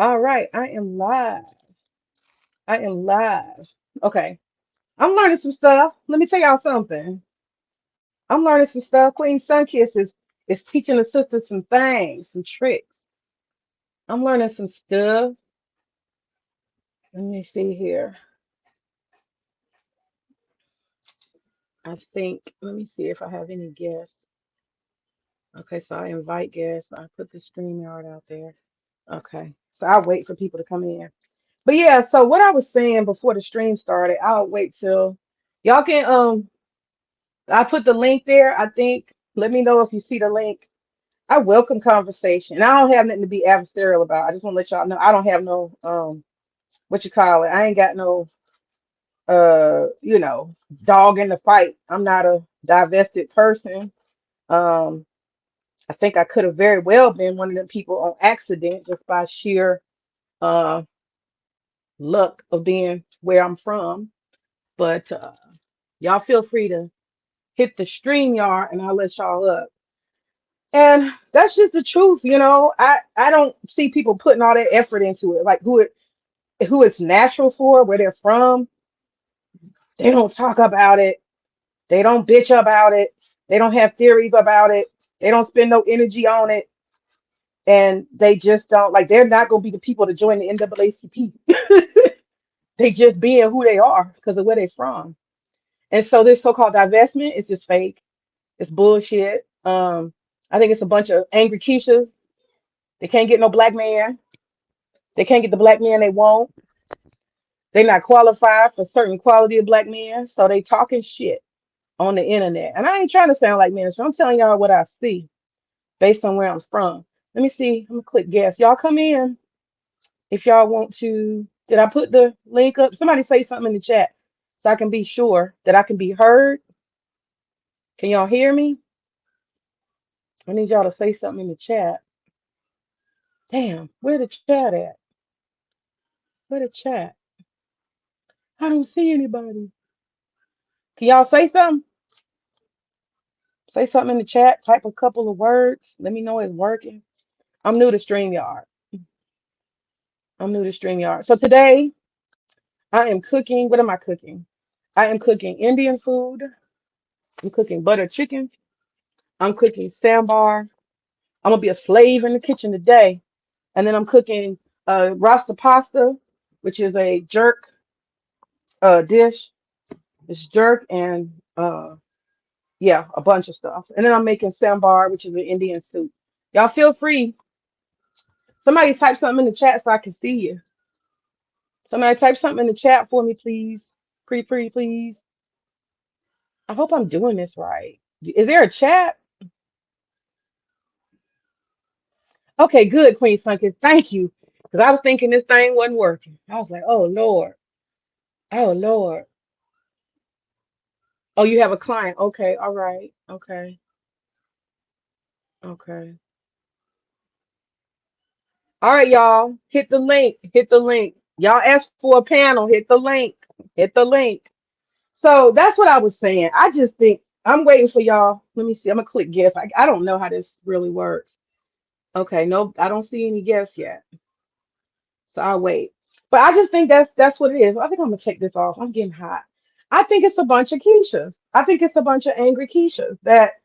All right, I am live. I am live. Okay, I'm learning some stuff. Let me tell y'all something. I'm learning some stuff. Queen Sunkiss is teaching the sisters some things, some tricks. I'm learning some stuff. Let me see here. I think. Let me see if I have any guests. Okay, so I invite guests. I put the StreamYard out there. Okay, so I'll wait for people to come in. But yeah, so what I was saying before the stream started, I'll wait till y'all can I put the link there, I think. Let me know if you see the link. I welcome conversation. And I don't have nothing to be adversarial about. I just want to let y'all know I don't have no what you call it. I ain't got no dog in the fight. I'm not a divested person. Um I think I could have very well been one of them people on accident just by sheer uh luck of being where I'm from. But y'all feel free to hit the stream yard and I'll let y'all up. And that's just the truth. I don't see people putting all that effort into it, like who it's natural for, where they're from. They don't talk about it. They don't bitch about it. They don't have theories about it. They don't spend no energy on it. And they just don't like they're not gonna be the people to join the NAACP. They just being who they are because of where they're from. And so this so-called divestment is just fake. It's bullshit. I think it's a bunch of angry Keishas. They can't get no black man. They can't get the black man they want. They're not qualified for certain quality of black men, so they talking shit on the internet. And I ain't trying to sound like minister. I'm telling y'all what I see based on where I'm from. Let me see. I'm gonna click guest. Y'all come in if y'all want to. Did I put the link up? Somebody say something in the chat so I can be sure that I can be heard. Can y'all hear me? I need y'all to say something in the chat. Damn, where the chat at? Where the chat? I don't see anybody. Can y'all say something? Say something in the chat. Type a couple of words. Let me know it's working. I'm new to StreamYard. I'm new to StreamYard. So today I am cooking. What am I cooking? I am cooking Indian food. I'm cooking butter chicken. I'm cooking sambar. I'm gonna be a slave in the kitchen today. And then I'm cooking rasta pasta, which is a jerk dish. It's jerk and yeah, a bunch of stuff. And then I'm making sambar, which is an Indian soup. Y'all feel free. Somebody type something in the chat so I can see you. Somebody type something in the chat for me, please. Pretty, please. I hope I'm doing this right. Is there a chat? Okay, good, Queen Sunkist. Thank you. Because I was thinking this thing wasn't working. I was like, oh Lord. Oh Lord. Oh, you have a client. Okay, all right. Okay. Okay. All right, y'all. Hit the link. Hit the link. Y'all asked for a panel. Hit the link. Hit the link. So that's what I was saying. I just think I'm waiting for y'all. Let me see. I'm gonna click guess. I don't know how this really works. Okay, no, I don't see any guests yet. So I'll wait. But I just think that's what it is. I think I'm gonna take this off. I'm getting hot. I think it's a bunch of Keishas. I think it's a bunch of angry Keishas that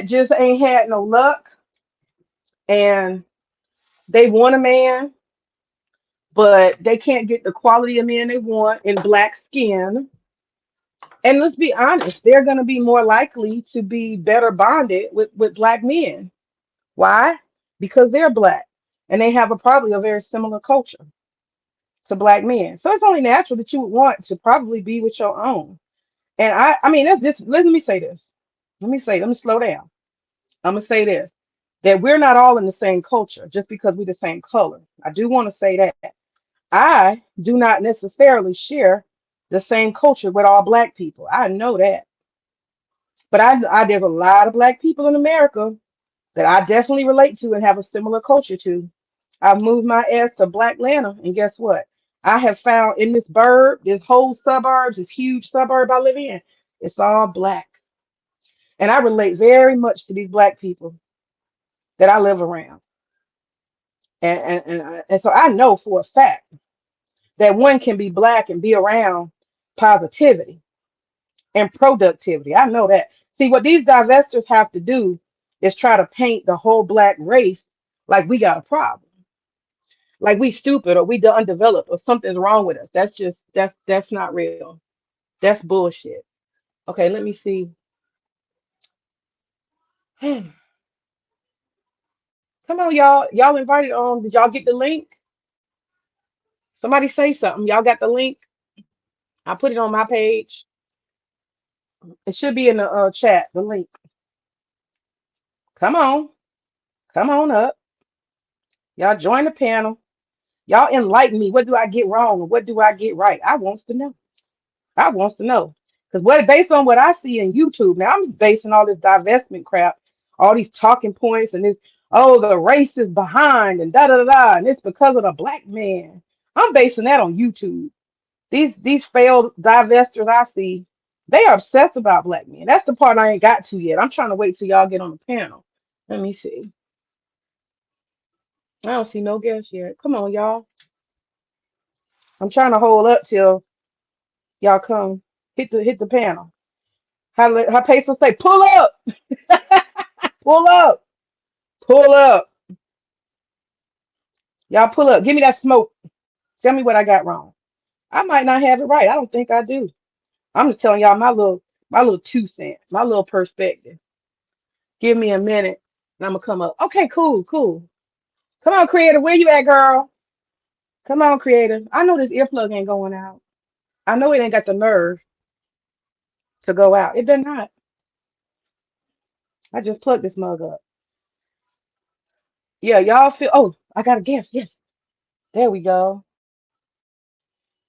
just ain't had no luck and they want a man, but they can't get the quality of man they want in black skin. And let's be honest, they're gonna be more likely to be better bonded with black men. Why? Because they're black and they have probably a very similar culture to black men. So it's only natural that you would want to probably be with your own. And I mean, that's just, let me say this. Let me slow down. I'm gonna say this that we're not all in the same culture just because we're the same color. I do want to say that. I do not necessarily share the same culture with all black people. I know that. But there's a lot of black people in America that I definitely relate to and have a similar culture to. I've moved my ass to Black Atlanta, and guess what? I have found in this whole suburbs, this huge suburb I live in, it's all black. And I relate very much to these black people that I live around. And so I know for a fact that one can be black and be around positivity and productivity. I know that. See, what these divestors have to do is try to paint the whole black race like we got a problem, like we stupid or we undeveloped or something's wrong with us. That's not real. That's bullshit. Okay, let me see. Come on, y'all. Y'all invited on. Did y'all get the link? Somebody say something. Y'all got the link? I put it on my page. It should be in the chat, the link. Come on. Come on up. Y'all join the panel. Y'all enlighten me. What do I get wrong and what do I get right? I wants to know. I wants to know. Because what based on what I see in YouTube, now I'm basing all this divestment crap, all these talking points and this, oh, the race is behind and da da da da, and it's because of the black man. I'm basing that on YouTube. These failed divestors I see, they are obsessed about black men. That's the part I ain't got to yet. I'm trying to wait till y'all get on the panel. Let me see. I don't see no guests yet. Come on, y'all. I'm trying to hold up till y'all come. Hit the panel. How Pacer say, pull up, pull up, pull up. Y'all pull up. Give me that smoke. Tell me what I got wrong. I might not have it right. I don't think I do. I'm just telling y'all my little 2 cents, my little perspective. Give me a minute and I'm gonna come up. Okay, cool, cool. Come on, creator. Where you at, girl? Come on, creator. I know this earplug ain't going out. I know it ain't got the nerve to go out. It better not. I just plugged this mug up. Yeah, y'all feel. Oh, I got a guess. Yes. There we go.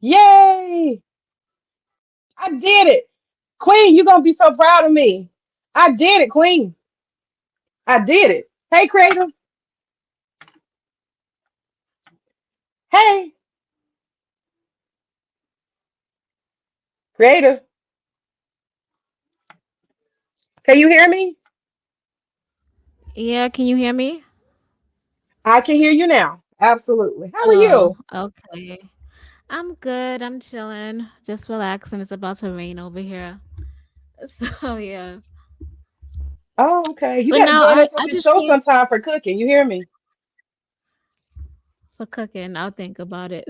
Yay! I did it. Queen, you're gonna be so proud of me. I did it, Queen. I did it. Hey, creator. Hey, creator. Can you hear me? Yeah, can you hear me? I can hear you now. Absolutely. How are Oh, you? okay. I'm good. I'm chilling, just relaxing. It's about to rain over here. So, yeah. Oh, okay. You But got to now join us on I this just show came sometime for cooking. You hear me? for cooking. I'll think about it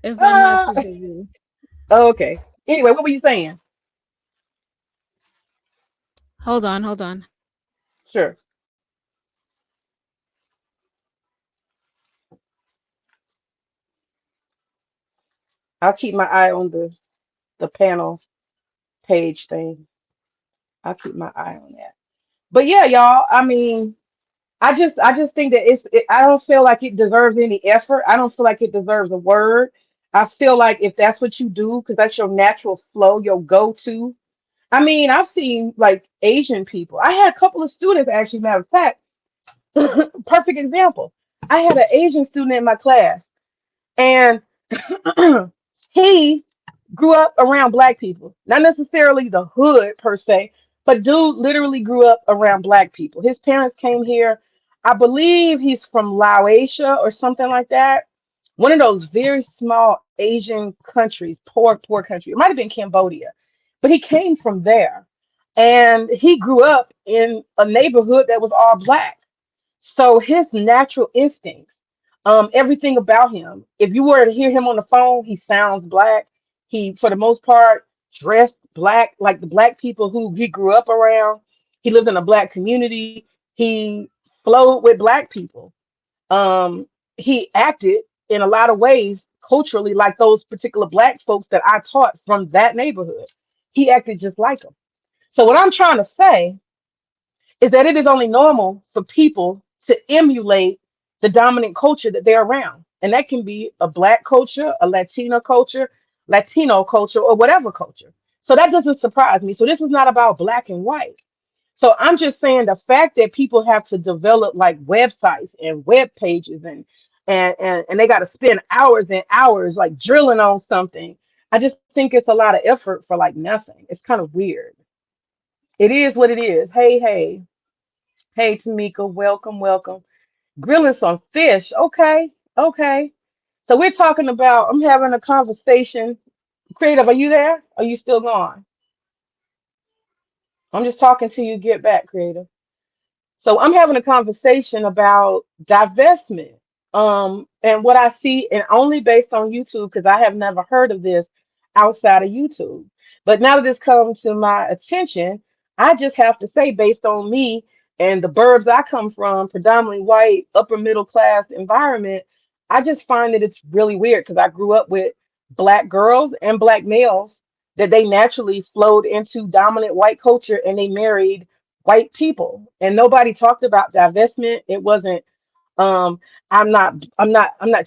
if I'm not Uh, too busy. okay. Anyway, what were you saying? Hold on, hold on. Sure. I'll keep my eye on the panel page thing. I'll keep my eye on that. But yeah, y'all. I mean, I just think that I don't feel like it deserves any effort. I don't feel like it deserves a word. I feel like if that's what you do, because that's your natural flow, your go-to. I mean, I've seen like Asian people. I had a couple of students actually, matter of fact, perfect example. I had an Asian student in my class, and he grew up around black people, not necessarily the hood per se, but dude literally grew up around black people. His parents came here. I believe he's from Laotia or something like that. One of those very small Asian countries, poor country. It might have been Cambodia, but he came from there. And he grew up in a neighborhood that was all black. So his natural instincts, everything about him, if you were to hear him on the phone, he sounds black. He, for the most part, dressed black, like the black people who he grew up around. He lived in a black community. He flowed with black people. He acted in a lot of ways culturally like those particular black folks that I taught from that neighborhood. He acted just like them. So what I'm trying to say is that it is only normal for people to emulate the dominant culture that they're around. And that can be a black culture, a Latino culture, or whatever culture. So that doesn't surprise me. So this is not about black and white. So I'm just saying the fact that people have to develop like websites and web pages and they got to spend hours and hours like drilling on something. I just think it's a lot of effort for like nothing. It's kind of weird. It is what it is. Hey, hey. Hey, Tamika, welcome, welcome. Grilling some fish. Okay. Okay. So we're talking about, I'm having a conversation. Creative, are you there? Are you still gone? I'm just talking till you get back, Creative. So I'm having a conversation about divestment. And what I see, and only based on YouTube, because I have never heard of this outside of YouTube. But now that this comes to my attention, I just have to say, based on me and the burbs I come from, predominantly white, upper middle class environment, I just find that it's really weird because I grew up with black girls and black males that they naturally flowed into dominant white culture and they married white people, and nobody talked about divestment. It wasn't I'm not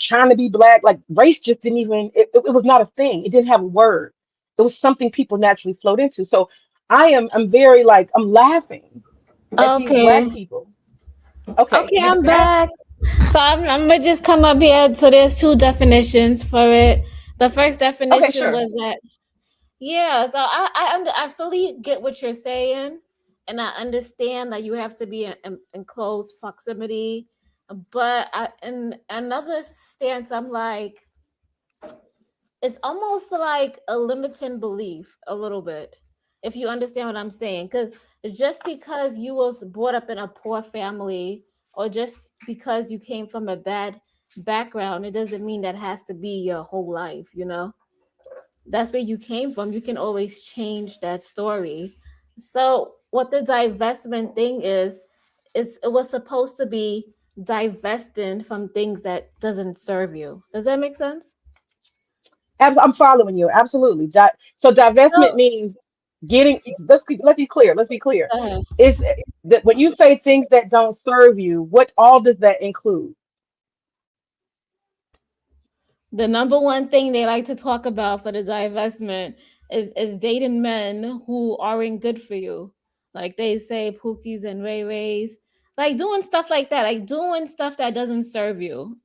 trying to be black. Like race just didn't even it was not a thing. It didn't have a word. It was something people naturally flowed into. So I'm very like I'm laughing at these Okay. black people. Okay, Okay, you I'm back? back. So I'm gonna just come up here. So there's two definitions for it. The first Okay, definition sure. was that, yeah. So I fully get what you're saying, and I understand that you have to be in close proximity. But in another stance, I'm like, it's almost like a limiting belief a little bit, if you understand what I'm saying. Because just because you was brought up in a poor family, or just because you came from a bad background, it doesn't mean that has to be your whole life. That's where you came from. You can always change that story. So what the divestment thing is it was supposed to be divesting from things that doesn't serve you. Does that make sense? I'm following you. Absolutely. So divestment So means getting. Let's be clear. Let's be clear. uh, Is that when you say things that don't serve you? What all does that include? the number one thing they like to talk about for the divestment is dating men who aren't good for you. Like they say Pookies and Ray Rays. Like doing stuff like that. Like doing stuff that doesn't serve you,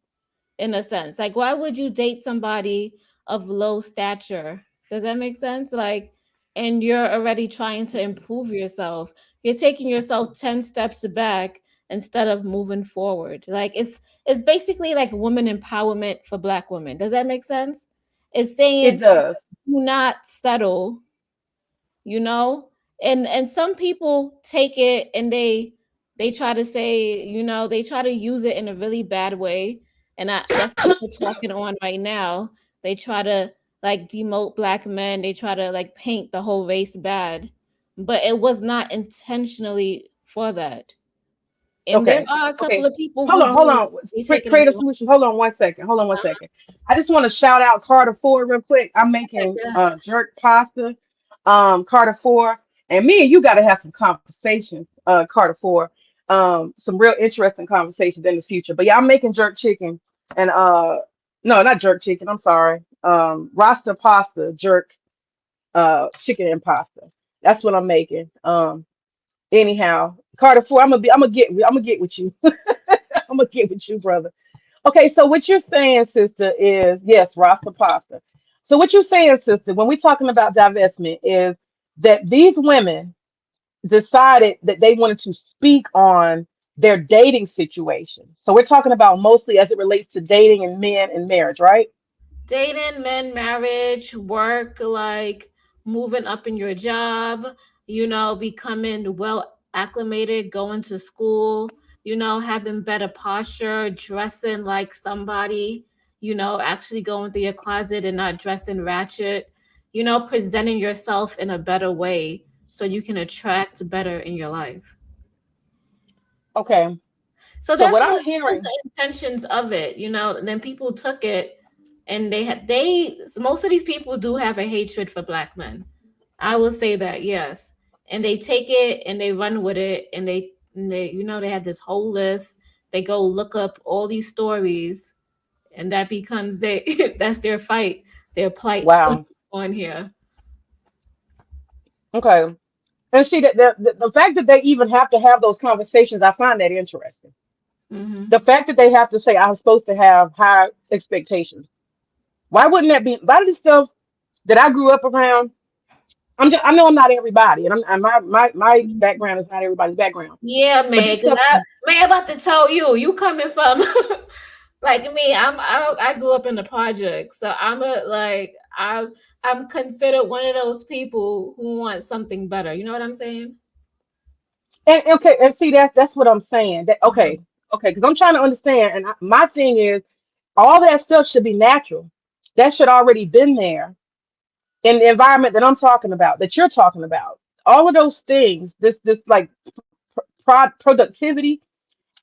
in a sense. Like, why would you date somebody of low stature? Does that make sense? Like, and you're already trying to improve yourself. You're taking yourself 10 steps back instead of moving forward. Like, it's basically like woman empowerment for black women. Does that make sense? It's It saying does. do not settle, you know and some people take it and they try to say, they try to use it in a really bad way. And that's what we're talking on right now. They try to like demote black men. They try to like paint the whole race bad, but it was not intentionally for that. And there Okay. are a couple Okay. of people Hold who on. Hold do. on. They take it on Creative the solution. Hold on 1 second. Hold on one wrong. second. I just want to shout out Carter Ford real quick. I'm making jerk pasta. Carter Ford. And me and you got to have some conversations, Carter Ford. Some real interesting conversations in the future. But yeah, I'm making jerk chicken and no, not jerk chicken. I'm sorry. Rasta pasta, jerk chicken and pasta. That's what I'm making. Anyhow, Carter Ford, I'm gonna get with you. I'm gonna get with you, brother. Okay, so what you're saying, sister, is yes, Rasta pasta. So what you're saying, sister, when we're talking about divestment, is that these women decided that they wanted to speak on their dating situation. So we're talking about mostly as it relates to dating and men and marriage, right? Dating, men, marriage, work, like moving up in your job, becoming well acclimated, going to school, having better posture, dressing like somebody, actually going through your closet and not dressing ratchet, presenting yourself in a better way so you can attract better in your life. Okay. So So that's what what I'm was hearing, the intentions of it. And then people took it, and they most of these people do have a hatred for black men. I will say that, yes. And they take it and they run with it, and they they had this whole list. They go look up all these stories, and that becomes their that's their fight, their plight wow. on here. Okay. And see that the fact that they even have to have those conversations, I find that interesting. Hmm. The fact that they have to say I'm supposed to have high expectations. Why wouldn't that be? A lot of the stuff that I grew up around, I know I'm not everybody, and my background is not everybody's background. Yeah, But man. this Because stuff, I'm about to tell you, you coming from like me. I grew up in the project, so I'm considered one of those people who want something better. You know what I'm saying? and okay, and see that's what I'm saying. That Mhm. okay, because I'm trying to understand, and my thing is all that stuff should be natural. That should already been there in the environment that I'm talking about, that you're talking about. All of those things, this like productivity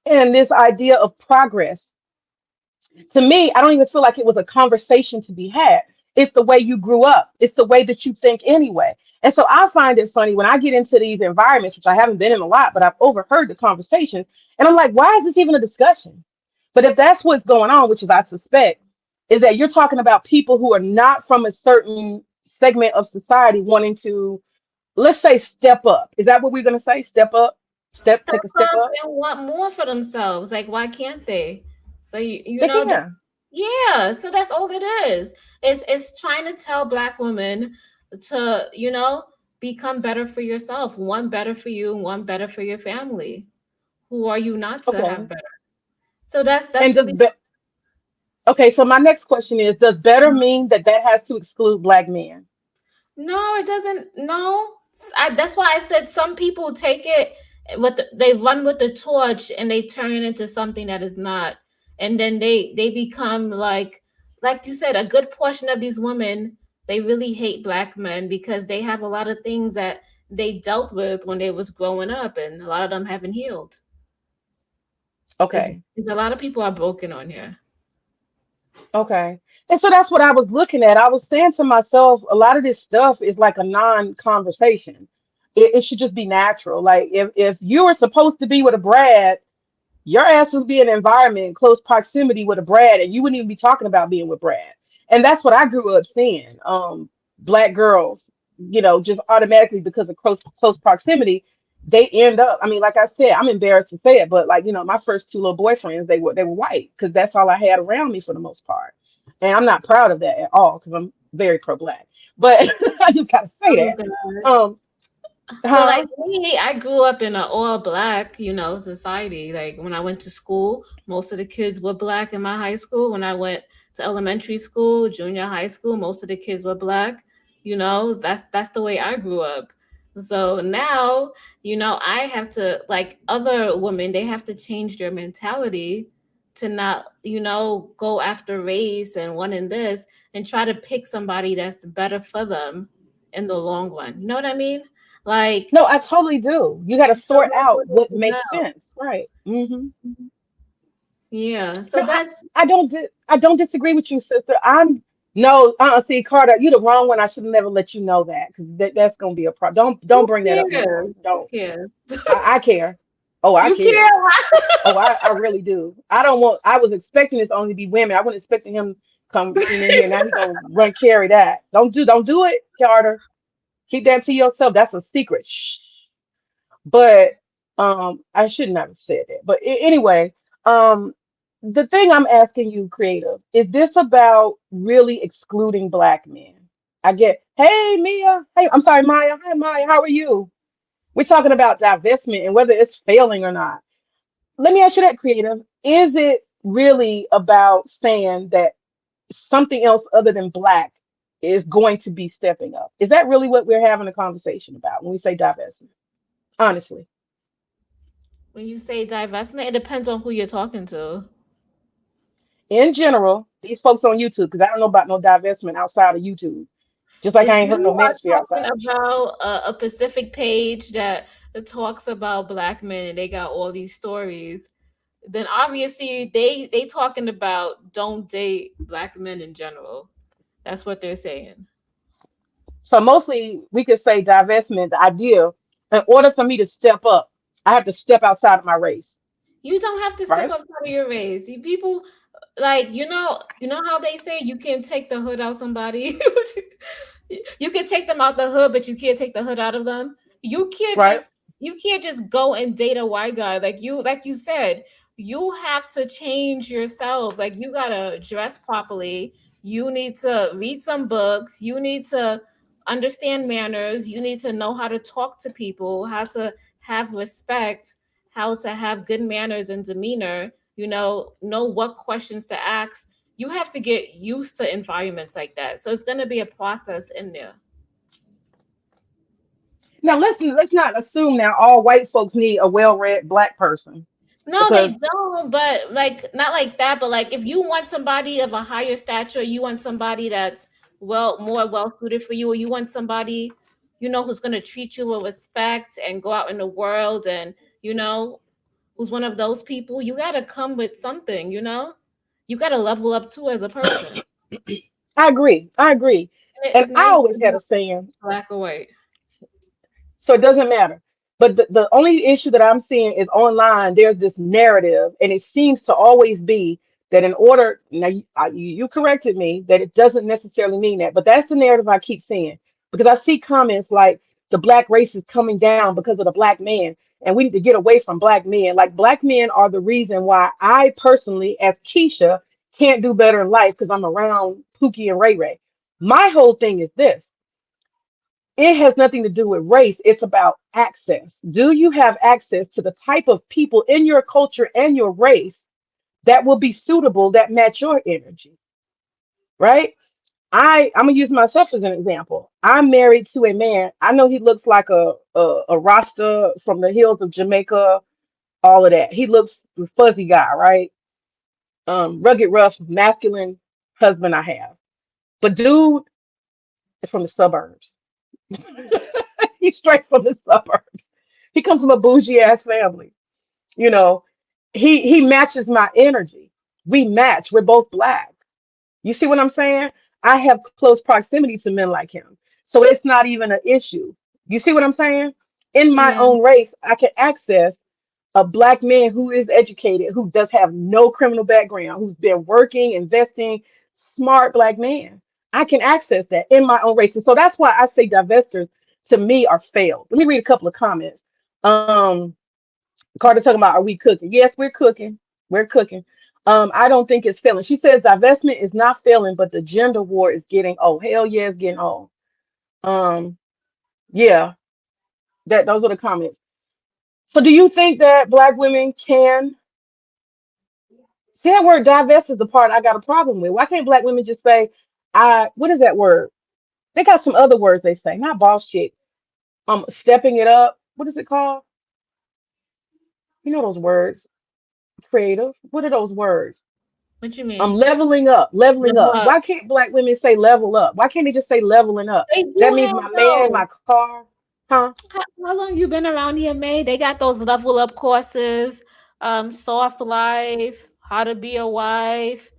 and this idea of progress. To me, I don't even feel like it was a conversation to be had. It's the way you grew up. It's the way that you think anyway. And so I find it funny when I get into these environments, which I haven't been in a lot, but I've overheard the conversations, and I'm like, why is this even a discussion? But if that's what's going on, which is I suspect, is that you're talking about people who are not from a certain segment of society wanting to, let's say, step up. Is that what we're going to say? Step up, Step take a step up up. and want more for themselves. Like, why can't they? So you They know, can. yeah. So that's all it is. It's trying to tell Black women to become better for yourself. One better for you, one better for your family. Who are you not to have Okay. better? So that's And really. okay, so my next question is, does better mean that that has to exclude black men? No, it doesn't. No, that's why I said some people take it with they run with the torch and they turn it into something that is not, and then they become like you said, a good portion of these women, they really hate Black men because they have a lot of things that they dealt with when they was growing up, and a lot of them haven't healed. There's, Okay. there's a lot of people are broken on here. Okay. And so that's what I was looking at. I was saying to myself, a lot of this stuff is like a non-conversation. It should just be natural. Like if you were supposed to be with a Brad, your ass would be in an environment in close proximity with a Brad, and you wouldn't even be talking about being with Brad. And that's what I grew up seeing. Black girls, just automatically because of close proximity, they end up. I mean, like I said, I'm embarrassed to say it, but like my first two little boyfriends, they were white because that's all I had around me for the most part, and I'm not proud of that at all because I'm very pro-black. But I just gotta say Oh that. gosh. Um, Well, like huh? me, I grew up in an all black, society. Like when I went to school, most of the kids were black in my high school. When I went to elementary school, junior high school, most of the kids were black. That's the way I grew up. So now, I have to, like other women, they have to change their mentality to not, go after race and wanting this and try to pick somebody that's better for them in the long run. You know what I mean? Like, No, I totally do. You got to so sort that's what out what it is makes now. sense, right? Hmm. Yeah. So No, that's I don't disagree with you, sister. I'm no, see, Carter, you're the wrong one. I should never let you know that because that's gonna be a problem. Don't who bring that up no more. cares? Who Don't. cares? I care. Oh, I You care. care? Oh, I really do. I don't want. I was expecting this only to be women. I wasn't expecting him come in here. Now he gonna run carry that. Don't do it, Carter. Keep that to yourself. That's a secret. Shh. But I should not have said that. But anyway, um, the thing I'm asking you, creative, is this about really excluding black men? I get, hey Mia, hey, I'm sorry, Maya. Hi Maya, how are you? We're talking about divestment and whether it's failing or not. Let me ask you that, creative. Is it really about saying that something else other than black is going to be stepping up? Is that really what we're having a conversation about when we say divestment? Honestly. When you say divestment, it depends on who you're talking to. In general, these folks on YouTube, because I don't know about no divestment outside of YouTube. Just like If I ain't heard no you are ministry talking outside. about a Pacific page that talks about Black men and they got all these stories, then obviously they talking about don't date Black men in general. That's what they're saying. So mostly we could say divestment, the idea, in order for me to step up, I have to step outside of my race, You don't have to step right? outside of your race. You people, like, you know how they say you can't take the hood out somebody. You can take them out the hood, but you can't take the hood out of them. You can't Right? just you can't just go and date a white guy. Like you said, you have to change yourself. Like, you gotta dress properly. You need to read some books. You need to understand manners. You need to know how to talk to people, how to have respect, how to have good manners and demeanor. Know what questions to ask. You have to get used to environments like that. So it's going to be a process in there. Now listen, let's not assume now all white folks need a well-read black person No, because they don't, but like not like that, but like if you want somebody of a higher stature, you want somebody that's more well suited for you, or you want somebody, who's gonna treat you with respect and go out in the world and, who's one of those people, you gotta come with something. You gotta level up too as a person. I agree. I agree. And And it's not I even always had a about saying, black or white. so it doesn't matter. But the only issue that I'm seeing is online, there's this narrative, and it seems to always be that in order, now you corrected me, that it doesn't necessarily mean that, but that's the narrative I keep seeing. Because I see comments like the black race is coming down because of the black man, and we need to get away from black men. Like black men are the reason why I personally, as Keisha, can't do better in life because I'm around Pookie and Ray Ray. My whole thing is this: it has nothing to do with race. It's about access. Do you have access to the type of people in your culture and your race that will be suitable, that match your energy? Right? I'm gonna use myself as an example. I'm married to a man. I know he looks like a Rasta from the hills of Jamaica, all of that. He looks the fuzzy guy, right? Rugged, rough, masculine husband I have. But dude is from the suburbs. He's straight from the suburbs. He comes from a bougie ass family. You know, he matches my energy. We match. We're both black. You see what I'm saying? I have close proximity to men like him. So it's not even an issue. You see what I'm saying? In my Yeah. own race, I can access a black man who is educated, who does have no criminal background, who's been working, investing, smart black man. I can access that in my own race. And so that's why I say divestors to me are failed. Let me read a couple of comments. Carter talking about, are we cooking? Yes, we're cooking. We're cooking. I don't think it's failing. She says divestment is not failing, but the gender war is getting old. Hell yeah, it's getting old. Um, yeah, those are the comments. So do you think that black women can see that word divest is the part I got a problem with? Why can't black women just say, what is that word? They got some other words they say, not boss chick. Stepping it up. What is it called? You know those words. Creative. What are those words? What you I'm mean? leveling up, leveling Level up. up. Why can't black women say level up? Why can't they just say leveling up? They That do means have my man, my those. car, huh? How long you been around here, May? They got those level up courses, soft life, how to be a wife,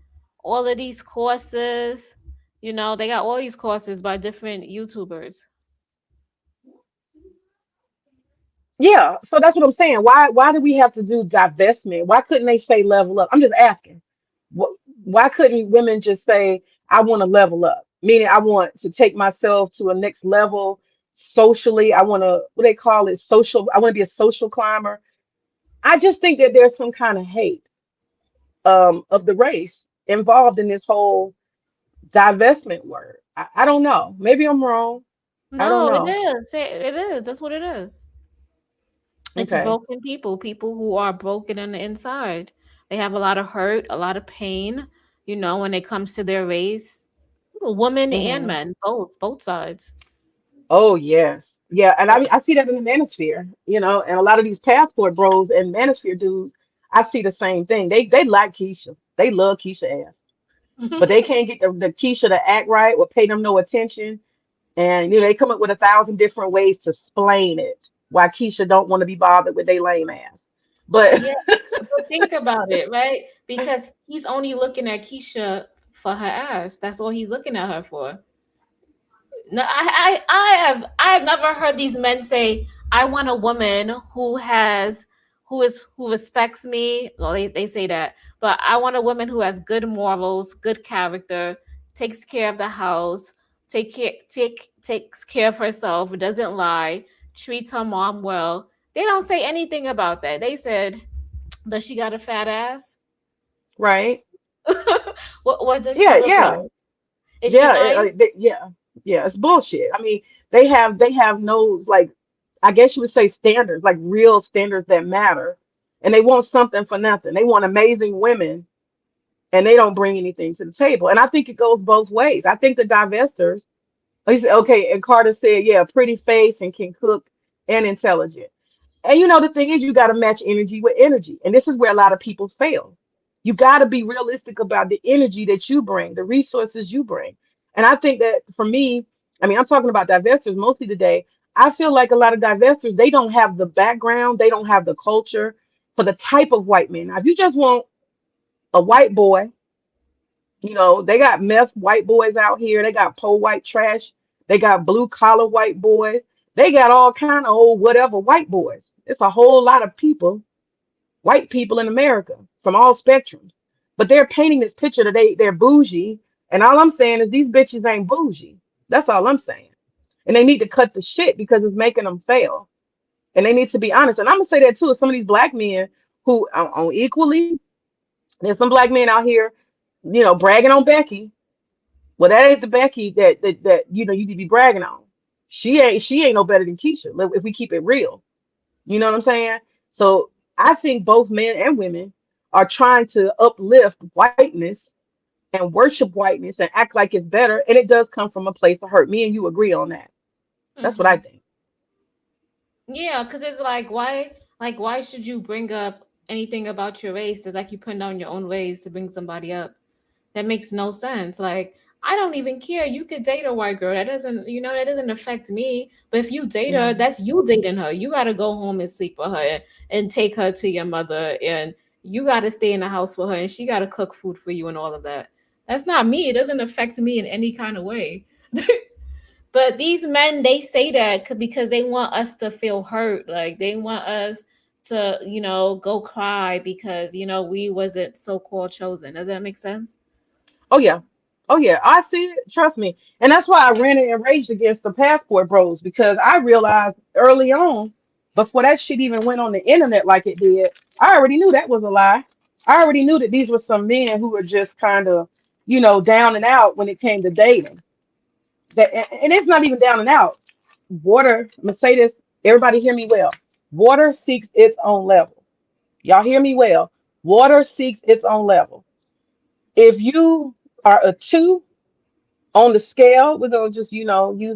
all of these courses. They got all these courses by different YouTubers. Yeah, so that's what I'm saying. Why do we have to do divestment? Why couldn't they say level up? I'm just asking. Wh- Why couldn't women just say, I want to level up? Meaning I want to take myself to a next level socially. I want to, what they call it, social. I want to be a social climber. I just think that there's some kind of hate of the race involved in this whole divestment word. I don't know. Maybe I'm wrong. I don't No, it know. is. It is. That's what it is. It's Okay. broken people who are broken on the inside. They have a lot of hurt, a lot of pain, when it comes to their race. Women and Hmm. men, both sides. Oh yes. Yeah, and So I see that in the manosphere, and a lot of these passport bros and manosphere dudes, I see the same thing. They like Keisha. They love Keisha ass. But they can't get the Keisha to act right or pay them no attention. And they come up with 1,000 different ways to explain it why Keisha don't want to be bothered with they lame ass. But yeah, but think about it, right? Because he's only looking at Keisha for her ass. That's all he's looking at her for. No, I have never heard these men say, "I want a woman who respects me." Well, they say that, but I want a woman who has good morals, good character, takes care of the house, takes care of herself, doesn't lie, treats her mom well. They don't say anything about that. They said, "Does she got a fat ass? right. What does she Yeah, look yeah. like? Is she Yeah, nice? yeah. Yeah, it's bullshit. I mean, they have no, like, I guess you would say standards, like real standards that matter. And they want something for nothing. They want amazing women and they don't bring anything to the table. And I think it goes both ways. I think the divestors, he said, okay, and Carter said, yeah, pretty face and can cook and intelligent. And the thing is, you got to match energy with energy. And this is where a lot of people fail. You got to be realistic about the energy that you bring, the resources you bring. And I think that for me, I mean, I'm talking about divestors mostly today. I feel like a lot of divestors, they don't have the background, they don't have the culture for the type of white men. Now, if you just want a white boy, they got meth white boys out here. They got poor white trash. They got blue collar white boys. They got all kind of old whatever white boys. It's a whole lot of people, white people in America from all spectrums. But they're painting this picture that they're bougie. And all I'm saying is these bitches ain't bougie. That's all I'm saying. And they need to cut the shit because it's making them fail. And they need to be honest. And I'm gonna say that too. Some of these black men who on equally, there's some black men out here, bragging on Becky. Well, that ain't the Becky that you need to be bragging on. She ain't no better than Keisha. If we keep it real, you know what I'm saying. So I think both men and women are trying to uplift whiteness and worship whiteness and act like it's better, and it does come from a place of hurt. Me and you agree on that. That's what I Mm-hmm. think. Yeah, because it's like why should you bring up anything about your race? It's like you putting down your own race to bring somebody up. That makes no sense. Like, I don't even care. You could date a white girl. That doesn't affect me. But if you date her, Mhm. that's you dating her. You gotta go home and sleep with her and take her to your mother, and you gotta stay in the house with her, and she gotta cook food for you and all of that. That's not me. It doesn't affect me in any kind of way. But these men, they say that because they want us to feel hurt. Like, they want us to, go cry because, we wasn't so called chosen. Does that make sense? Oh yeah. Oh yeah. I see it. Trust me. And that's why I ran and raged against the passport bros because I realized early on, before that shit even went on the internet like it did, I already knew that was a lie. I already knew that these were some men who were just kind of, down and out when it came to dating. That and it's not even down and out. Water, I'm gonna say this, everybody hear me well. Water seeks its own level. Y'all hear me well. Water seeks its own level. If you are a two on the scale, we're gonna just, use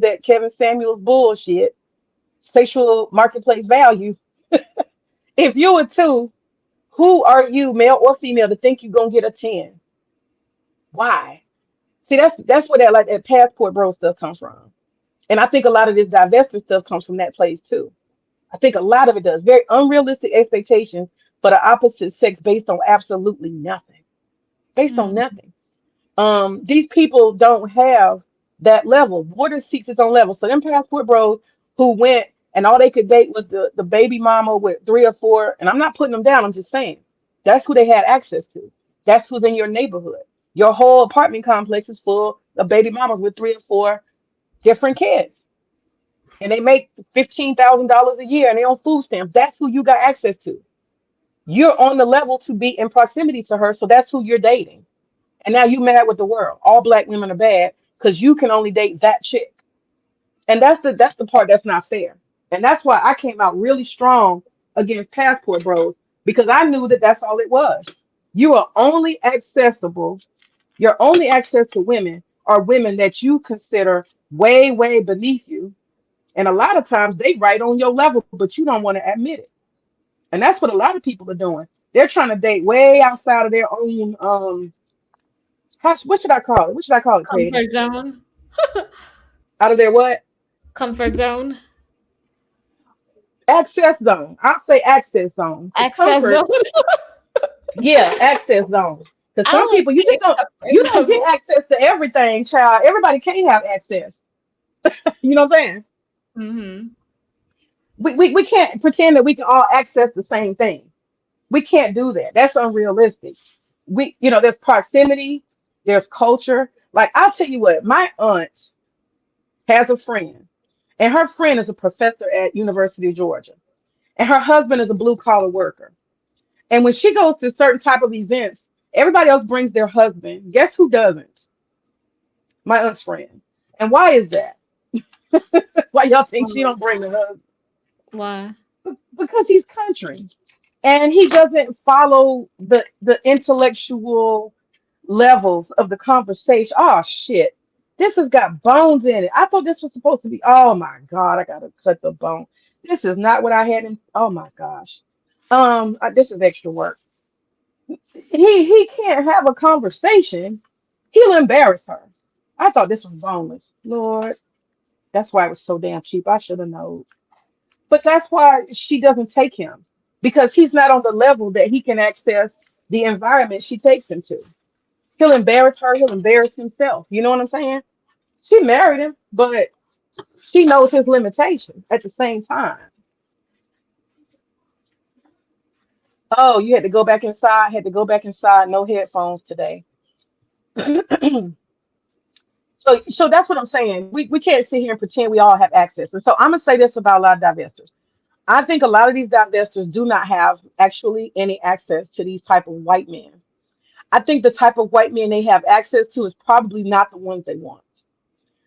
that Kevin Samuels bullshit, sexual marketplace value. If you a two, who are you, male or female, to think you're gonna get a 10? Why? See, that's where that passport bro stuff comes from. And I think a lot of this divestor stuff comes from that place too. I think a lot of it does. Very unrealistic expectations for the opposite sex based on absolutely nothing. Based on Mm-hmm. nothing. These people don't have that level. Water seeks its own level. So them passport bros who went and all they could date was the baby mama with three or four, and I'm not putting them down, I'm just saying that's who they had access to. That's who's in your neighborhood. Your whole apartment complex is full of baby mamas with three or four different kids. And they make $15,000 a year and they on food stamps. That's who you got access to. You're on the level to be in proximity to her, so that's who you're dating. And now you mad with the world. All black women are bad because you can only date that chick. And that's the part that's not fair. And that's why I came out really strong against passport bros because I knew that that's all it was. You are only accessible. Your only access to women are women that you consider way, way beneath you. And a lot of times they right on your level, but you don't want to admit it. And that's what a lot of people are doing. They're trying to date way outside of their own what should I call it? What should I call it, creative? Comfort zone. Out of their what? Comfort zone. Access zone. I'll say access zone. Because Access zone. comfort, yeah, access zone. Because I some would people say you comfort don't get level. access to everything, child. Everybody can't have access. You know what I'm saying? Mm-hmm. We can't pretend that we can all access the same thing. We can't do that. That's unrealistic. There's proximity, there's culture. Like I'll tell you what, my aunt has a friend, and her friend is a professor at University of Georgia, and her husband is a blue collar worker. And when she goes to certain type of events, everybody else brings their husband. Guess who doesn't? My aunt's friend. And why is that? Why y'all think she Um, don't bring the husband? Why? Because he's country. And he doesn't follow the intellectual levels of the conversation. Oh shit. This has got bones in it. I thought this was supposed to be, oh my God, I gotta cut the bone. This is not what I had in, oh my gosh. This is extra work. He can't have a conversation. He'll embarrass her. I thought this was boneless. Lord, that's why it was so damn cheap. I should have known. But that's why she doesn't take him because he's not on the level that he can access the environment she takes him to. He'll embarrass her, he'll embarrass himself. You know what I'm saying? She married him, but she knows his limitations at the same time. Oh, you had to go back inside, had to go back inside, no headphones today. So that's what I'm saying. We can't sit here and pretend we all have access. And so I'm gonna say this about a lot of divestors. I think a lot of these divestors do not have actually any access to these type of white men. I think the type of white men they have access to is probably not the ones they want.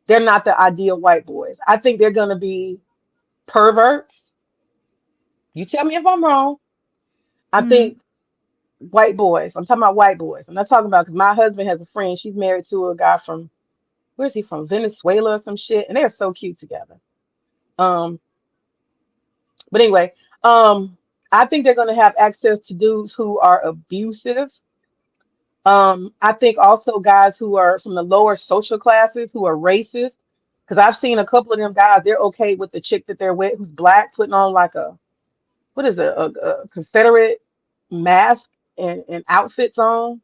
They're not the ideal white boys. I think they're gonna be perverts. You tell me if I'm wrong. I Mm-hmm. think white boys. I'm talking about white boys. I'm not talking about because my husband has a friend. She's married to a guy from where's he from? Venezuela or some shit, and they're so cute together. Um, but anyway, um, I think they're gonna have access to dudes who are abusive. I think also guys who are from the lower social classes who are racist. Because I've seen a couple of them guys, they're okay with the chick that they're with who's black, putting on like a what is it, a Confederate mask and outfits on.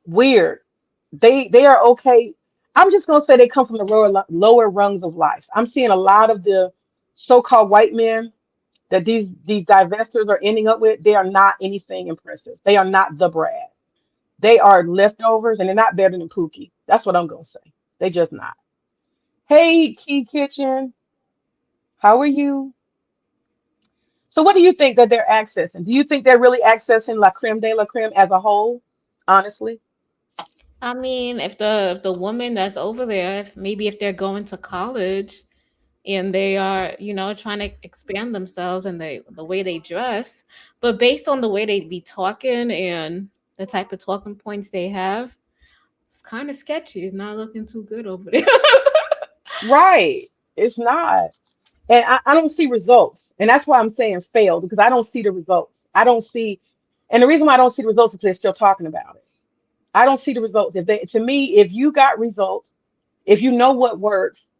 Weird. They are okay. I'm just gonna say they come from the lower rungs of life. I'm seeing a lot of the so-called white men that these divestors are ending up with. They are not anything impressive. They are not the Brad. They are leftovers, and they're not better than Pookie. That's what I'm gonna say. They just not. Hey, Key Kitchen, how are you? So, what do you think that they're accessing? Do you think they're really accessing La Creme de la Creme as a whole? Honestly, I mean, if the woman that's over there, if maybe if they're going to college and they are, trying to expand themselves and the way they dress, but based on the way they be talking and the type of talking points they have, it's kind of sketchy. It's not looking too good over there. right? It's not, and I don't see results, and that's why I'm saying fail because I don't see the results. I don't see, and the reason why I don't see the results is because they're still talking about it. I don't see the results. If they, to me, if you got results, if you know what works,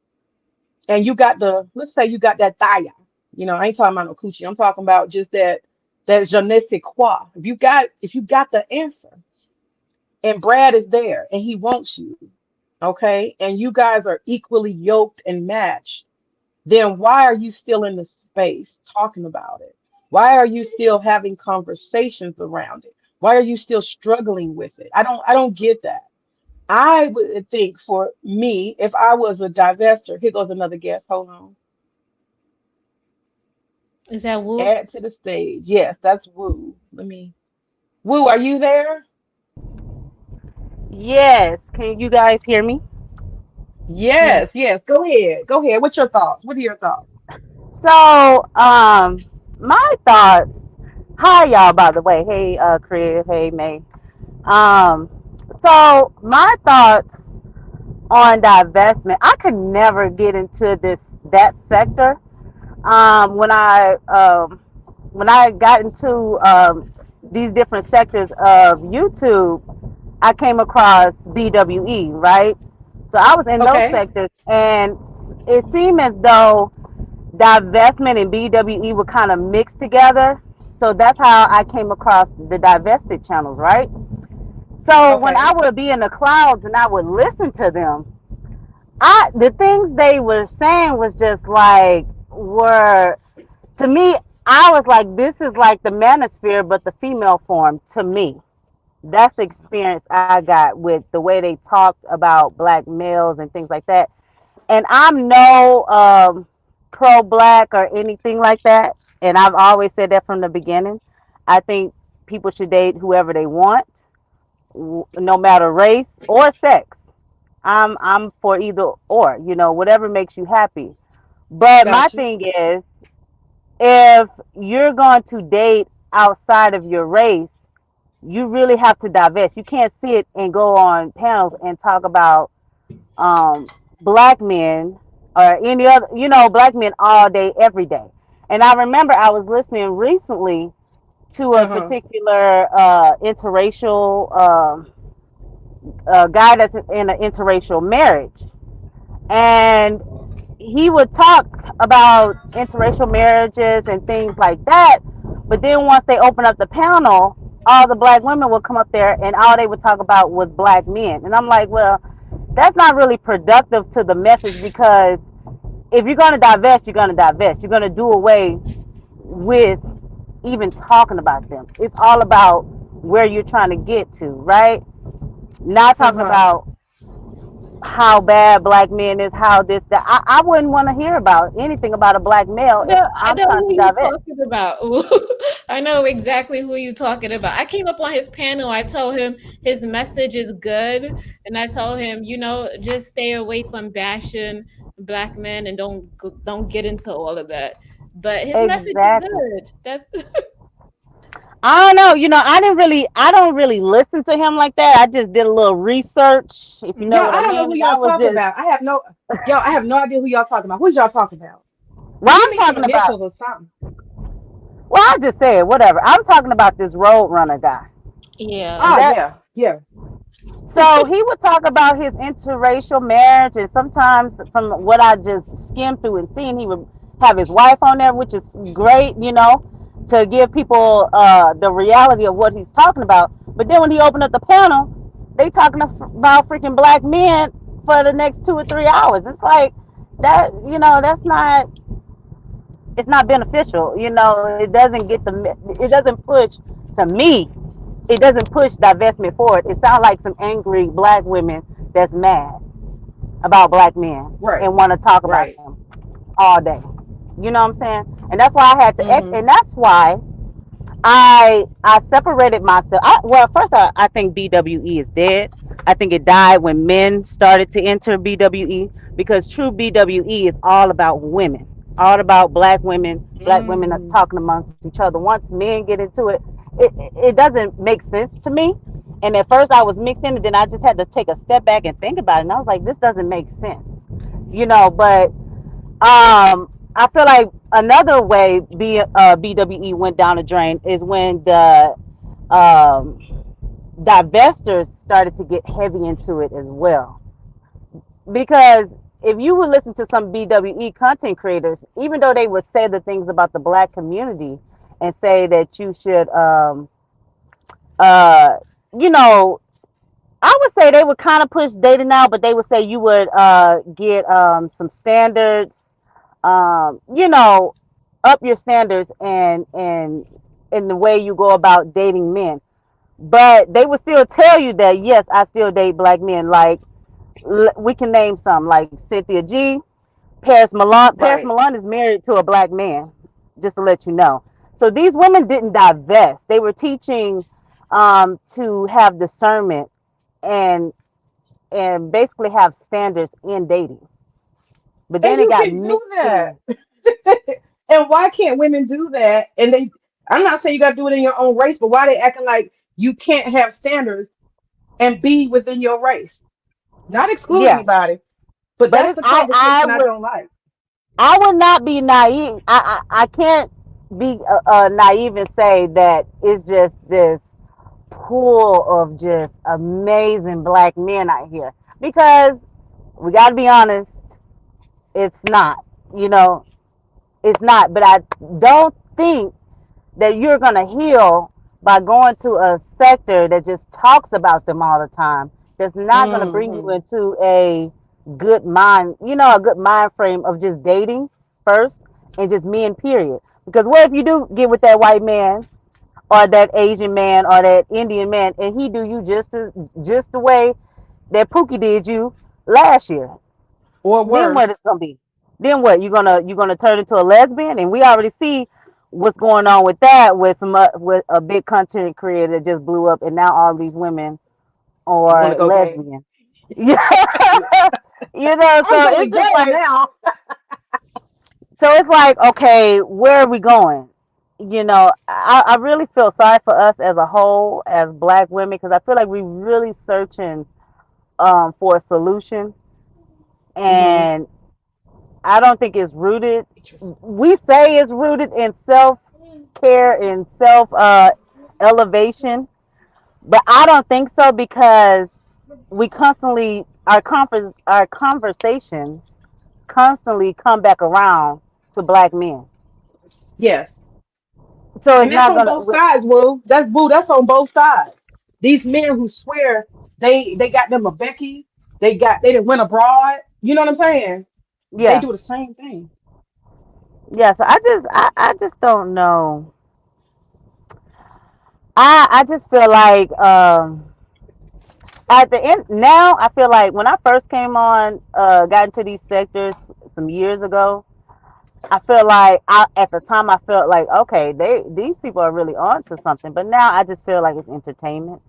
and you got the, let's say you got that thaya, I ain't talking about no coochie. I'm talking about just that je ne sais quoi. If you got the answer, and Brad is there, and he wants you, okay, and you guys are equally yoked and matched, then why are you still in the space talking about it? Why are you still having conversations around it? Why are you still struggling with it? I don't get that. I would think for me, if I was a divester, here goes another guest. Hold on. Is that Woo? Add to the stage. Yes, that's Woo. Let me. Woo, are you there? yes. Can you guys hear me? Yes. Yes, yes. Go ahead. Go ahead. What's your thoughts? What are your thoughts? So, my thoughts. Hi, y'all. By the way, hey, Chris. Hey, May. Um, so my thoughts on divestment. I could never get into that sector. When I got into these different sectors of YouTube, I came across BWE, right? So I was in those Okay. sectors, and it seemed as though divestment and BWE were kind of mixed together. So that's how I came across the divested channels, right? So when I Okay. would be in the clouds and I would listen to them, the things they were saying was just like were to me. I was like, this is like the manosphere, but the female form to me. That's the experience I got with the way they talked about black males and things like that. And I'm no pro black or anything like that. And I've always said that from the beginning. I think people should date whoever they want, no matter race or sex. I'm for either or, whatever makes you happy. But my Got you. thing is, if you're going to date outside of your race, you really have to divest. You can't sit and go on panels and talk about um, black men or any other, black men all day, every day. And I remember I was listening recently to a Uh-huh. particular interracial guy that's in an interracial marriage. And he would talk about interracial marriages and things like that. But then once they open up the panel, all the black women would come up there and all they would talk about was black men. And I'm like, well, that's not really productive to the message because if you're going to divest, you're going to divest. You're going to do away with even talking about them. It's all about where you're trying to get to, right? Not talking Uh-huh. about how bad black men is, how this, that. I wouldn't want to hear about anything about a black male if I I'm know trying who to you divest. talking about. I know exactly who you talking about. I came up on his panel. I told him his message is good, and I told him, just stay away from bashing black men and don't get into all of that. But his message is Exactly. good. That's I don't know. I don't really listen to him like that. I just did a little research, if you know Y'all, what I I don't know mean. who And y'all I was talking just, about. I have no idea who y'all talking about. Who's y'all talking about? well, Give I'm me some talking about, initials or something. well, I just said, whatever. I'm talking about this Road Runner guy. yeah. And Oh that, yeah, yeah. so he would talk about his interracial marriage, and sometimes from what I just skimmed through and seen, he would have his wife on there, which is great, to give people the reality of what he's talking about. But then when he opened up the panel, they talking about freaking black men for the next 2 or 3 hours. It's like that, that's not. It's not beneficial. It doesn't get it doesn't push to me it doesn't push divestment forward. It sounds like some angry black women that's mad about black men Right, and want to talk about right. them all day. You know what I'm saying? And that's why I had to, Mm-hmm. and that's why I separated myself. Well, first I think BWE is dead. I think it died when men started to enter BWE because true BWE is all about women, all about black women are Mm. talking amongst each other. Once men get into it, it doesn't make sense to me. And at first I was mixed in, and then I just had to take a step back and think about it. And I was like, this doesn't make sense, But I feel like another way BWE went down the drain is when the um, divestors started to get heavy into it as well. Because if you would listen to some BWE content creators, even though they would say the things about the black community and say that you should, uh, you know, I would say they would kind of push data now, but they would say you would get some standards, you know, up your standards and in the way you go about dating men. But they would still tell you that yes, I still date black men. Like we can name some, like Cynthia G, Paris Milan. Paris Right. Milan is married to a black man, just to let you know. So these women didn't divest. They were teaching to have discernment and basically have standards in dating. But And then it you got can do mixed that. in. And why can't women do that? I'm not saying you got to do it in your own race, but why they acting like you can't have standards and be within your race? Not exclude Yeah, anybody, but but that's it's the conversation I don't like. I would not be naive. I can't be naive and say that it's just this pool of just amazing black men out here because we got to be honest, it's not. You know, it's not. But I don't think that you're going to heal by going to a sector that just talks about them all the time. That's not going to bring you Hmm. into a good mind, a good mind frame of just dating first and just men, period. Because what if you do get with that white man or that Asian man or that Indian man and he do you just the way that Pookie did you last year? Or Then what worse. it's gonna be? Then what? You gonna turn into a lesbian? And we already see what's going on with that with with a big content creator that just blew up, and now all these women Want to are go gay? lesbians. Yeah. I'm So going it's just down like, now. okay, where are we going? I really feel sorry for us as a whole, as Black women, because I feel like we're really searching for a solution, Hmm. and I don't think it's rooted. We say it's rooted in self care and self elevation, but I don't think so because we constantly our conversations constantly come back around to Black men. Yes. So And it's that's not on gonna. both sides, Woo. That's on both sides. These men who swear they got them a Becky, they didn't win abroad. You know what I'm saying? They Yeah, do the same thing. yeah. So I just don't know. I just feel like at the end now I feel like when I first came on, got into these sectors some years ago. I feel like at the time I felt like, okay, these people are really on to something, but now I just feel like it's entertainment.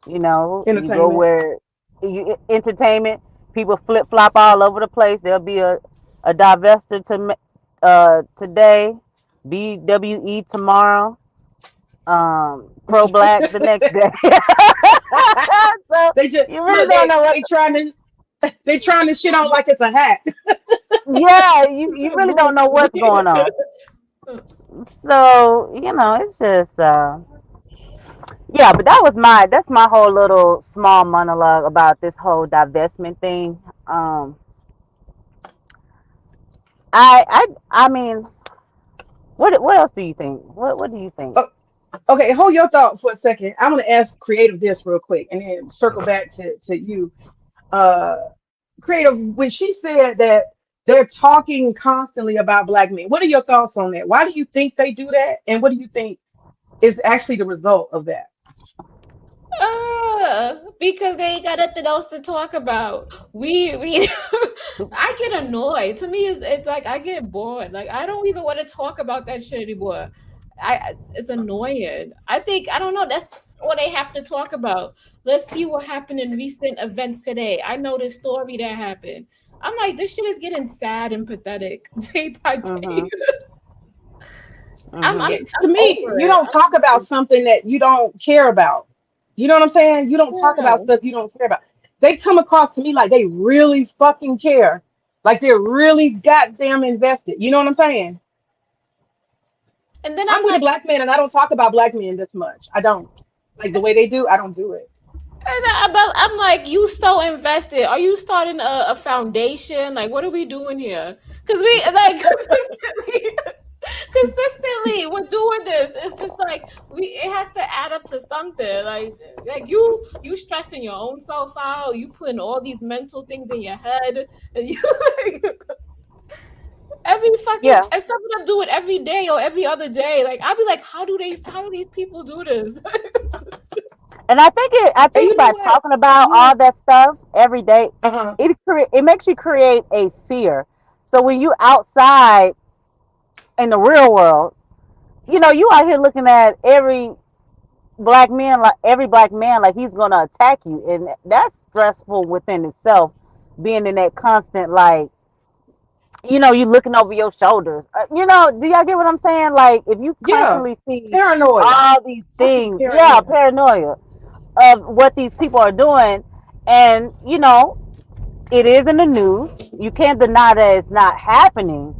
You go Entertainment. where you entertainment, people flip flop all over the place. There'll be a divester today, BWE tomorrow, pro black the next day. So They just you really look, don't know what. they trying to shit on like it's a hat. Yeah, you really don't know what's going on. So it's just yeah. But that's my whole little small monologue about this whole divestment thing. Um, I mean, what else do you think? What do you think? Oh, okay, hold your thought for a second. I want to ask creative this real quick and then circle back to you. Uh Creative, when she said that they're talking constantly about black men, what are your thoughts on that? Why do you think they do that? And what do you think is actually the result of that? Because they ain't got nothing else to talk about. We I get annoyed. To me, it's like I get bored. Like I don't even want to talk about that shit anymore. It's annoying. I think I don't know. That's what they have to talk about. Let's see what happened in recent events today. I know this story that happened. I'm like, this shit is getting sad and pathetic day by day. Mhm. I'm Mhm. I'm It, to I'm me, over you it. don't talk about something that you don't care about. You know what I'm saying? You don't talk Yeah. about stuff you don't care about. They come across to me like they really fucking care. Like they're really goddamn invested. You know what I'm saying? And then I'm I'm with a like, black man and I don't talk about black men this much. I don't. Like the way they do, I don't do it. I'm like, you so invested. Are you starting a foundation? Like, what are we doing here? Because we like consistently we're doing this. It's just like it has to add up to something. Like you stressing your own self out. You putting all these mental things in your head, and you like every fucking Yeah, and some of them do it every day or every other day. Like I'll be like, how do these people do this? and I And think you know by what? talking about Yeah. all that stuff every day, Uh-huh. it makes you create a fear. So when you outside in the real world, you out here looking at every black man like he's gonna attack you, and that's stressful within itself. Being in that constant like, you looking over your shoulders. Do y'all get what I'm saying? Like if you Yeah. constantly see Paranoia. all these Fucking things, yeah, paranoia. paranoia of what these people are doing, and it is in the news. You can't deny that it's not happening,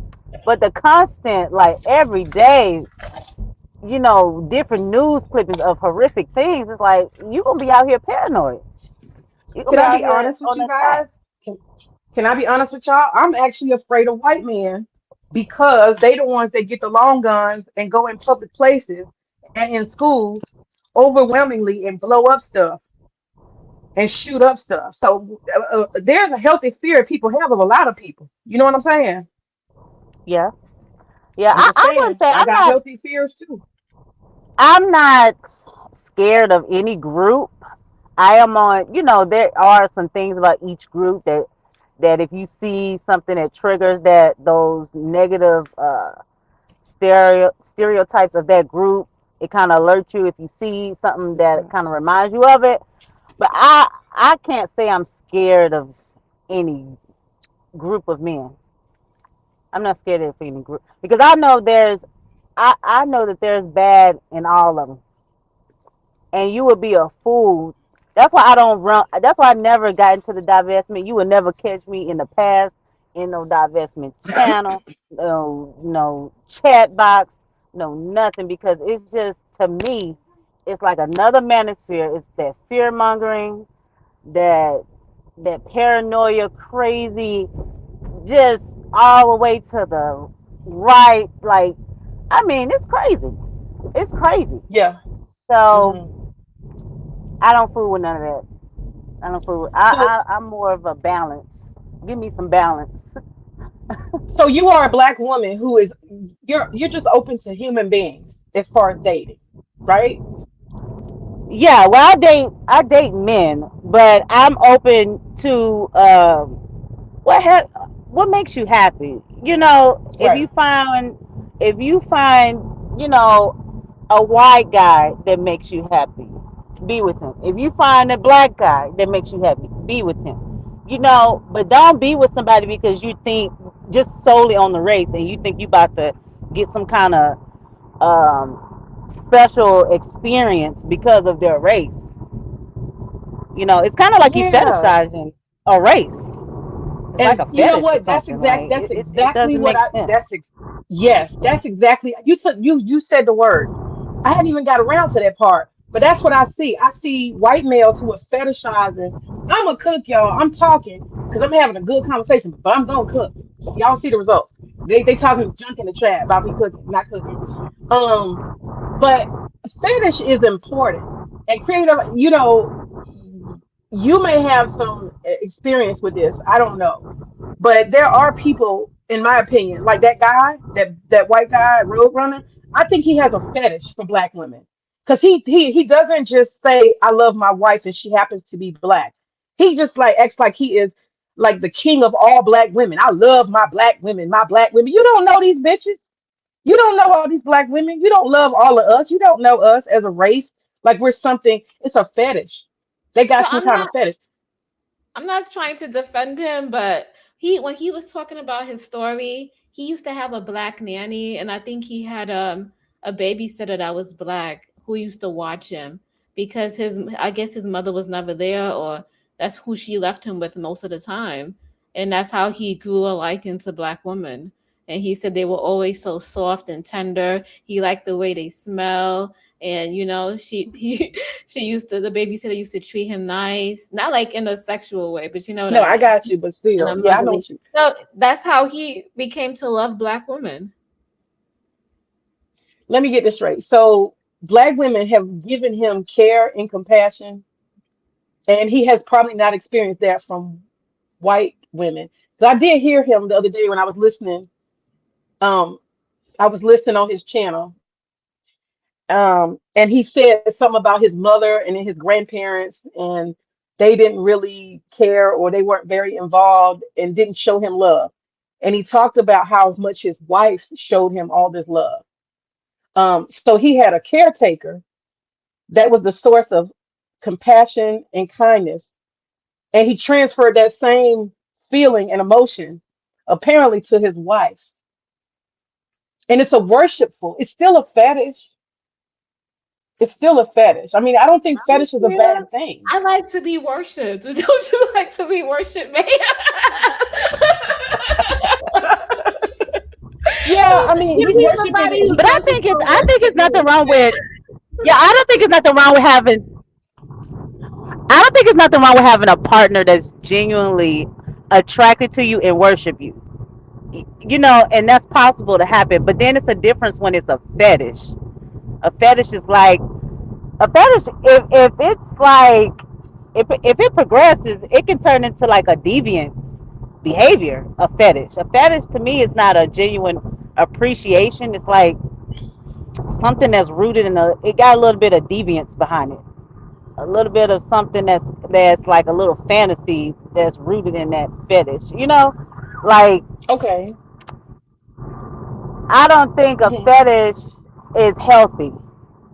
but the constant, like every day, different news clippings of horrific things. It's like you gonna be out here paranoid. You gonna Can be I out be here honest with on you attack. guys? Can, can I be honest with y'all? I'm actually afraid of white men because they the ones that get the long guns and go in public places and in schools overwhelmingly and blow up stuff and shoot up stuff. So there's a healthy fear people have of a lot of people. You know what I'm saying? Yeah, yeah. I'm just I wouldn't saying. say I got healthy fears too. I'm not scared of any group. I am on. There are some things about each group that if you see something that triggers those negative stereotypes of that group, it kind of alerts you if you see something that Mhm. kind of reminds you of it. But I can't say I'm scared of any group of men. I'm not scared of any group because I know that there's bad in all of them, and you would be a fool. That's why I don't run. That's why I never got into the divestment. You would never catch me in the past in no divestment channel, no chat box, no nothing, because it's just, to me, it's like another manosphere. It's that fear mongering, that paranoia, crazy, just all the way to the right. Like, I mean, it's crazy. It's crazy. Yeah. Hmm. So I don't fool with none of that. I don't fool. So, I'm more of a balance. Give me some balance. so you are a black woman who is you're just open to human beings as far as dating, right? Yeah, well, I date men, but I'm open to what makes you happy. Right. If you find a white guy that makes you happy, be with him. If you find a black guy that makes you happy, be with him. But don't be with somebody because you think just solely on the race and you think you about to get some kind of special experience because of their race. It's kind of like you Yeah. fetishizing a race. It's like And a you know fetish or what? That's something. exact. Like That's it exactly doesn't what make I. sense. Yes. That's exactly. You said the words. I hadn't even got around to that part, but that's what I see. I see white males who are fetishizing. I'm a cook, y'all. I'm talking because I'm having a good conversation, but I'm gonna cook. Y'all see the results. They talking junk in the chat about me cooking, not cooking. Um, but fetish is important and creative. You may have some experience with this. I don't know, but there are people, in my opinion, like that guy, that white guy, Roadrunner. I think he has a fetish for black women because he doesn't just say I love my wife and she happens to be black. He just like acts like he is like the king of all black women. I love my black women, my black women. You don't know these bitches. You don't know all these black women. You don't love all of us. You don't know us as a race. Like we're something. It's a fetish. They So got some kind of fetish. I'm not trying to defend him, but he when he was talking about his story, he used to have a black nanny, and I think he had a babysitter that was black who used to watch him because his I guess his mother was never there, or that's who she left him with most of the time, and that's how he grew a liking to black women. And he said they were always so soft and tender. He liked the way they smell, and she used to the babysitter used to treat him nice, not like in a sexual way, but you know what No, I I mean, got you, but in still, a yeah, I know motherly. what you. So that's how he became to love black women. Let me get this straight. So black women have given him care and compassion, and he has probably not experienced that from white women. So I did hear him the other day when I was listening. Um, I was listening on his channel, and he said something about his mother and his grandparents, and they didn't really care or they weren't very involved and didn't show him love. And he talked about how much his wife showed him all this love. So he had a caretaker that was the source of compassion and kindness. And he transferred that same feeling and emotion apparently to his wife. And it's a worshipful, it's still a fetish. It's still a fetish. I mean, I don't think fetish is a Yeah, bad thing. I like to be worshipped. Don't you like to be worshipped, man? Yeah, I mean, Give he's me worshiping somebody it. who But doesn't go I think worship it's me. nothing wrong with. Yeah, I don't think it's nothing wrong with having. I don't think it's nothing wrong with having a partner that's genuinely attracted to you and worship you. And that's possible to happen. But then it's a difference when it's a fetish. A fetish is like a fetish. If it's like if it progresses, it can turn into like a deviant behavior. A fetish to me is not a genuine appreciation. It's like something that's rooted in it got a little bit of deviance behind it, a little bit of something that's like a little fantasy that's rooted in that fetish, like Okay. I don't think a Hmm. fetish is healthy.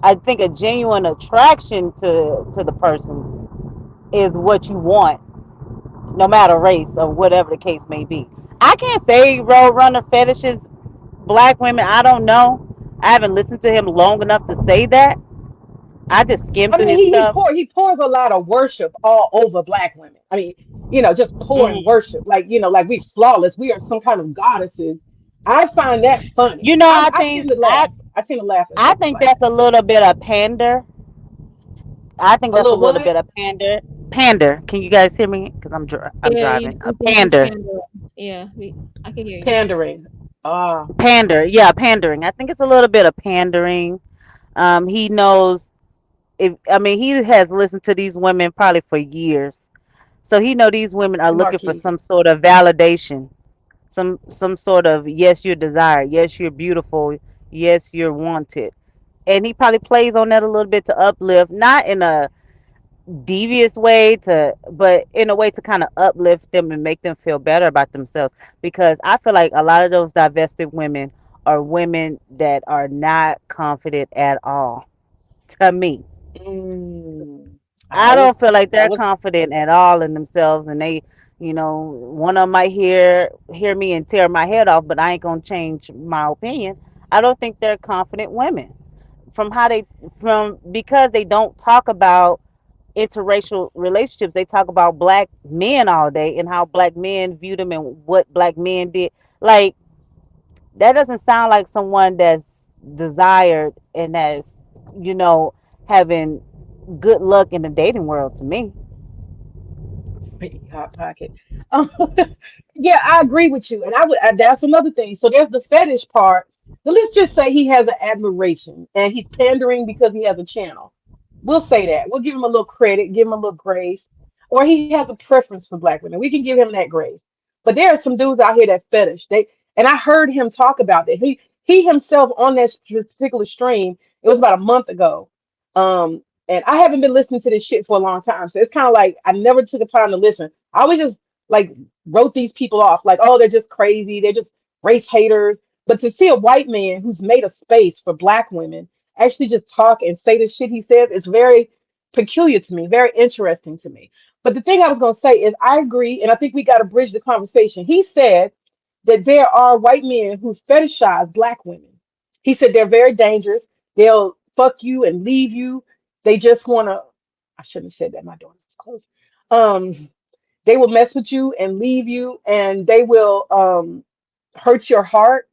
I think a genuine attraction to the person is what you want. no matter race or whatever the case may be. I can't say Roadrunner fetishes black women. I don't know. I haven't listened to him long enough to say that. I just skimmed I through mean, his stuff. he pours a lot of worship all over black women. I mean, just pouring Mm. worship, like like we flawless. We are some kind of goddesses. I find that funny. You know, I tend to laugh. I tend to laugh at I stuff think like that's that. a little bit of pander. I think A that's a little little what? bit of pander. Pander. Can you guys hear me? Because I'm Yeah, driving. A you saying he's pander. pandering. Yeah, I can hear you. Pandering. Ah, Pander. Yeah, pandering. I think it's a little bit of pandering. He knows if I mean he has listened to these women probably for years. So he know these women are looking for Marquise. some sort of validation, some sort of yes you're desired, yes you're beautiful, yes you're wanted. And he probably plays on that a little bit to uplift, not in a devious way to but in a way to kind of uplift them and make them feel better about themselves because I feel like a lot of those divested women are women that are not confident at all to me. Mm, I don't feel like I they're was. confident at all in themselves, and they, one of them might hear me and tear my head off, but I ain't gonna change my opinion. I don't think they're confident women from how they from because they don't talk about interracial relationships. They talk about black men all day and how black men view them and what black men did. Like that doesn't sound like someone that's desired and that's you know having good luck in the dating world to me. Pretty hot pocket. Um, yeah, I agree with you, and that's another thing. So there's the fetish part. But let's just say he has an admiration, and he's pandering because he has a channel. We'll say that. We'll give him a little credit, give him a little grace, or he has a preference for black women. We can give him that grace. But there are some dudes out here that fetish. And I heard him talk about that. He himself on that particular stream. It was about a month ago. And I haven't been listening to this shit for a long time. So it's kind of like I never took the time to listen. I always just like wrote these people off, like, oh, they're just crazy, they're just race haters. But to see a white man who's made a space for black women actually just talk and say the shit he says is very peculiar to me, very interesting to me. But the thing I was gonna say is I agree, and I think we gotta bridge the conversation. He said that there are white men who fetishize black women. He said they're very dangerous. They'll fuck you and leave you. They just want to. I shouldn't have said that. My door is closed. Um, they will mess with you and leave you, and they will hurt your heart.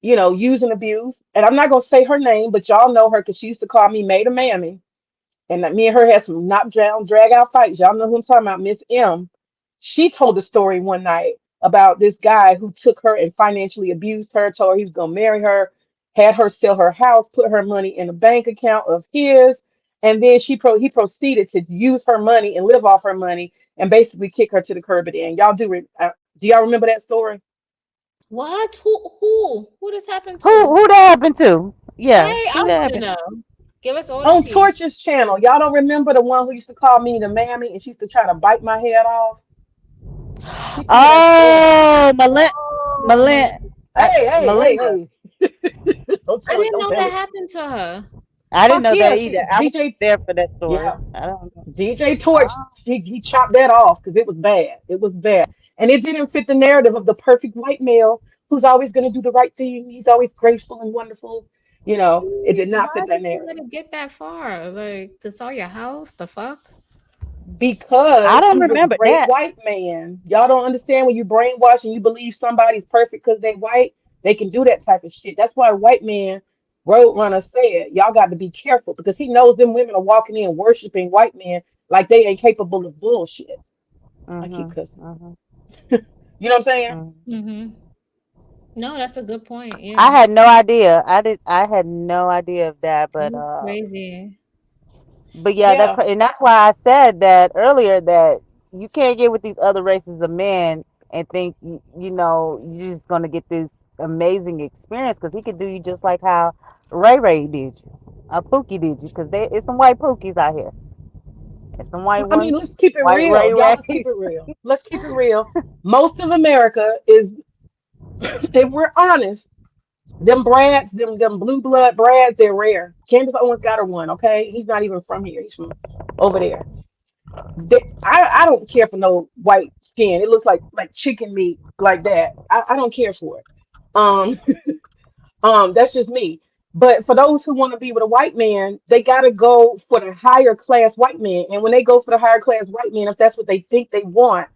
Use and abuse. And I'm not gonna say her name, but y'all know her because she used to call me Maid of Mammy, and that me and her had some knockdown, drag out fights. Y'all know who I'm talking about, Miss M. She told the story one night about this guy who took her and financially abused her, told her he was gonna marry her, had her sell her house, put her money in a bank account of his, and then he proceeded to use her money and live off her money and basically kick her to the curb at the end. Do y'all remember that story? What? Who this happened to? Who that happened to? Yeah, Right, I who that want to happened? know. Give us all the On tea. Torch's channel. Y'all don't remember the one who used to call me the mammy and she used to try to bite my head off? She told that story. Oh, Oh, Malin, Melinda. Hey. Don't I tell it. didn't Don't know tell that it. happened to her. I didn't Fuck know yeah. that She either. I was DJ, there for that story. yeah. I don't know. DJ Torch, Oh. he chopped that off because it was bad. It was bad. And it didn't fit the narrative of the perfect white male who's always going to do the right thing. He's always graceful and wonderful. It did not fit Why that did you let narrative it get that far? Like to sell your house? The fuck? I because don't he was a remember great that. white man. Y'all don't understand when you brainwash and you believe somebody's perfect because they white, they can do that type of shit. That's why white man Roadrunner said, y'all got to be careful because he knows them women are walking in worshiping white men like they ain't capable of bullshit. I keep Mhm. cussing. Mhm. You know what I'm saying? Mhm. Mm-hmm. No, that's a good point. I Yeah, had no idea. I had no idea of that, that's crazy. but yeah, Yeah. and that's why I said that earlier that you can't get with these other races of men and think you're just gonna get this amazing experience because he could do you just like how Ray did you, Pookie did you, because it's some white Pookies out here, it's some white I mean, ones, let's keep it white real. Y'all, Ray. let's keep it real. Let's keep it real. Most of America is, if we're honest, them Brads, them blue blood Brads, they're rare. Candace Owens got her one, okay? He's not even from here. He's from over there. I don't care for no white skin. It looks like chicken meat like that. I don't care for it. Um, that's just me. But for those who want to be with a white man, they got to go for the higher class white man. And when they go for the higher class white man, if that's what they think they want,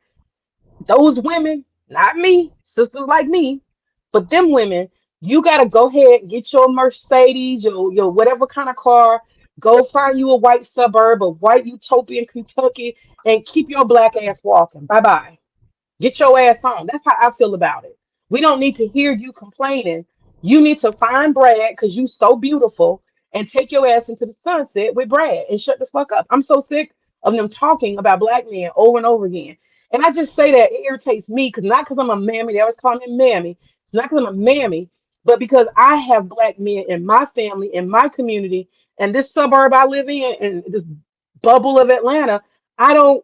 those women, not me, sisters like me, but them women, you gotta go ahead and get your Mercedes, your whatever kind of car. Go find you a white suburb, a white utopian Kentucky, and keep your black ass walking. Bye bye. Get your ass home. That's how I feel about it. We don't need to hear you complaining. You need to find Brad because you so beautiful and take your ass into the sunset with Brad and shut the fuck up. I'm so sick of them talking about black men over and over again. And I just say that it irritates me because not because I'm a mammy. They always call me mammy. It's not because I'm a mammy, but because I have black men in my family, in my community, and this suburb I live in, and this bubble of Atlanta. I don't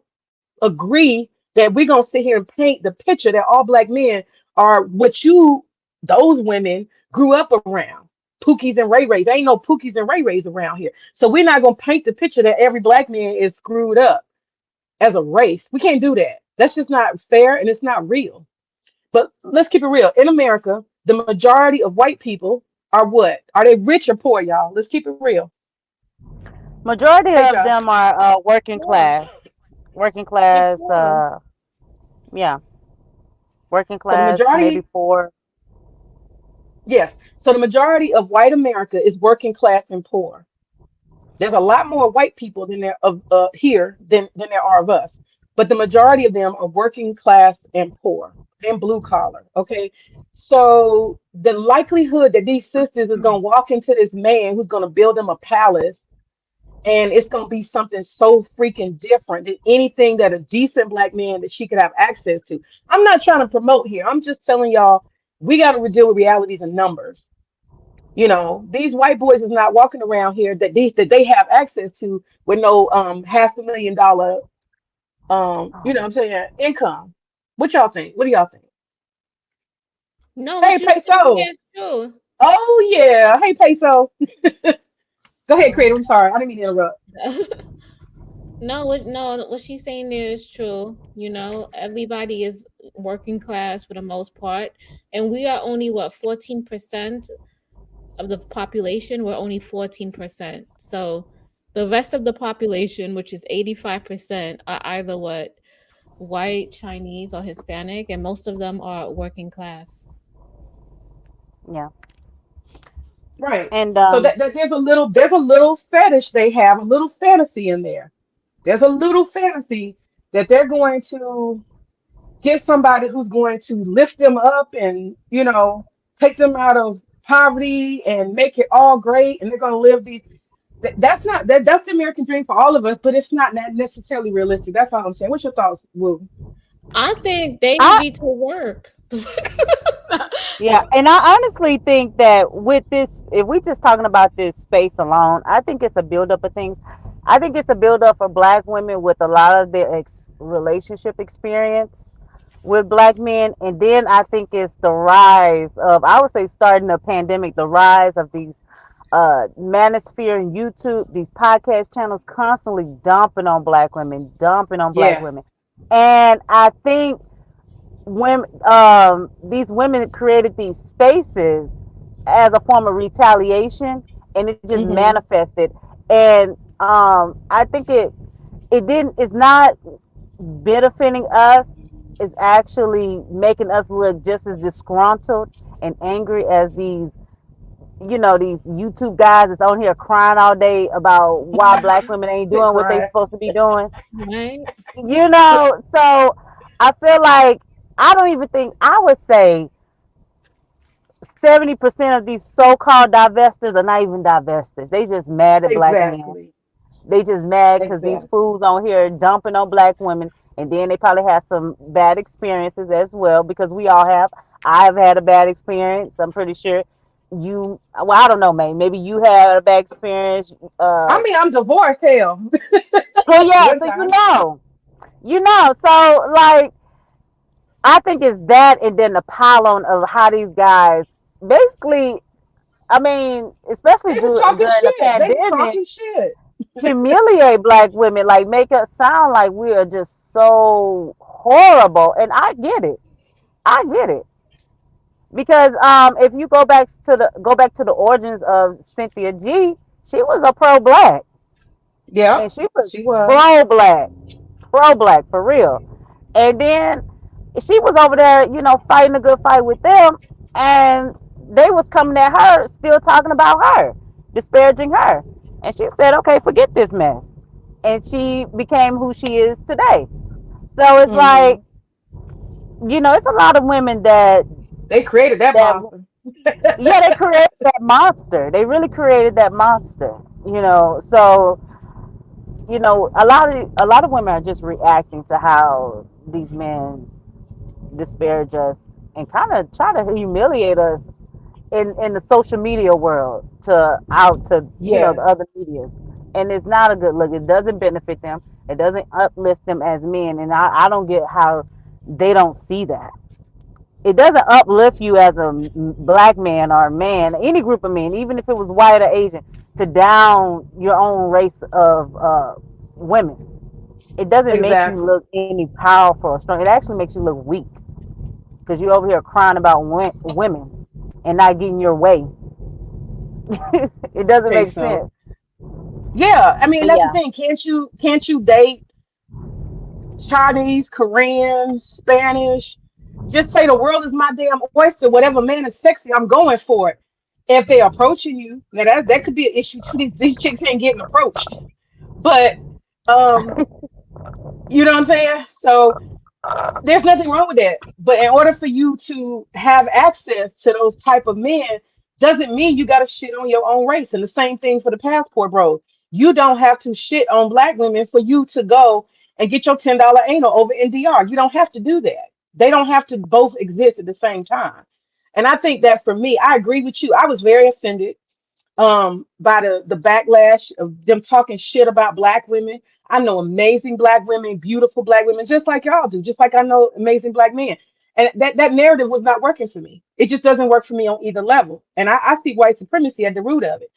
agree that we're gonna sit here and paint the picture that all black men are what you those women grew up around. Pookies and Ray Rays. There ain't no Pookies and Ray Rays around here. So we're not gonna paint the picture that every black man is screwed up as a race. We can't do that. That's just not fair and it's not real. But let's keep it real. In America, the majority of white people are what? Are they rich or poor, y'all? Let's keep it real. Majority Hey, of Josh. them are working Poor. class. Working They're class, poor. yeah, working So the class, maybe majority, poor. yes. So the majority of white America is working class and poor. There's a lot more white people than there of here than there are of us, but the majority of them are working class and poor and blue collar. Okay, so the likelihood that these sisters is gonna walk into this man who's gonna build them a palace and it's gonna be something so freaking different than anything that a decent black man that she could have access to. I'm not trying to promote here. I'm just telling y'all we got to deal with realities and numbers. These white boys is not walking around here that they have access to with no $500,000 Oh, I'm saying income. What y'all think? What do y'all think? No, Hey what you saying Peso. is true. Oh yeah. Hey Peso. Go ahead, creator. I'm sorry. I didn't mean to interrupt. No, what she's saying there is true. Everybody is working class for the most part, and we are only what 14% of the population. We're only 14%. So the rest of the population, which is 85%, are either what white, Chinese, or Hispanic, and most of them are working class. yeah, Right. and So that there's a little fetish they have, a little fantasy in there. There's a little fantasy that they're going to get somebody who's going to lift them up and take them out of poverty and make it all great and they're going to live these that's not that's the American dream for all of us, but it's not necessarily realistic. That's all I'm saying. What's your thoughts, Woo? I think they would I be to work. yeah, and I honestly think that with this, if we just talking about this space alone, I think it's a buildup of things. I think it's a buildup for Black women with a lot of their relationship experience with Black men, and then I think it's the rise of, I would say, starting the pandemic, the rise of these manosphere and YouTube, these podcast channels constantly dumping on Black women, dumping on Black Yes. women, and I think women, these women created these spaces as a form of retaliation, and it just Mm-hmm. manifested. And I think it didn't. It's not benefiting us. It's actually making us look just as disgruntled and angry as these YouTube guys that's on here crying all day about why Black women ain't Sit doing what they right. supposed to be doing. Right? So I feel like, I don't even think, I would say 70% of these so-called divestors are not even divestors. They just mad at Black men. Exactly. They just mad because these Exactly. fools on here dumping on Black women, and then they probably had some bad experiences as well, because we all have. I've had a bad experience. I'm pretty sure well, I don't know, man. Maybe you had a bad experience. I mean, I'm divorced. Hell, Well, yeah. one So time. So like, I think it's that, and then the pile on of how these guys basically. I mean, especially They were talking during the shit. They was pandemic, talking shit. humiliate black women, like make us sound like we are just so horrible. And I get it. I get it. Because if you go back to the origins of Cynthia G, she was a pro black, Yep, and she was she was. pro black for real. And then she was over there, fighting a good fight with them, and they was coming at her, still talking about her, disparaging her. And she said, "Okay, forget this mess." And she became who she is today. So it's like, Hmm. it's a lot of women They created that that monster. yeah, they created that monster. They really created that monster. So a lot of women are just reacting to how these men disparage us and kind of try to humiliate us in the social media world to out to the Yes, other medias, and it's not a good look. It doesn't benefit them. It doesn't uplift them as men, and I don't get how they don't see that. It doesn't uplift you as a black man or a man, any group of men, even if it was white or Asian, to down your own race of women. It doesn't make you exactly. look any powerful or strong. It actually makes you look weak because you're over here crying about women and not getting your way. It doesn't Okay, make so sense. yeah, I mean But that's the yeah, thing. Can't you date Chinese, Korean, Spanish? Just say the world is my damn oyster. Whatever man is sexy, I'm going for it. If they're approaching you, now that could be an issue too. These chicks ain't getting approached, but um, you know what I'm saying? So there's nothing wrong with that. But in order for you to have access to those type of men, doesn't mean you got to shit on your own race. And the same thing for the passport bros. You don't have to shit on black women for you to go and get your $10 anal over in DR. You don't have to do that. They don't have to both exist at the same time. And I think that for me, I agree with you. I was very offended by the backlash of them talking shit about black women. I know amazing black women, beautiful black women, just like y'all do, just like I know amazing black men. And that narrative was not working for me. It just doesn't work for me on either level. And I see white supremacy at the root of it.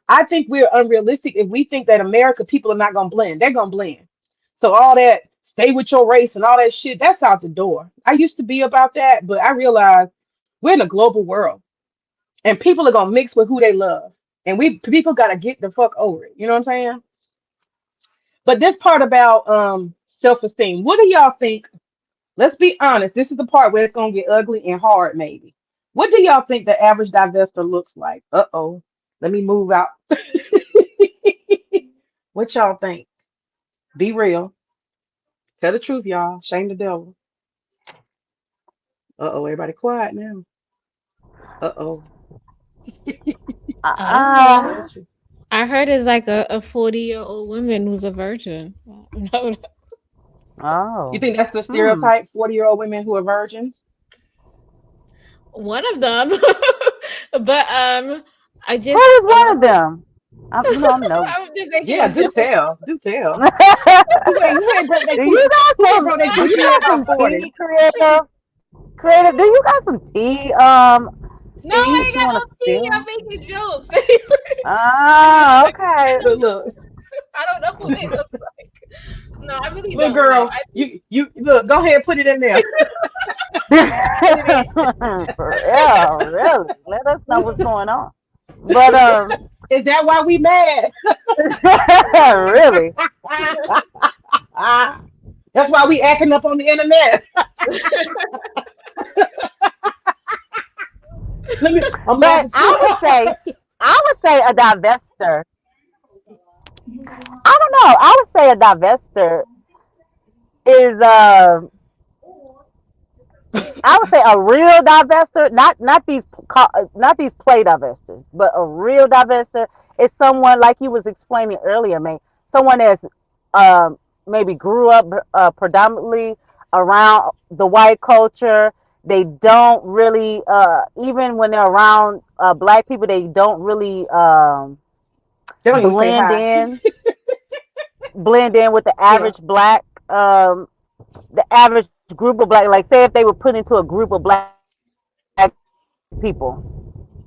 I think we're unrealistic if we think that America people are not gonna blend. They're gonna blend. So all that stay with your race and all that shit, that's out the door. I used to be about that, but I realized we're in a global world and people are gonna mix with who they love, and we people gotta get the fuck over it. You know what I'm saying? But this part about self-esteem, what do y'all think? Let's be honest. This is the part where it's gonna get ugly and hard, maybe. What do y'all think the average divestor looks like? Uh-oh. Let me move out. What y'all think? Be real. Tell the truth, y'all. Shame the devil. Uh-oh, everybody quiet now. Uh-oh. I don't Tell the know. uh, truth. I heard it's like a 40-year-old woman who's a virgin. No, You oh, think that's the hmm. stereotype? 40-year-old women who are virgins? one of them. But I Who just is one of them? I'm no. I'm just making Yeah, a do joke. tell. Do tell. Who ain't broke their Do you coochie? got Who ain't some? broke their Do you coochie in got about some 40? tea, creative? Creative. Do you got some tea? No, I That ain't you got want no to tea. spill? Y'all making jokes. Ah, Like, okay. Look, I don't know who they look like. No, I really little don't know. girl, you look, go ahead, put it in there. Put it in. For real, really. Let us know what's going on. But Is that why we mad? really. That's why we acting up on the internet. I'm But laughing too hard. I would say a divester. I don't know. I would say a divester is I would say a real divester, not these play divestors, but a real divester is someone like you was explaining earlier, man. Someone that's maybe grew up predominantly around the white culture. They don't really, even when they're around black people, they don't really They don't even say blend hi. in, blend in with Yeah. the average group of black. Like say if they were put into a group of black people,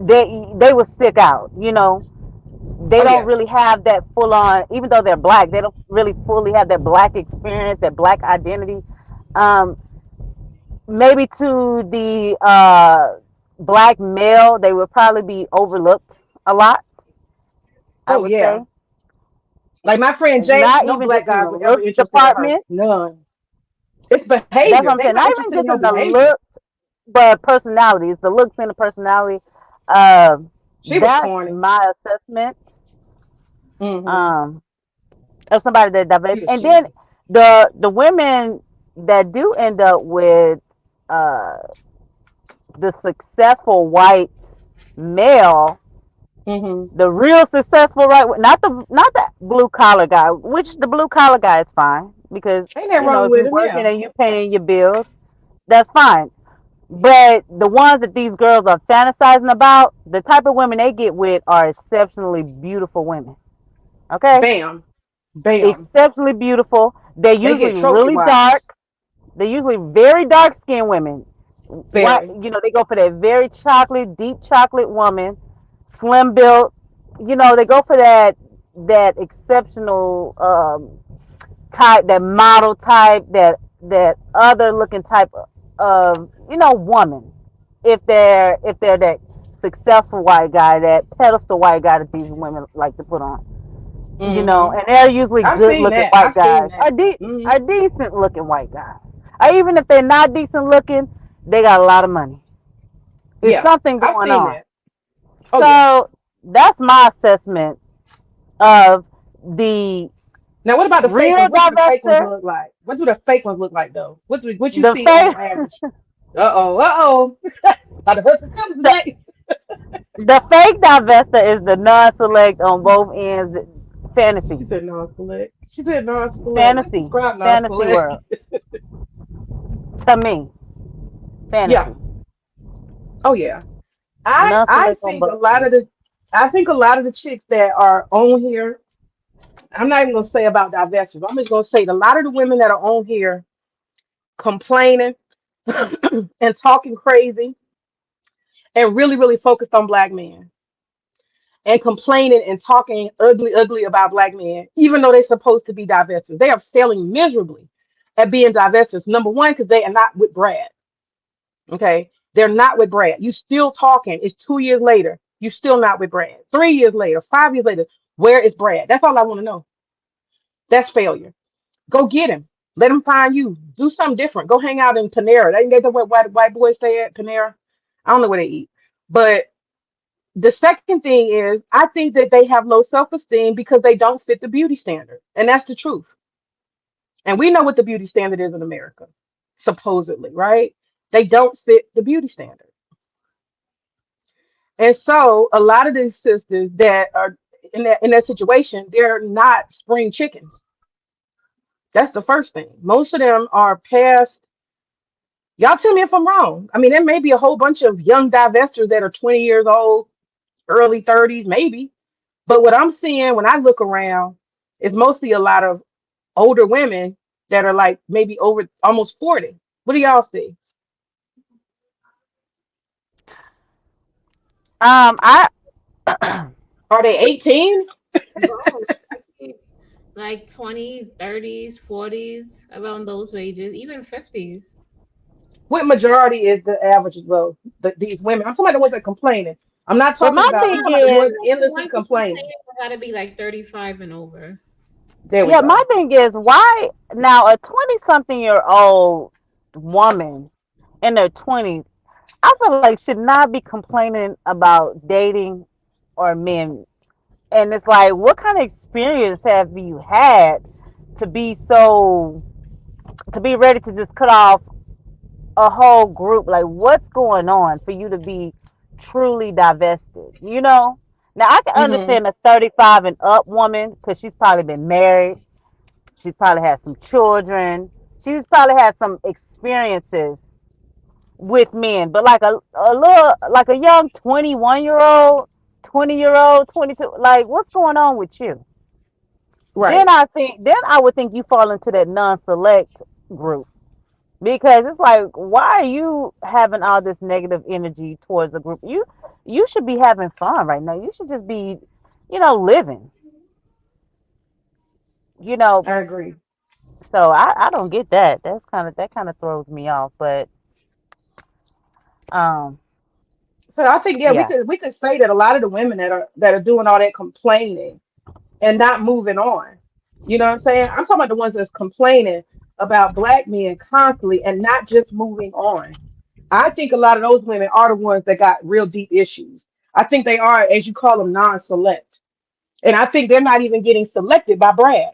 they would stick out. they Oh don't yeah. really have that full on, even though they're black, they don't really fully have that black experience, that black identity. Um, Maybe to the black male, they would probably be overlooked a lot, I Oh would say. yeah. Like my friend Jake, Not no even black just in guys the would ever looks interested in her. department. None. It's That's behavior. what I'm They saying. not Not even interested in just your in the behavior. looks, but personality. It's the looks and the personality. Uh, She was that's corny. my assessment Mm-hmm. um, of somebody that She divests. was And then cheesy. the women that do end up with uh, the successful white male, Mm-hmm. the real successful not the blue collar guy, which the blue collar guy is fine because Ain't that wrong if with you're him? working Yeah. and you're paying your bills, that's fine. But the ones that these girls are fantasizing about, the type of women they get with are exceptionally beautiful women. Okay? Bam. Bam. Exceptionally beautiful. They're They usually get trophy really dark. wives. They're usually very dark skinned women. What Very. they go for that very chocolate, deep chocolate woman, slim built. They go for that exceptional type, that model type, that other looking type of woman. If they're that successful white guy, that pedestal white guy that these women like to put on. Mm-hmm. And they're usually I've good seen looking that. white I've seen guys, that. Mm-hmm. are decent looking white guys. Or even if they're not decent looking, they got a lot of money. It's Yeah. something I've going seen on. that. Oh yeah. So that's my assessment of the Now what about the fake real ones? What do the fake ones divester, look like? What do the fake ones look like though? What you the see on fake, the average? Uh-oh. Uh-oh. About to hurt some feelings the, tonight. the fake divester is the non-select on both ends. She Fantasy, said non-select. She said non-select. Let's fantasy, describe fantasy non-select. world. To me, Yeah. fantasy, Oh yeah. I non-select on think a both lot of ends. the chicks that are on here, I'm not even gonna say about divestors. I'm just gonna say a lot of the women that are on here complaining and talking crazy and really, really focused on black men and complaining and talking ugly, ugly about black men, even though they're supposed to be divestors. They are failing miserably at being divestors. Number one, because they are not with Brad. Okay. They're not with Brad. You still talking. It's 2 years later. You still not with Brad. 3 years later, 5 years later, where is Brad? That's all I want to know. That's failure. Go get him. Let him find you. Do something different. Go hang out in Panera. That's what white boys say at Panera. I don't know where they eat. But the second thing is, I think that they have low self-esteem because they don't fit the beauty standard. And that's the truth. And we know what the beauty standard is in America, supposedly, right? They don't fit the beauty standard. And so a lot of these sisters that are in that situation, they're not spring chickens. That's the first thing. Most of them are past. Y'all tell me if I'm wrong. I mean, there may be a whole bunch of young divestors that are 20 years old, early 30s, maybe. But what I'm seeing when I look around is mostly a lot of older women that are like maybe over almost 40. What do y'all see? I Are they I see 18? both. I see like 20s, 30s, 40s, around those ranges, even 50s. What majority is the average though? These women. I'm talking about the ones that complaining. I'm not but talking my about. I'm thing talking about the is, ones The endlessly ones who complain complaining. gotta be like 35 and over. There we yeah, my go. thing is, why now a 20-something-year-old woman in their 20s, I feel like should not be complaining about dating or men. And it's like, what kind of experience have you had to be so to be ready to just cut off a whole group? Like, what's going on for you to be truly divested? Now I can Hmm. understand a 35 and up woman because she's probably been married. She's probably had some children. She's probably had some experiences with men. But like a little, like a young 21-year-old, 20-year-old, 22, like, what's going on with you? Right. Then I would think you fall into that non-select group because it's like, why are you having all this negative energy towards a group? You should be having fun right now. You should just be, living, you know. I agree. So I don't get that. That kind of throws me off. But um, So I think, yeah, we yeah, could say that a lot of the women that are doing all that complaining and not moving on. You know what I'm saying? I'm talking about the ones that's complaining about black men constantly and not just moving on. I think a lot of those women are the ones that got real deep issues. I think they are, as you call them, non-select. And I think they're not even getting selected by Brad.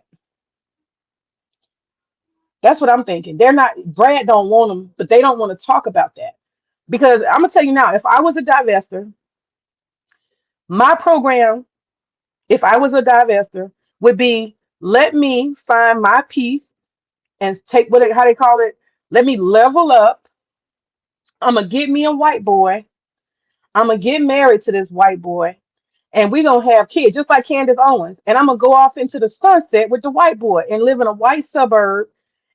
That's what I'm thinking. They're not, Brad don't want them, but they don't want to talk about that. Because I'm gonna tell you now, if I was a divester, my program, if I was a divester, would be let me find my piece and take how they call it. Let me level up. I'm gonna get me a white boy. I'm gonna get married to this white boy, and we gonna have kids, just like Candace Owens. And I'm gonna go off into the sunset with the white boy and live in a white suburb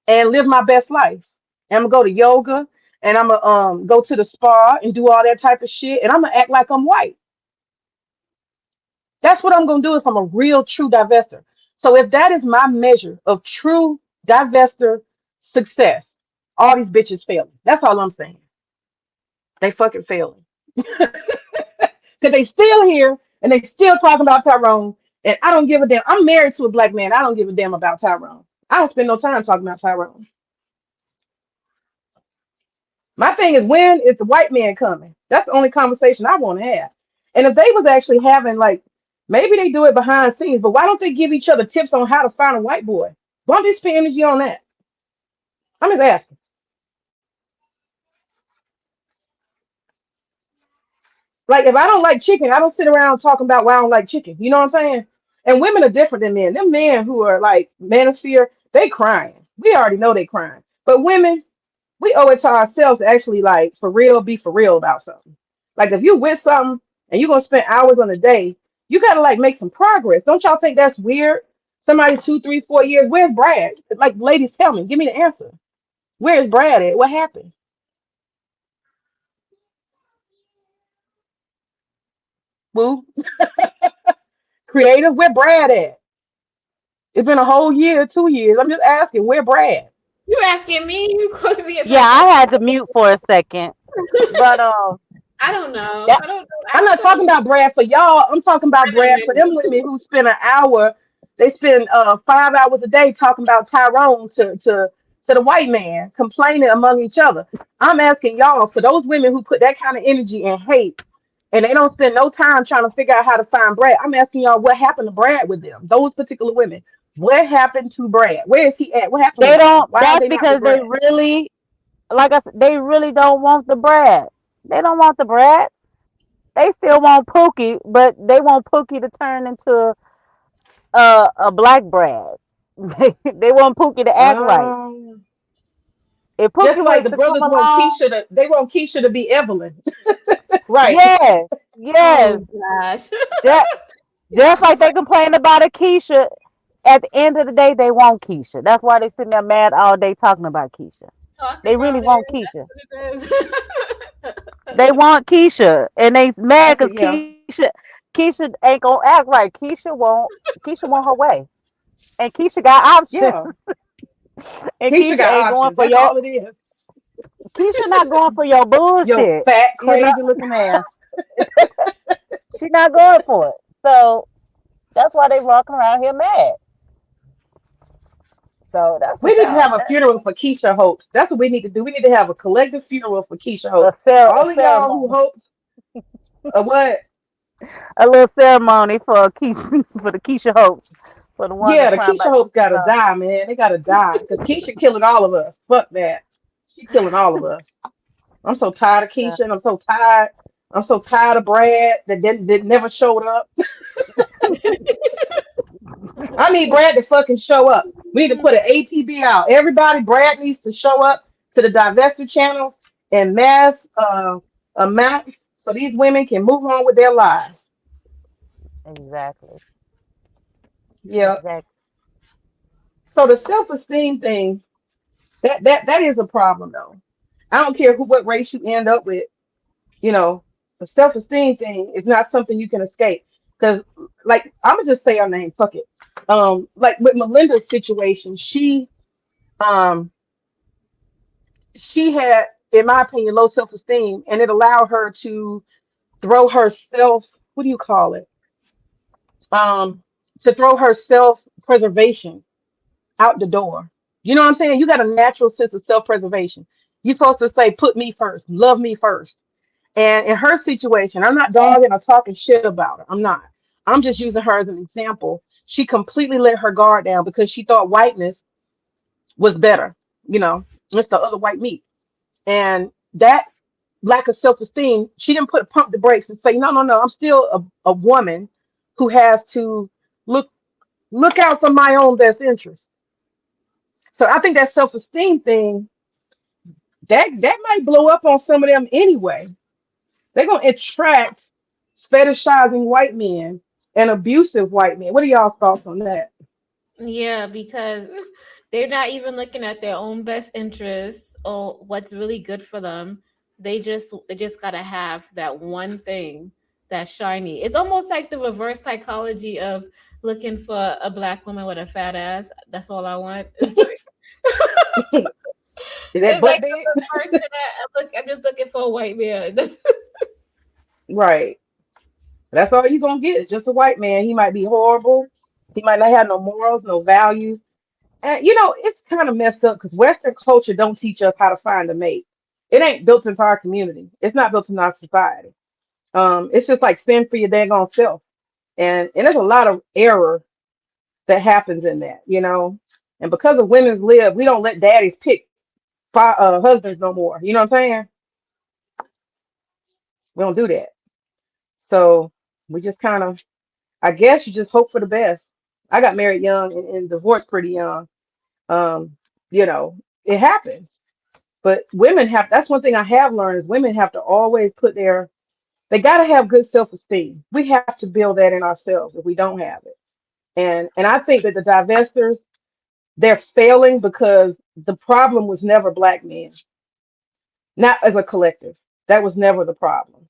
and live my best life. And I'm gonna go to yoga, and I'm gonna go to the spa and do all that type of shit, and I'm gonna act like I'm white. That's what I'm gonna do if I'm a real true divester. So if that is my measure of true divester success, all these bitches failing. That's all I'm saying. They fucking failing. Because they still here and they still talking about Tyrone. And I don't give a damn. I'm married to a black man. I don't give a damn about Tyrone. I don't spend no time talking about Tyrone. My thing is, when is the white man coming? That's the only conversation I want to have. And if they was actually having, like, maybe they do it behind scenes, but why don't they give each other tips on how to find a white boy? Why don't they spend energy on that? I'm just asking. Like, if I don't like chicken, I don't sit around talking about why I don't like chicken. You know what I'm saying? And women are different than men. Them men who are like manosphere, they crying. We already know they crying. But women, we owe it to ourselves to actually, like, for real, be for real about something. Like, if you with something and you're gonna spend hours on a day, you gotta, like, make some progress. Don't y'all think that's weird? Somebody 2, 3, 4 years, where's Brad? Like, ladies, tell me, give me the answer. Where's Brad at? What happened? Boo. Creative, where Brad at? It's been a whole year, 2 years. I'm just asking, where Brad? You asking me? You going to be a yeah, I divest? had to mute for a second, but I don't know. that I don't know. I'm not Ask them. talking about Brad for y'all. I'm talking I about Brad for know. them women who spend an hour. They spend 5 hours a day talking about Tyrone to the white man, complaining among each other. I'm asking y'all, for those women who put that kind of energy and hate, and they don't spend no time trying to figure out how to find Brad. I'm asking y'all, what happened to Brad with them? Those particular women. What happened to Brad? Where is he at? What happened they with him? don't. Why are That's they not with because they Brad? really, like I said, they really don't want the Brad. They don't want the Brad. They still want Pookie, but they want Pookie to turn into a black Brad. They want Pookie to act right. Um, If just Pookie like was the to come brothers want along, Keisha to, they want Keisha to be Evelyn. Right. yes, yes, Oh gosh. just just I'm like they fucking complain about a Keisha. At the end of the day, they want Keisha. That's why they sitting there mad all day talking about Keisha. talking They really about want it. Keisha. That's what it is. They want Keisha, and they mad That's because it. Yeah. Keisha ain't gonna act right. Keisha want her way, and Keisha got options, Yeah. and Keisha Keisha got ain't going options. for That's your all it is. Keisha not going for your Yo, bullshit. fat, You know, crazy looking ass. she not going for it. So that's why they walking around here mad. So that's We what need to y'all. have a funeral for Keisha Hopes. That's what we need to do. We need to have a collective funeral for Keisha Hopes. A All of y'all who ceremony, hoped, what? a little ceremony for Keisha, for the Keisha hopes, for the ones Yeah, that the crying Keisha about Hopes Keisha gotta gone. die, man. They gotta die. Because Keisha killing all of us. Fuck that. She killing all of us. I'm so tired of Yeah. Keisha, and I'm so tired. I'm so tired of Brad that never showed up. I need Brad to fucking show up. We need to put an APB out. Everybody, Brad needs to show up to the divestor channels in mass amounts so these women can move on with their lives. Exactly. Yeah. Exactly. So the self-esteem thing, that is a problem though. I don't care what race you end up with, you know, the self-esteem thing is not something you can escape. Because like I'm gonna just say her name, fuck it. Like with Melinda's situation, um she had, in my opinion, low self-esteem, and it allowed her to throw herself, what do you call it? Um, to throw her self-preservation out the door. You know what I'm saying? You got a natural sense of self-preservation. You're supposed to say, put me first, love me first. And in her situation, I'm not dogging or talking shit about her. I'm not. I'm just using her as an example. She completely let her guard down because she thought whiteness was better. You know, it's the other white meat. And that lack of self-esteem, she didn't pump the brakes and say, no, no, no, I'm still a woman who has to look look out for my own best interest. So I think that self-esteem thing, that might blow up on some of them anyway. They're gonna attract fetishizing white men and abusive white men. What are y'all thoughts on that? Yeah, because they're not even looking at their own best interests or what's really good for them. They just gotta have that one thing that's shiny. It's almost like the reverse psychology of looking for a black woman with a fat ass. That's all I want. It's like Is that it's like butt the big? reverse to that. I'm just looking for a white man. Right. That's all you're gonna get. Just a white man. He might be horrible. He might not have no morals, no values. And it's kind of messed up because Western culture don't teach us how to find a mate. It ain't built into our community. It's not built in our society. It's just like sin for your daggone self. And there's a lot of error that happens in that. And because of women's lib, we don't let daddies pick husbands no more. You know what I'm saying? We don't do that. So we just kind of, I guess, you just hope for the best. I got married young and divorced pretty young. Um, it happens. But women have, that's one thing I have learned is women have to always they got to have good self-esteem. We have to build that in ourselves if we don't have it. And I think that the divestors, they're failing because the problem was never black men, not as a collective. That was never the problem.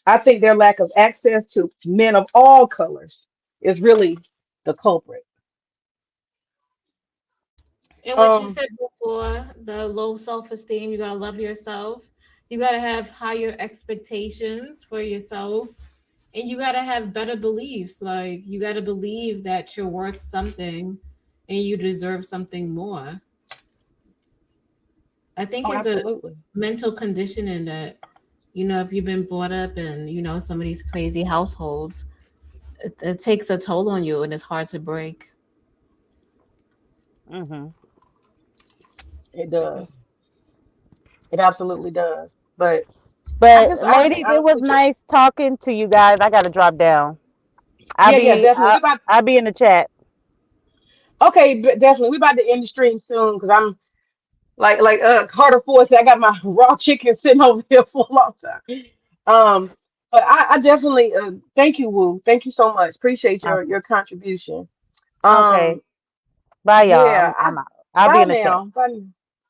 I think their lack of access to men of all colors is really the culprit. And what you Um, said before, the low self esteem, you gotta love yourself. You gotta have higher expectations for yourself. And you gotta have better beliefs. Like you gotta believe that you're worth something and you deserve something more. I think oh, it's a absolutely. mental conditioning that, if you've been brought up in, some of these crazy households, it takes a toll on you and it's hard to break. Mhm. It does. It absolutely does. But But I'll be ladies, it honest was with you. nice talking to you guys. I gotta drop down. I'll Yeah, yeah, be definitely. I, I'll be in the chat. Okay, definitely. We about to end the stream soon because I'm like Carter Ford said, I got my raw chicken sitting over here for a long time. Um, but I definitely thank you, Woo. Thank you so much. Appreciate your contribution. Okay. Um, Bye, y'all. yeah, I'm out. I'll be bye in the chat. now. Bye.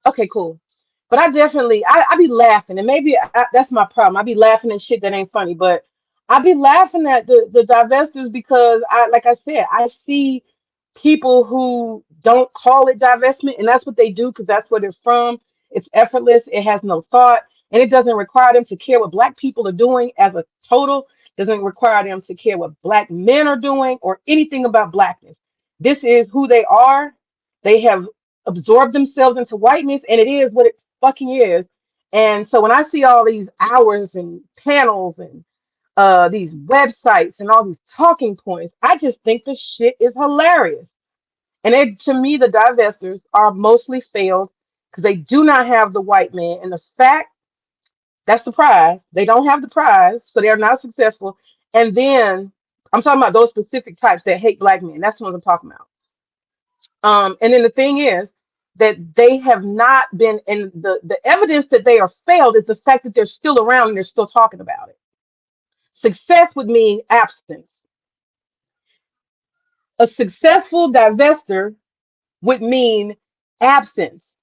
Okay, cool. But I definitely, I be laughing, and maybe that's my problem. I be laughing at shit that ain't funny, but I be laughing at the divestors because like I said, I see people who don't call it divestment, and that's what they do because that's where they're from. It's effortless. It has no thought, and it doesn't require them to care what black people are doing as a total. Doesn't require them to care what black men are doing or anything about blackness. This is who they are. They have absorbed themselves into whiteness, and it is what it fucking is. And so when I see all these hours and panels and these websites and all these talking points, I just think the shit is hilarious. And to me, the divestors are mostly failed because they do not have the white man. And the fact that's the prize, they don't have the prize, so they're not successful. And then I'm talking about those specific types that hate black men. That's what I'm talking about. And then the thing is that they have not been, and the evidence that they are failed is the fact that they're still around and they're still talking about it. Success would mean absence. A successful divester would mean absence,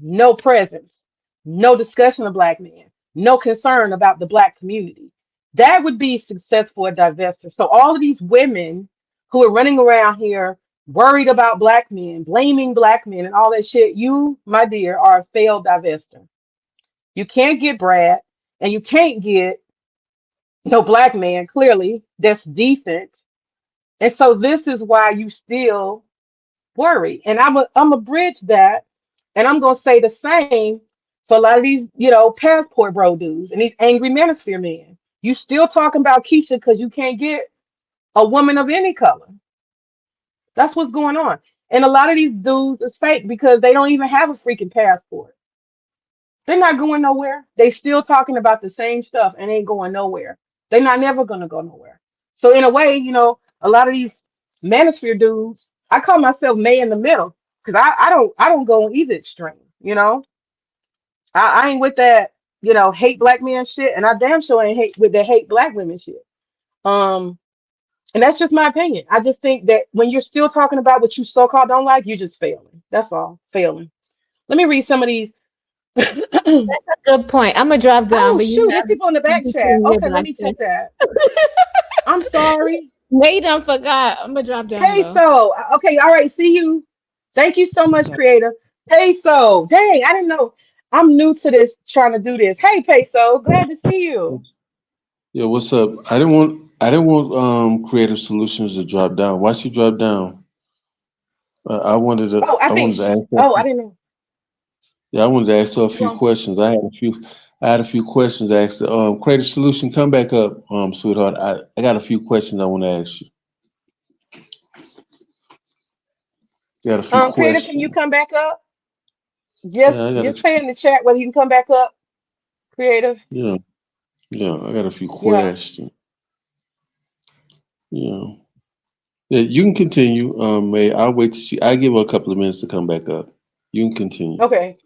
no presence, no discussion of black men, no concern about the black community. That would be success for a divestor. So all of these women who are running around here worried about black men, blaming black men and all that shit, you, my dear, are a failed divestor. You can't get Brad, and you can't get no black man, clearly, that's decent. And so this is why you still worry. And I'm a bridge that, and I'm gonna say the same for a lot of these, passport bro dudes and these angry manosphere men. You still talking about Keisha because you can't get a woman of any color. That's what's going on. And a lot of these dudes is fake because they don't even have a freaking passport. They're not going nowhere. They still talking about the same stuff and ain't going nowhere. They're not never gonna go nowhere. So in a way, a lot of these manosphere dudes, I call myself May in the middle because I don't go on either extreme. I ain't with that, hate black men shit, and I damn sure ain't hate with the hate black women shit. Um, and that's just my opinion. I just think that when you're still talking about what you so-called don't like, you're just failing. That's all, failing. Let me read some of these. That's a good point. I'm gonna drop down, Oh but you shoot, there's have people in the back chat. everything here Okay, let back me there. take that. I'm sorry. Made them forgot. I'm gonna drop down though. Peso. Okay, all right. See you. Thank you so much, creator. Peso. Dang, I didn't know. I'm new to this, trying to do this. Hey, Peso. Glad to see you. Yeah, what's up? I didn't want Creative Solutions to drop down. Why she drop down? I wanted to Oh, I I think. wanted to ask her. Oh, I didn't know. Yeah, I wanted to ask her a few Well, questions. I had a few questions to ask. Creative Solution, come back up, sweetheart. I got a few questions I want to ask you. Got a few creator, can you questions. come back up? Just, Yeah, I got a just say in the chat whether you can come back up, creative. yeah, yeah, I got a few Yeah. questions. Yeah. Yeah, you can continue, May. I'll wait to see. I give her a couple of minutes to come back up. You can continue. Okay.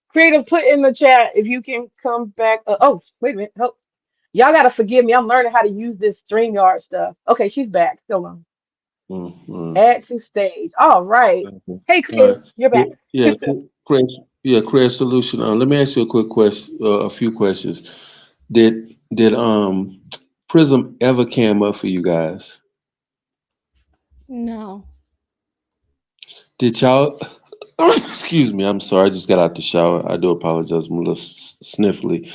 Creative, put in the chat if you can come back. Oh, wait a minute. Oh, y'all gotta forgive me. I'm learning how to use this StreamYard stuff. Okay, she's back. Hold on. Mm, mm. Add to stage. All right. Okay. Hey, All right. creative, you're Yeah, back. yeah, create solution. Let me ask you a quick question, a few questions. Did Prism ever came up for you guys? No. Did y'all? Excuse me. I'm sorry. I just got out the shower. I do apologize. I'm a little sniffly.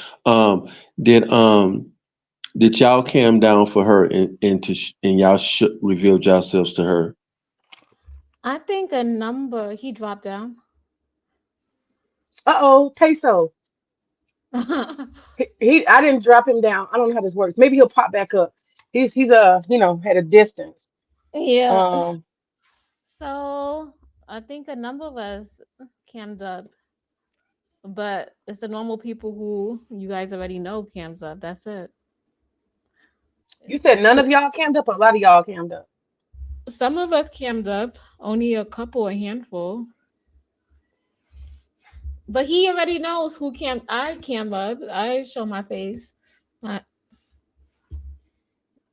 Did did y'all cam down for her and y'all revealed yourselves to her? I think a number he dropped down. Uh-oh, Peso. I didn't drop him down. I don't know how this works. Maybe he'll pop back up. He's at a distance. Yeah. Um, So I think a number of us cammed up, but it's the normal people who you guys already know cams up. That's it. you said none of y'all cammed up, or a lot of y'all cammed up. Some of us cammed up, only a couple, a handful. But he already knows who cam. I cam up. I show my face. Uh,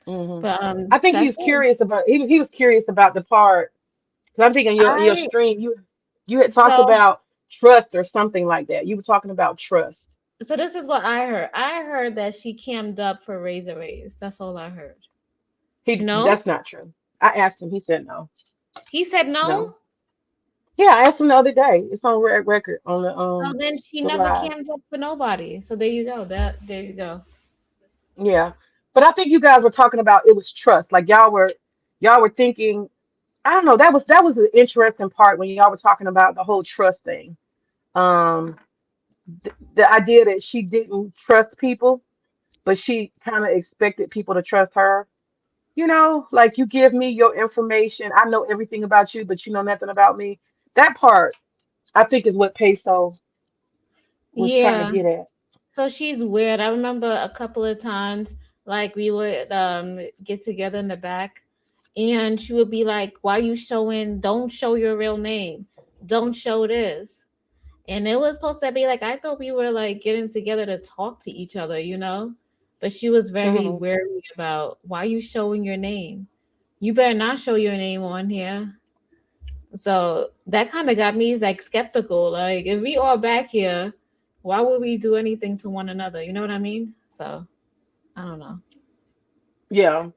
Hmm. But I think he that's was it. curious about he was curious about the part. 'Cause I'm thinking your I stream you had talked so about trust or something like that. You were talking about trust. so this is what I heard. I heard that she cammed up for Razor Rays. That's all I heard. No, That's not true. I asked him. He said no, he said no. no. Yeah, I asked him the other day. It's on record on So then she the never live. cammed up for nobody. So there you go. There you go. Yeah, but I think you guys were talking about it was trust. Like y'all were thinking. I don't know. That was the interesting part when y'all were talking about the whole trust thing. Um, the idea that she didn't trust people, but she kind of expected people to trust her. Like you give me your information. I know everything about you, but you know nothing about me. That part, I think, is what Peso was trying to Yeah. get at. So she's weird. I remember a couple of times, like we would get together in the back, and she would be like, "Why you showing? Don't show your real name. Don't show this." And it was supposed to be like I thought we were like getting together to talk to each other, you know. But she was very Hmm. wary about why you showing your name. You better not show your name on here. So that kind of got me like skeptical. Like if we all back here, why would we do anything to one another? You know what I mean? So I don't know. Yeah.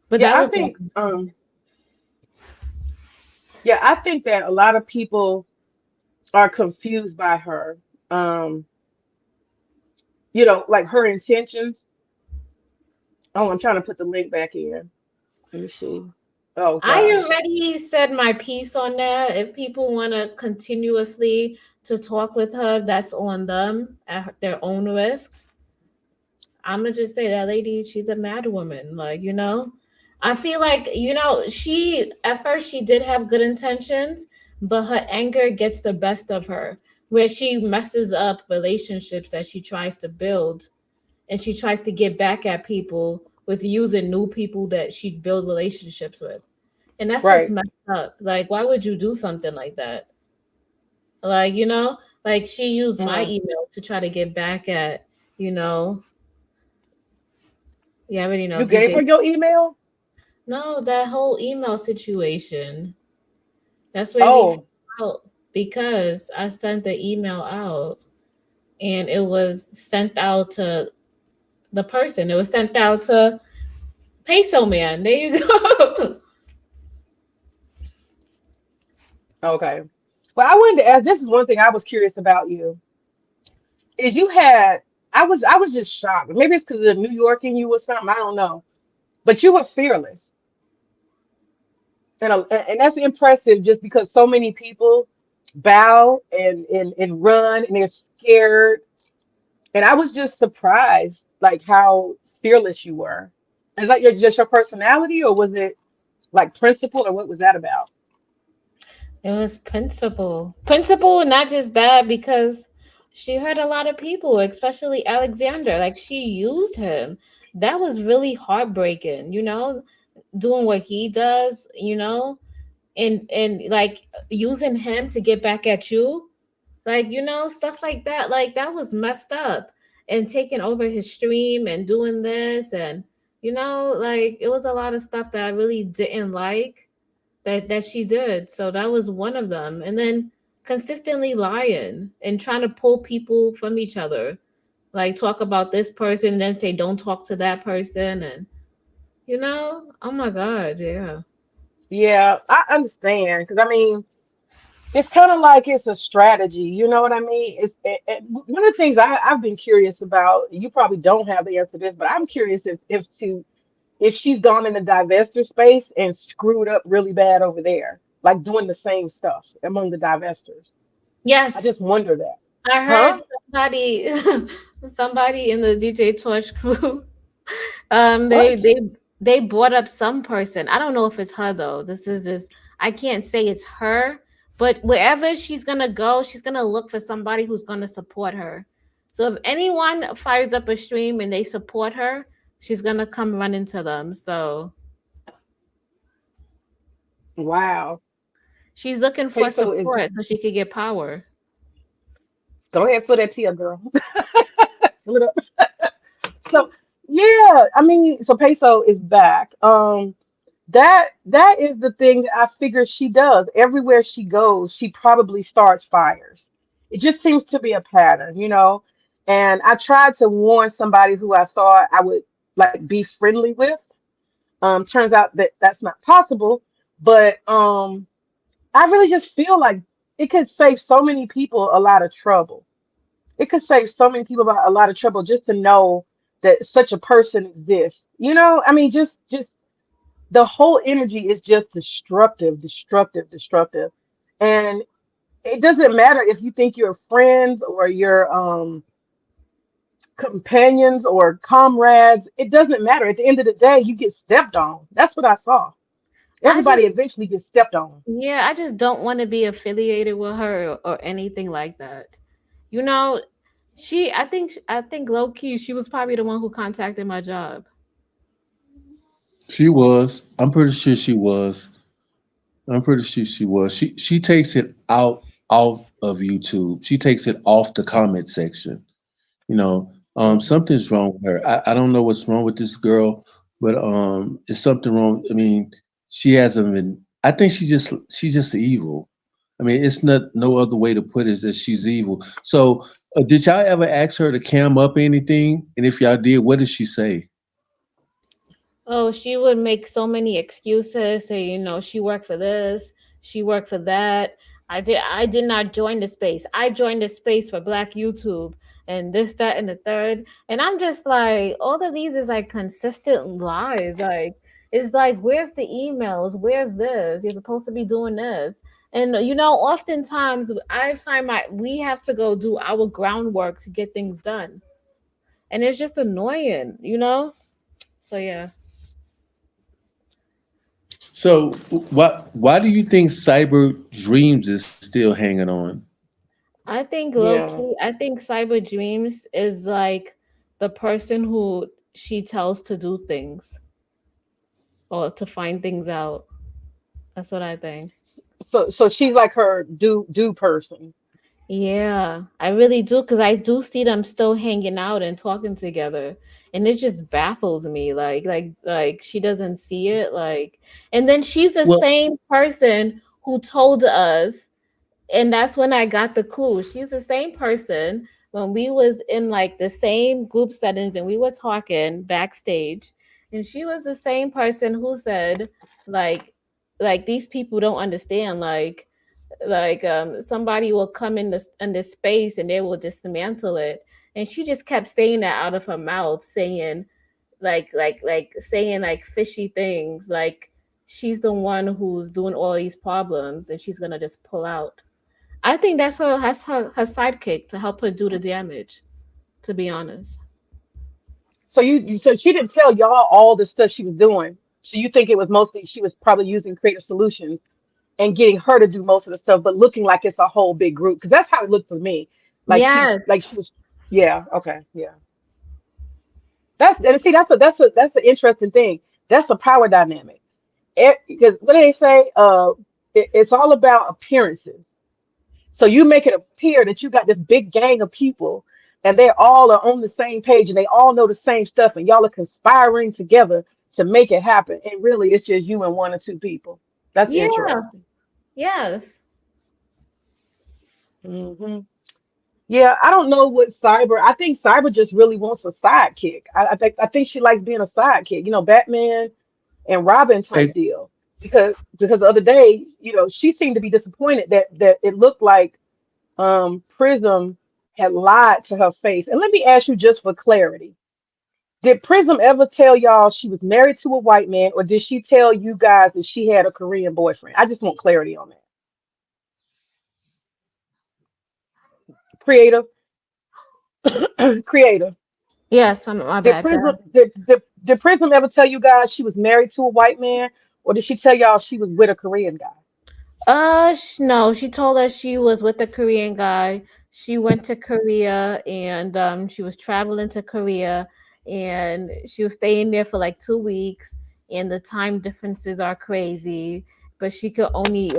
But Yeah, that I was think yeah, I think that a lot of people are confused by her. Um, like her intentions. Oh, I'm trying to put the link back in. Let me see. Oh I gosh. already said my piece on that. If people want to continuously to talk with her, that's on them at their own risk. I'm gonna just say that lady, she's a mad woman. Like, I feel like, she at first she did have good intentions, but her anger gets the best of her, where she messes up relationships that she tries to build, and she tries to get back at people with using new people that she build relationships with. And that's what's Right. messed up. Like, why would you do something like that? Like, like she used my Mm. email to try to get back at, you know, you already know You gave her DJ. your email? No, that whole email situation. That's where we Oh, found out because I sent the email out and it was sent out to the person. It was sent out to Peso Man. There you go. okay. Well, I wanted to ask, this is one thing I was curious about you. Is you had I was just shocked. Maybe it's because of New York in you or something. I don't know. But you were fearless. And that's impressive just because so many people bow and run and they're scared. And I was just surprised like how fearless you were. Is that just your personality or was it like principle or what was that about? It was principal. Principal, not just that, because she hurt a lot of people, especially Alexander. Like she used him. That was really heartbreaking, doing what he does, and like using him to get back at you. Like, stuff like that. Like that was messed up. And taking over his stream and doing this and like it was a lot of stuff that I really didn't like that she did. So that was one of them. And then consistently lying and trying to pull people from each other. Like talk about this person, then say don't talk to that person, and oh my god, yeah. Yeah, I understand. Because I mean, it's kind of like it's a strategy. You know what I mean? One of the things I've been curious about. You probably don't have the answer to this, but I'm curious if she's gone in the divestor space and screwed up really bad over there, like doing the same stuff among the divestors. I Yes, just wonder that. I heard Huh? somebody somebody in the DJ Torch crew. They What? they brought up some person. I don't know if it's her though. This is just I can't say it's her, but wherever she's gonna go, she's gonna look for somebody who's gonna support her. So if anyone fires up a stream and they support her, she's gonna come run into them. So Wow. she's looking for Peso is. support so she could get power. Go ahead, fill that tea up, girl. Fill it up. So yeah, I mean, so Peso is back. That is the thing that I figure she does. Everywhere she goes, she probably starts fires. It just seems to be a pattern. And I tried to warn somebody who I thought I would like be friendly with. Turns out that that's not possible. But I really just feel like it could save so many people a lot of trouble. It could save so many people a lot of trouble just to know that such a person exists. I mean, just the whole energy is just destructive, destructive, destructive. And it doesn't matter if you think you're friends or your companions or comrades. It doesn't matter. At the end of the day, you get stepped on. That's what I saw. I just Everybody eventually gets stepped on. Yeah, I just don't want to be affiliated with her or anything like that. You know, I think low key she was probably the one who contacted my job. She was. I'm pretty sure she was. I'm pretty sure she was. She takes it out of YouTube. She takes it off the comment section. Mhm. Something's wrong with her. I don't know what's wrong with this girl, but it's something wrong. I mean, she hasn't been. I think she's just evil. I mean, it's not no other way to put it is that she's evil. So, did y'all ever ask her to cam up anything? And if y'all did, what did she say? Oh, she would make so many excuses, say, she worked for this, she worked for that. I did not join the space. I joined the space for Black YouTube and this, that, and the third. And I'm just like, all of these is like consistent lies. Like, it's like, where's the emails? Where's this? You're supposed to be doing this. And oftentimes I find we have to go do our groundwork to get things done. And it's just annoying. So yeah. So why do you think Cyber Dreams is still hanging on? I think low Yeah. key, I think Cyber Dreams is like the person who she tells to do things or to find things out. That's what I think. So she's like her do person. Yeah, I really do because I do see them still hanging out and talking together, and it just baffles me. Like she doesn't see it. And then she's the Well, same person who told us, and that's when I got the clue. She's the same person when we was in like the same group settings and we were talking backstage, and she was the same person who said, like these people don't understand, somebody will come in this space and they will dismantle it, and she just kept saying that out of her mouth, saying saying like fishy things, like she's the one who's doing all these problems and she's gonna just pull out. I think her sidekick to help her do the damage, to be honest. So so she didn't tell y'all all the stuff she was doing. So you think it was mostly she was probably using creative solutions and getting her to do most of the stuff, but looking like it's a whole big group. Because that's how it looked to me. Like Yes. she was, yeah, okay, yeah. That's and see that's an interesting thing. That's a power dynamic. Because what do they say? It's all about appearances. So you make it appear that you got this big gang of people and they all are on the same page and they all know the same stuff and y'all are conspiring together to make it happen. And really it's just you and one or two people. That's Yeah. interesting. Yes. Hmm. Yeah, I don't know what Cyber. I think Cyber just really wants a sidekick. I think she likes being a sidekick. Batman and Robin type eh, deal. Because the other day, she seemed to be disappointed that it looked like Prism had lied to her face. And let me ask you just for clarity. Did Prism ever tell y'all she was married to a white man, or did she tell you guys that she had a Korean boyfriend? I just want clarity on that. Creative, creative. Yes, my Did bad. Prism did Prism ever tell you guys she was married to a white man, or did she tell y'all she was with a Korean guy? No, she told us she was with a Korean guy. She went to Korea and she was traveling to Korea and she was staying there for like 2 weeks, and the time differences are crazy. But she could only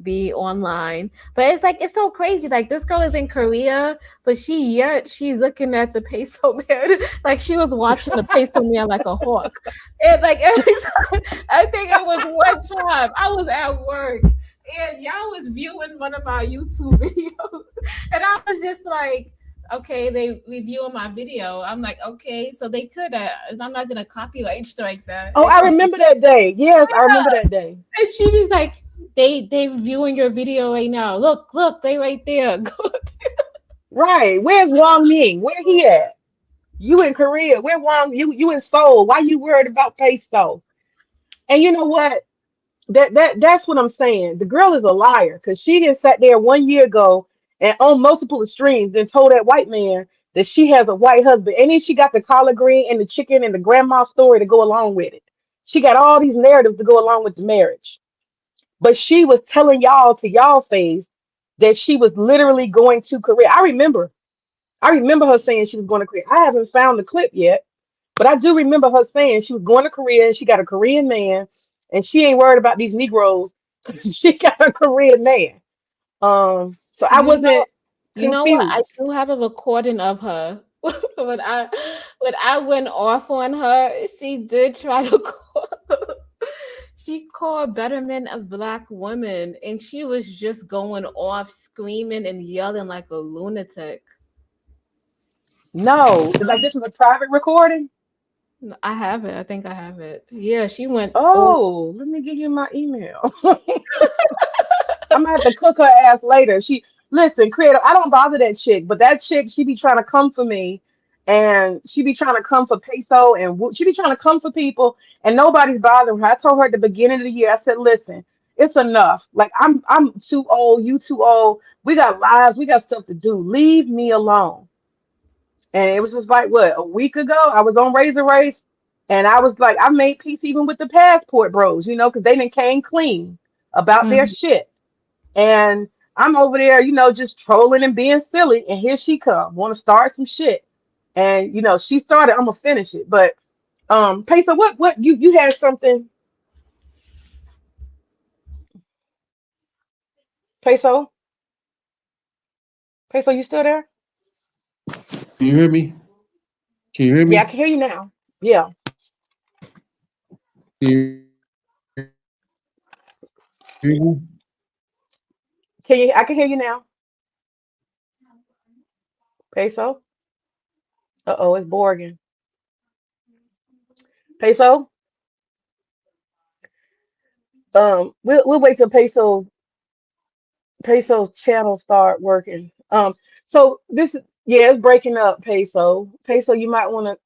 be online. But it's like it's so crazy. Like this girl is in Korea, but she's looking at the peso man like she was watching the peso man like a hawk. And like every time, I think it was one time I was at work and y'all was viewing one of my YouTube videos, and I was just like, okay, they reviewing my video. I'm like, okay, so they could. I'm not gonna copyright strike that. Oh, They I could. remember that day. Yes, I remember that day. And she was like, they viewing your video right now. Look, they right there. Right. Where's Wang Ning? Where he at? You in Korea? Where Wang? You in Seoul? Why you worried about peso? And you know what? That's what I'm saying. The girl is a liar because she didn't sat there 1 year ago and on multiple streams and told that white man that she has a white husband, and then she got the collard green and the chicken and the grandma story to go along with it. She got all these narratives to go along with the marriage, but she was telling y'all to y'all face that she was literally going to Korea. I remember her saying she was going to Korea. I haven't found the clip yet, but I do remember her saying she was going to Korea and she got a Korean man and she ain't worried about these Negroes. She got a Korean man. So I You know, wasn't you know what? I confused. do have a recording of her. when I when I went off on her, she did try to call. She called betterment of black women, and she was just going off, screaming and yelling like a lunatic. No, like this is a private recording. I have it. I think I have it. Yeah, she went. Oh, Oh, let me give you my email. I'm gonna have to cook her ass later. She listen, creative. I don't bother that chick, but that chick, she be trying to come for me, and she be trying to come for peso, and she be trying to come for people, and nobody's bothering her. I told her at the beginning of the year, I said, listen, it's enough. Like I'm too old, you too old. We got lives, we got stuff to do. Leave me alone. And it was just like what a week ago, I was on Razor Race, and I was like, I made peace even with the passport bros, because they didn't came clean about their mhm. shit. And I'm over there, just trolling and being silly. And here she come, want to start some shit. And she started. I'm gonna finish it. But Peso, what you had something? Peso, Peso, you still there? Can you hear me? Can you hear Yeah, I me? can hear you now. Yeah, Can you hear me? can you? I can hear you now. Peso. Uh-oh, it's Borgin. Peso. We'll wait till Peso's channel start working. So this is yeah, it's breaking up, Peso. Peso, you might want to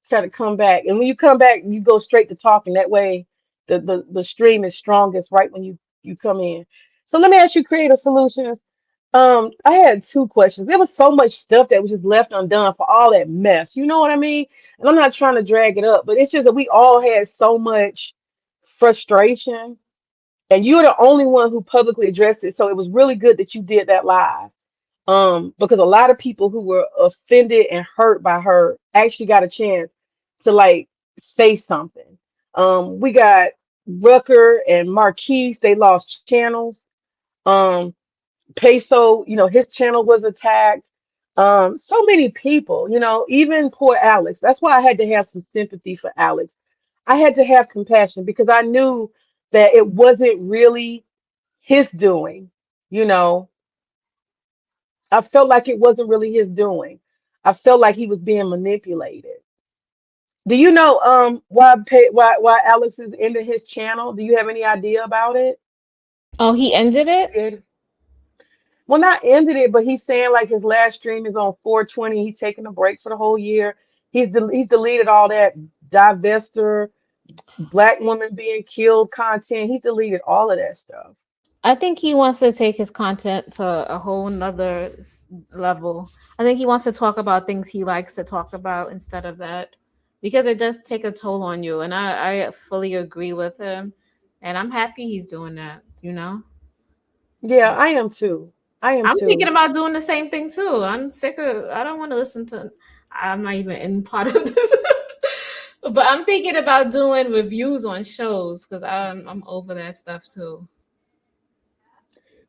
try to come back. And when you come back, you go straight to talking. That way the stream is strongest right when you come in. So let me ask you, creative solutions. I had two questions. There was so much stuff that was just left undone for all that mess. You know what I mean? And I'm not trying to drag it up, but it's just that we all had so much frustration, and you're the only one who publicly addressed it. So it was really good that you did that live. Because a lot of people who were offended and hurt by her actually got a chance to like say something. We got Rucker and Marquise, they lost channels. Um, Peso, his channel was attacked. So many people, even poor Alex. That's why I had to have some sympathy for Alex. I had to have compassion because I knew that it wasn't really his doing. You know, I felt like it wasn't really his doing. I felt like he was being manipulated. Do you know why Alex is ending his channel? Do you have any idea about it? Oh, he ended it. Creative. Well, not ended it, but he's saying like his last stream is on 420. He's taking a break for the whole year. He's deleted all that divestor, black woman being killed content. He deleted all of that stuff. I think he wants to take his content to a whole nother level. I think he wants to talk about things he likes to talk about instead of that, because it does take a toll on you. And I fully agree with him. And I'm happy he's doing that, you know? Yeah, So I am too. I am I'm thinking too. about doing the same thing too. I'm sick of, I don't want to listen to, I'm not even in part of this. But I'm thinking about doing reviews on shows because I'm over that stuff too.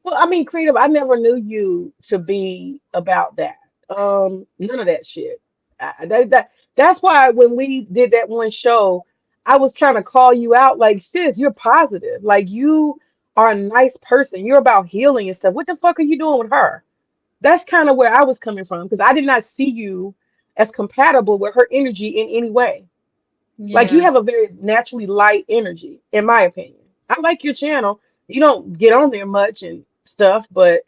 Well, I mean, creative. I never knew you to be about that. None of that shit. That's why when we did that one show, I was trying to call you out. Like, sis, you're positive. Like, you are a nice person. You're about healing and stuff. What the fuck are you doing with her? That's kind of where I was coming from because I did not see you as compatible with her energy in any way. Like, you Yeah. have a very naturally light energy, in my opinion. I like your channel. You don't get on there much and stuff, but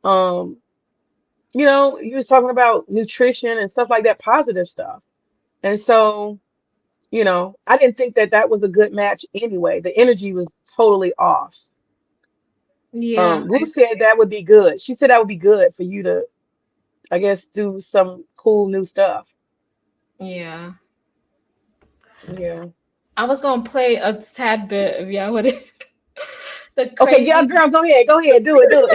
um, you was talking about nutrition and stuff like that, positive stuff. And so, I didn't think that that was a good match anyway. The energy was totally off. Yeah. Blue said that would be good. She said that would be good for you to, I guess, do some cool new stuff. Yeah. Yeah. I was gonna play a tad bit if y'all would. The Okay, yeah, crazy. girl, go ahead, do it. Look,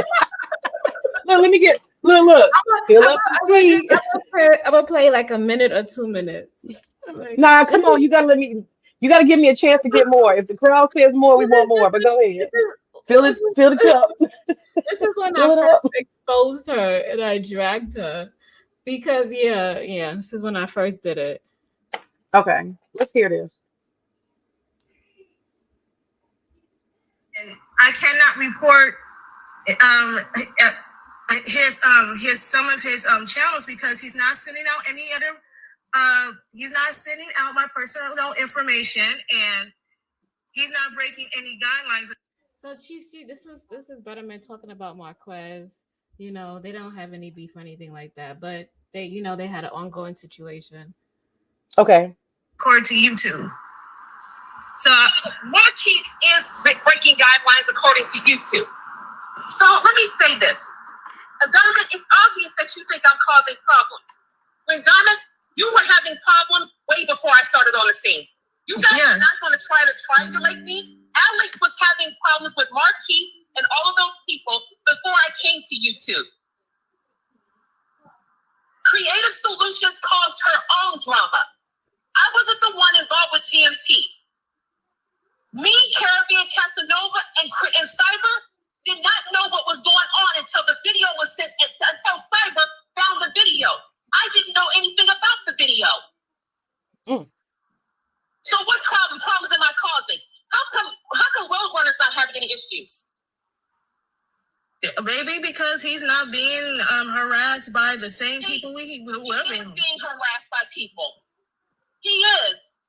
let me get look, fill up the tea. I'm gonna play like a minute or 2 minutes. I'm like, Nah, come this is on, you gotta give me a chance to get more. If the crowd says more, we want more. But go ahead, this fill the is cup, this is when I fill it first up. exposed her and I dragged her because yeah, this is when I first did it. Okay, let's hear this. And I cannot report um his some of his channels because he's not sending out any other He's not sending out my personal information, and he's not breaking any guidelines. So see, this is Betterment talking about Marquez. You know, they don't have any beef or anything like that, but they, you know, they had an ongoing situation. Okay. According to YouTube. So Marquez is breaking guidelines according to YouTube. So let me say this. Donovan, it's obvious that you think I'm causing problems. When Donovan, you were having problems way before I started on the scene. You guys are not going to try to triangulate me. Alex was having problems with Marquis and all of those people before I came to YouTube. Creative Solutions caused her own drama. I wasn't the one involved with GMT. Me, Caribbean Casanova, and Cyber did not know what was going on until the video was sent, until Cyber found the video. I didn't know anything about the video. So what problems am I causing? How come Roadrunner's not having any issues? Maybe because he's not being harassed by the same people he is being harassed by people. He is.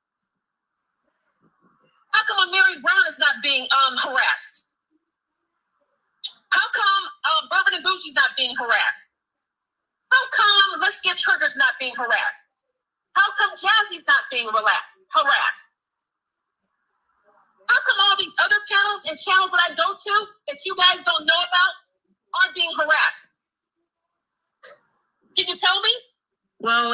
How come Mary Brown is not being harassed? How come Bourbon and Bougie's not being harassed? How come Let's Get Trigger's not being harassed? How come Jazzy's not being harassed? How come all these other channels and channels that I go to that you guys don't know about are being harassed? Can you tell me? Well,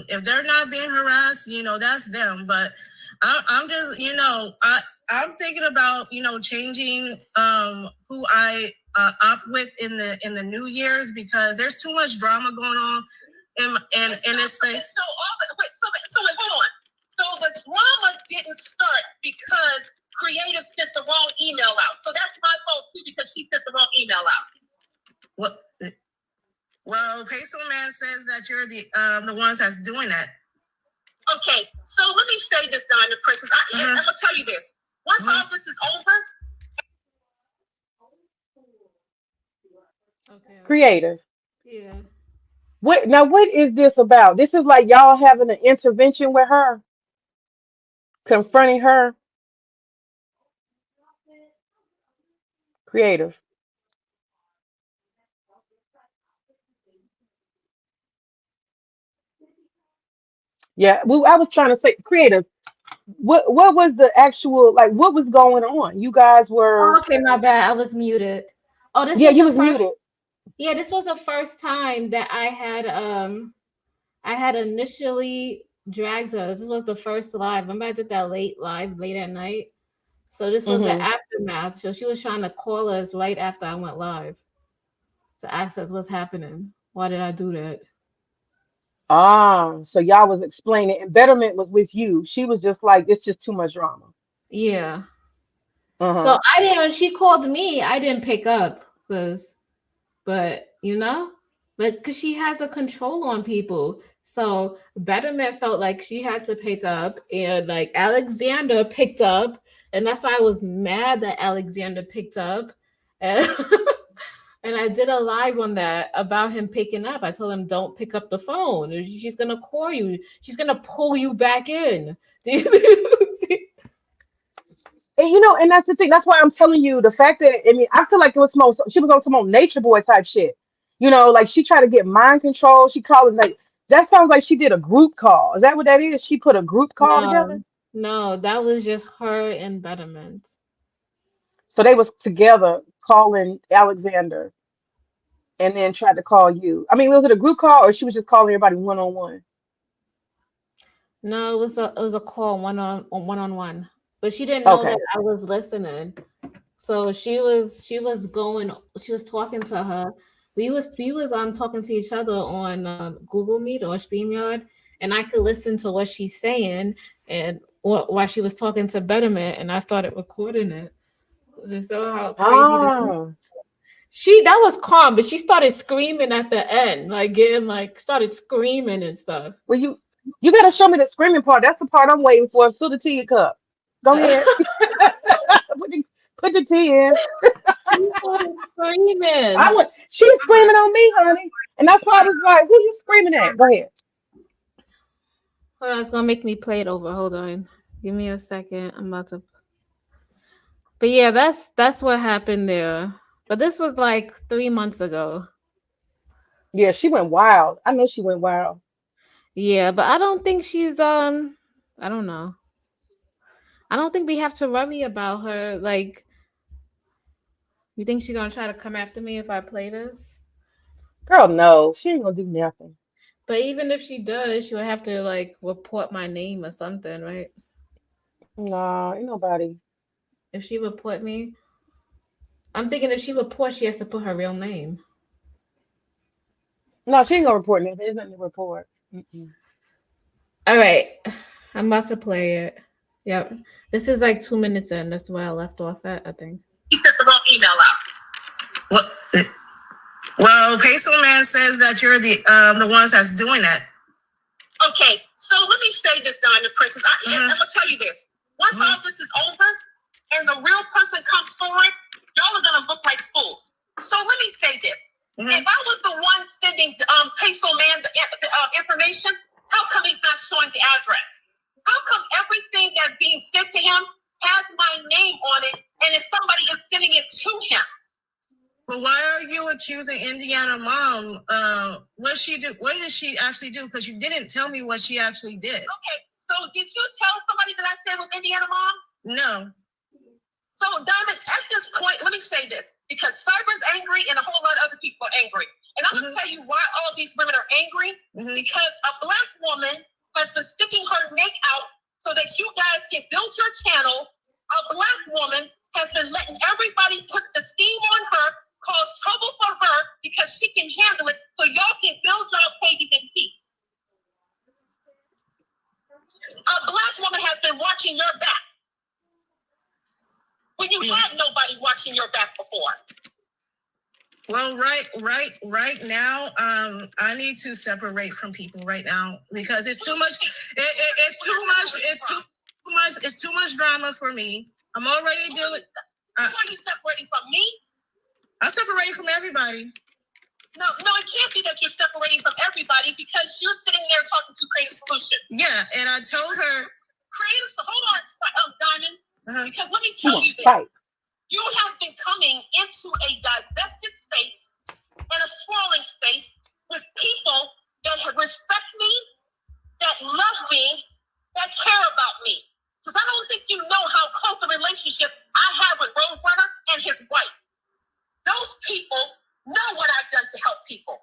if they're not being harassed, you know, that's them. But I'm just, you know, I'm thinking about, you know, changing who I opt with in the New Year's, because there's too much drama going on in this space. So wait, hold on. So the drama didn't start because Creative sent the wrong email out. So that's my fault too, because she sent the wrong email out. What? Well, Peso Man says that you're the ones that's doing that. Okay, so let me say this, Diamond Princess. I'm gonna tell you this. Once all this is over. Okay. Creative. Yeah. What is this about? This is like y'all having an intervention with her, confronting her. Creative. Yeah, I was trying to say creative. What was the actual, like, what was going on? You guys were, Okay, my bad. I was muted. Oh, this yeah, was you the was first. muted. Yeah, this was the first time that I had initially dragged her. This was the first live. Remember I did that late at night. So this was the aftermath. So she was trying to call us right after I went live to ask us what's happening. Why did I do that? So y'all was explaining, and Betterment was with you. She was just like, it's just too much drama. Yeah. So I didn't. When she called me, I didn't pick up but you know, because she has a control on people. So Betterment felt like she had to pick up, and like Alexander picked up, and that's why I was mad that Alexander picked up, and, and I did a live on that about him picking up. I told him don't pick up the phone. She's gonna call you. She's gonna pull you back in. And you know, and that's the thing. That's why I'm telling you the fact that, I mean, I feel like it was she was on some old nature boy type shit. You know, like she tried to get mind control. She called it like, that sounds like she did a group call. Is that what that is? She put a group call together. No, that was just her and Betterment. So they was together calling Alexander, and then tried to call you. I mean, was it a group call or she was just calling everybody one on one? No, it was a call one on one. But she didn't know Okay. that I was listening. So she was talking to her. We was talking to each other on Google Meet or StreamYard, and I could listen to what she's saying and while she was talking to Betterment, and I started recording it. Just so how crazy that was calm, but she started screaming at the end, like getting like started screaming and stuff. Well, you gotta show me the screaming part. That's the part I'm waiting for. Fill the tea cup. Go ahead. put the tea in. She started screaming. She's screaming on me, honey. And that's why I was like, who you screaming at? Go ahead. Hold on, it's gonna make me play it over. Hold on. Give me a second. I'm about to. But yeah, that's what happened there. But this was like 3 months ago. Yeah, she went wild. I know she went wild. Yeah, but I don't think she's I don't know. I don't think we have to worry about her. Like, you think she's gonna try to come after me if I play this? Girl, no, she ain't gonna do nothing. But even if she does, she would have to like report my name or something, right? Nah, ain't nobody. If she report me, I'm thinking if she reports, she has to put her real name. No, she ain't gonna report nothing. There's nothing to report. Mm-mm. All right, I'm about to play it. Yep, this is like 2 minutes in. That's where I left off at, I think. He sent the wrong email out. What? Well, Peso Man says that you're the ones that's doing that. Okay, so let me say this, Diamond Princess. I'm gonna tell you this. Once all this is over and the real person comes forward, y'all are gonna look like fools. So let me say this. If I was the one sending Peso Man the information, how come he's not showing the address? How come everything that's being sent to him has my name on it, and if somebody is sending it to him? But why are you accusing Indiana Mom? What she do? What did she actually do? Because you didn't tell me what she actually did. Okay, so did you tell somebody that I said was Indiana Mom? No. So Diamond, at this point, let me say this, because Cyber's angry and a whole lot of other people are angry. And I'm gonna tell you why all these women are angry. Because a Black woman has been sticking her neck out so that you guys can build your channels. A Black woman has been letting everybody put the steam on her, cause trouble for her because she can handle it, so y'all can build your pages in peace. A Black woman has been watching your back when you had nobody watching your back before. Well, right now, I need to separate from people right now because it's too much. It's too much drama for me. I'm already dealing. Why are you separating from me? I'm separating from everybody. No, it can't be that you're separating from everybody because you're sitting there talking to Creative Solution. Yeah, and I told her. Hold on, Diamond. Because let me tell you this. Fight. You have been coming into a divested space and a swirling space with people that respect me, that love me, that care about me. Because I don't think you know how close a relationship I have with Roadrunner and his wife. Those people know what I've done to help people.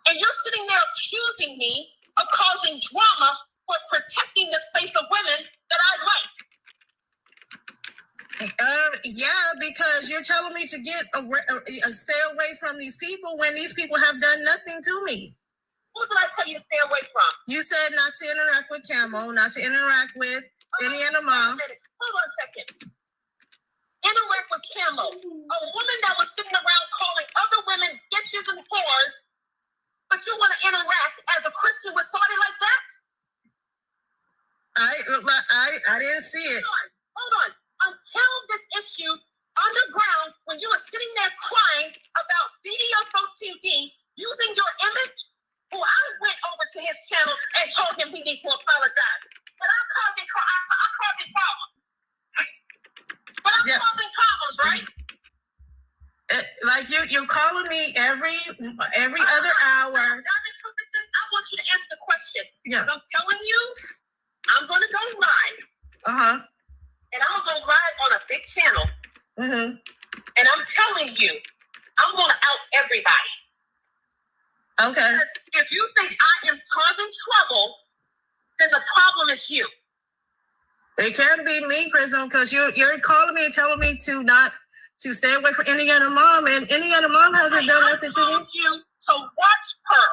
And you're sitting there accusing me of causing drama for protecting the space of women that I like. Yeah, because you're telling me to get stay away from these people when these people have done nothing to me. Who did I tell you to stay away from? You said not to interact with Camo, not to interact with Indiana Mom. Hold on a second. Interact with Camo, a woman that was sitting around calling other women bitches and whores, but you want to interact as a Christian with somebody like that? I didn't see it. Hold on. Until this issue underground, when you were sitting there crying about DDO TV using your image, well, I went over to his channel and told him he needs to apologize. But I called it problems. But I'm causing problems, right? Like you're calling me every other hour. I want you to answer the question. Because I'm telling you, I'm going to go live. And I'm going to go live on a big channel. And I'm telling you, I'm going to out everybody. Okay. Because if you think I am causing trouble, then the problem is you. It can't be me, Prism, because you're calling me and telling me to stay away from Indiana Mom, and Indiana Mom hasn't done nothing to me. I told you to watch her.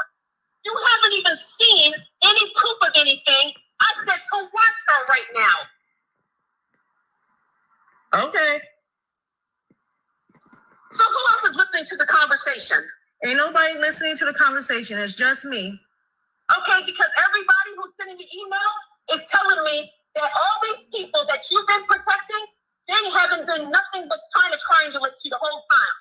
You haven't even seen any proof of anything. I said to watch her right now. Okay. So who else is listening to the conversation? Ain't nobody listening to the conversation. It's just me. Okay, because everybody who's sending me emails is telling me that all these people that you've been protecting, they haven't been nothing but trying to triangulate you the whole time.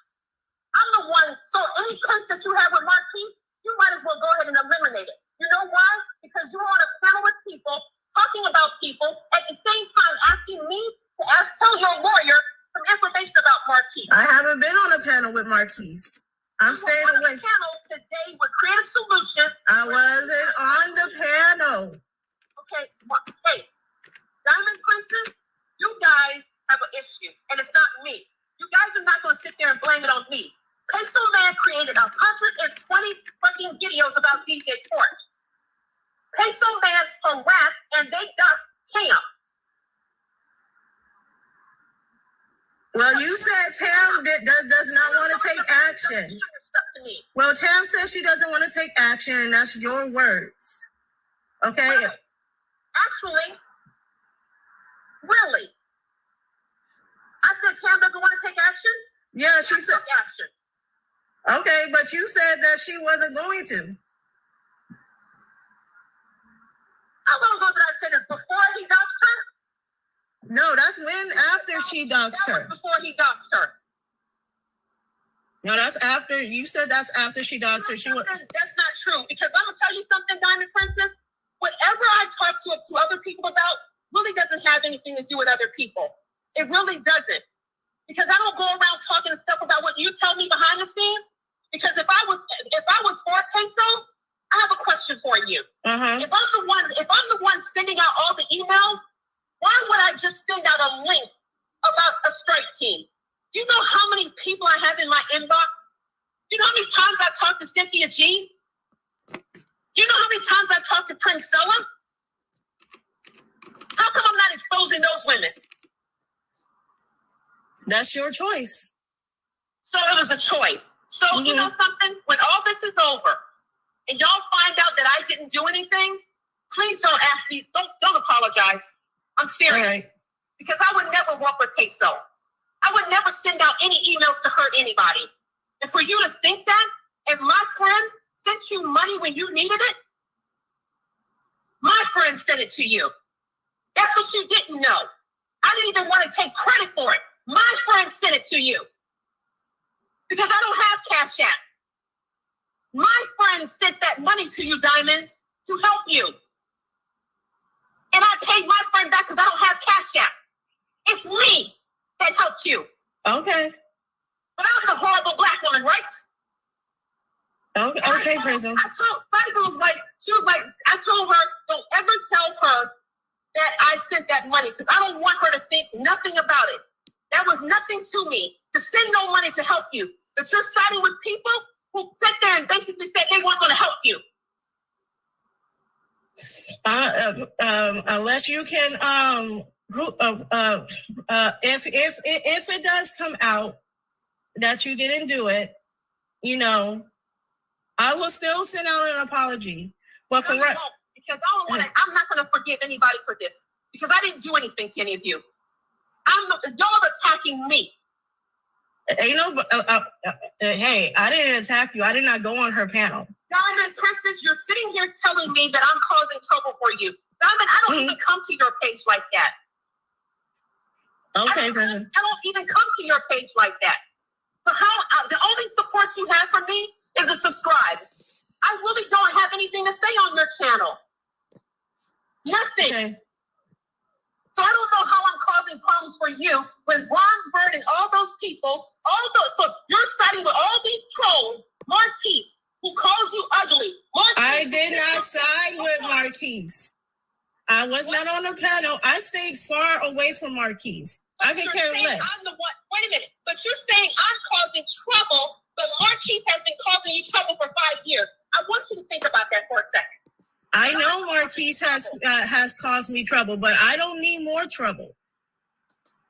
I'm the one, so any case that you have with Marquis, you might as well go ahead and eliminate it. You know why? because you were on a panel with people talking about people at the same time asking me to tell your lawyer some information about Marquise. I haven't been on a panel with Marquise. I'm staying away. Panel today with Creative Solution. I wasn't on the panel. Okay, hey, Diamond Princess, you guys have an issue, and it's not me. You guys are not going to sit there and blame it on me. Peso Man created 120 fucking videos about DJ Torch. Peso Man harassed and they got Tam. Well, you said Tam does not want to take action. Well, Tam says she doesn't want to take action, and that's your words. Okay? Well, actually, really? I said Tam doesn't want to take action? Yeah, she said action. Okay, but you said that she wasn't going to. How long ago did I say this? Before he doxed her? No, that's after she doxed her. Before he doxed her. No, that's after. You said that's after she doxed her. That's not true, because I'm gonna tell you something, Diamond Princess. Whatever I talk to other people about really doesn't have anything to do with other people. It really doesn't, because I don't go around talking stuff about what you tell me behind the scenes. Because if I was for Peso, I have a question for you. If I'm the one sending out all the emails, why would I just send out a link about a strike team? Do you know how many people I have in my inbox? Do you know how many times I talked to Cynthia G? Do you know how many times I talked to Princella? How come I'm not exposing those women? That's your choice. So it was a choice. So you know something? When all this is over and y'all find out that I didn't do anything, please don't ask me, don't apologize. I'm serious. Right. Because I would never work with Peso. I would never send out any emails to hurt anybody. And for you to think that, and my friend sent you money when you needed it, my friend sent it to you. That's what you didn't know. I didn't even want to take credit for it. My friend sent it to you. Because I don't have Cash App. My friend sent that money to you, Diamond, to help you. And I paid my friend back because I don't have Cash App. It's me that helped you. Okay. But I was a horrible black woman, right? Okay, Prism. I told her, don't ever tell her that I sent that money, because I don't want her to think nothing about it. That was nothing to me, to send no money to help you. But you're siding with people who sat there and basically said they weren't going to help you. Unless you can, if it does come out that you didn't do it, you know, I will still send out an apology. But for what? Because I'm not going to forgive anybody for this, because I didn't do anything to any of you. Y'all attacking me. You know, hey, I didn't attack you. I did not go on her panel. Diamond Princess, you're sitting here telling me that I'm causing trouble for you. Diamond, I don't even come to your page like that. Okay, I don't even come to your page like that. So the only support you have for me is a subscribe. I really don't have anything to say on your channel. Nothing. Okay. So I don't know how I'm causing problems for you when Bronzebird and all those people, so you're siding with all these trolls, Marquise, who calls you ugly. Marquise, I did not side with Marquise. I was not on the panel. I stayed far away from Marquise. I could care less. I'm the one. Wait a minute. But you're saying I'm causing trouble, but Marquise has been causing you trouble for 5 years. I want you to think about that for a second. I know Marquise has caused me trouble, but I don't need more trouble.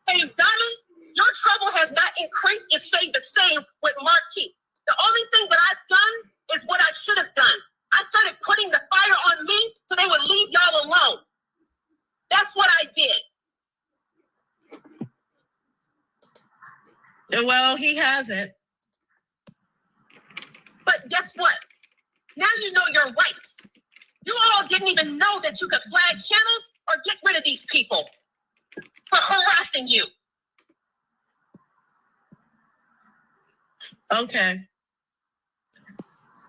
Hey, Diamond, your trouble has not increased. It stayed the same with Marquise. The only thing that I've done is what I should have done. I started putting the fire on me so they would leave y'all alone. That's what I did. Well, he hasn't. But guess what? Now you know your rights. You all didn't even know that you could flag channels or get rid of these people for harassing you. Okay.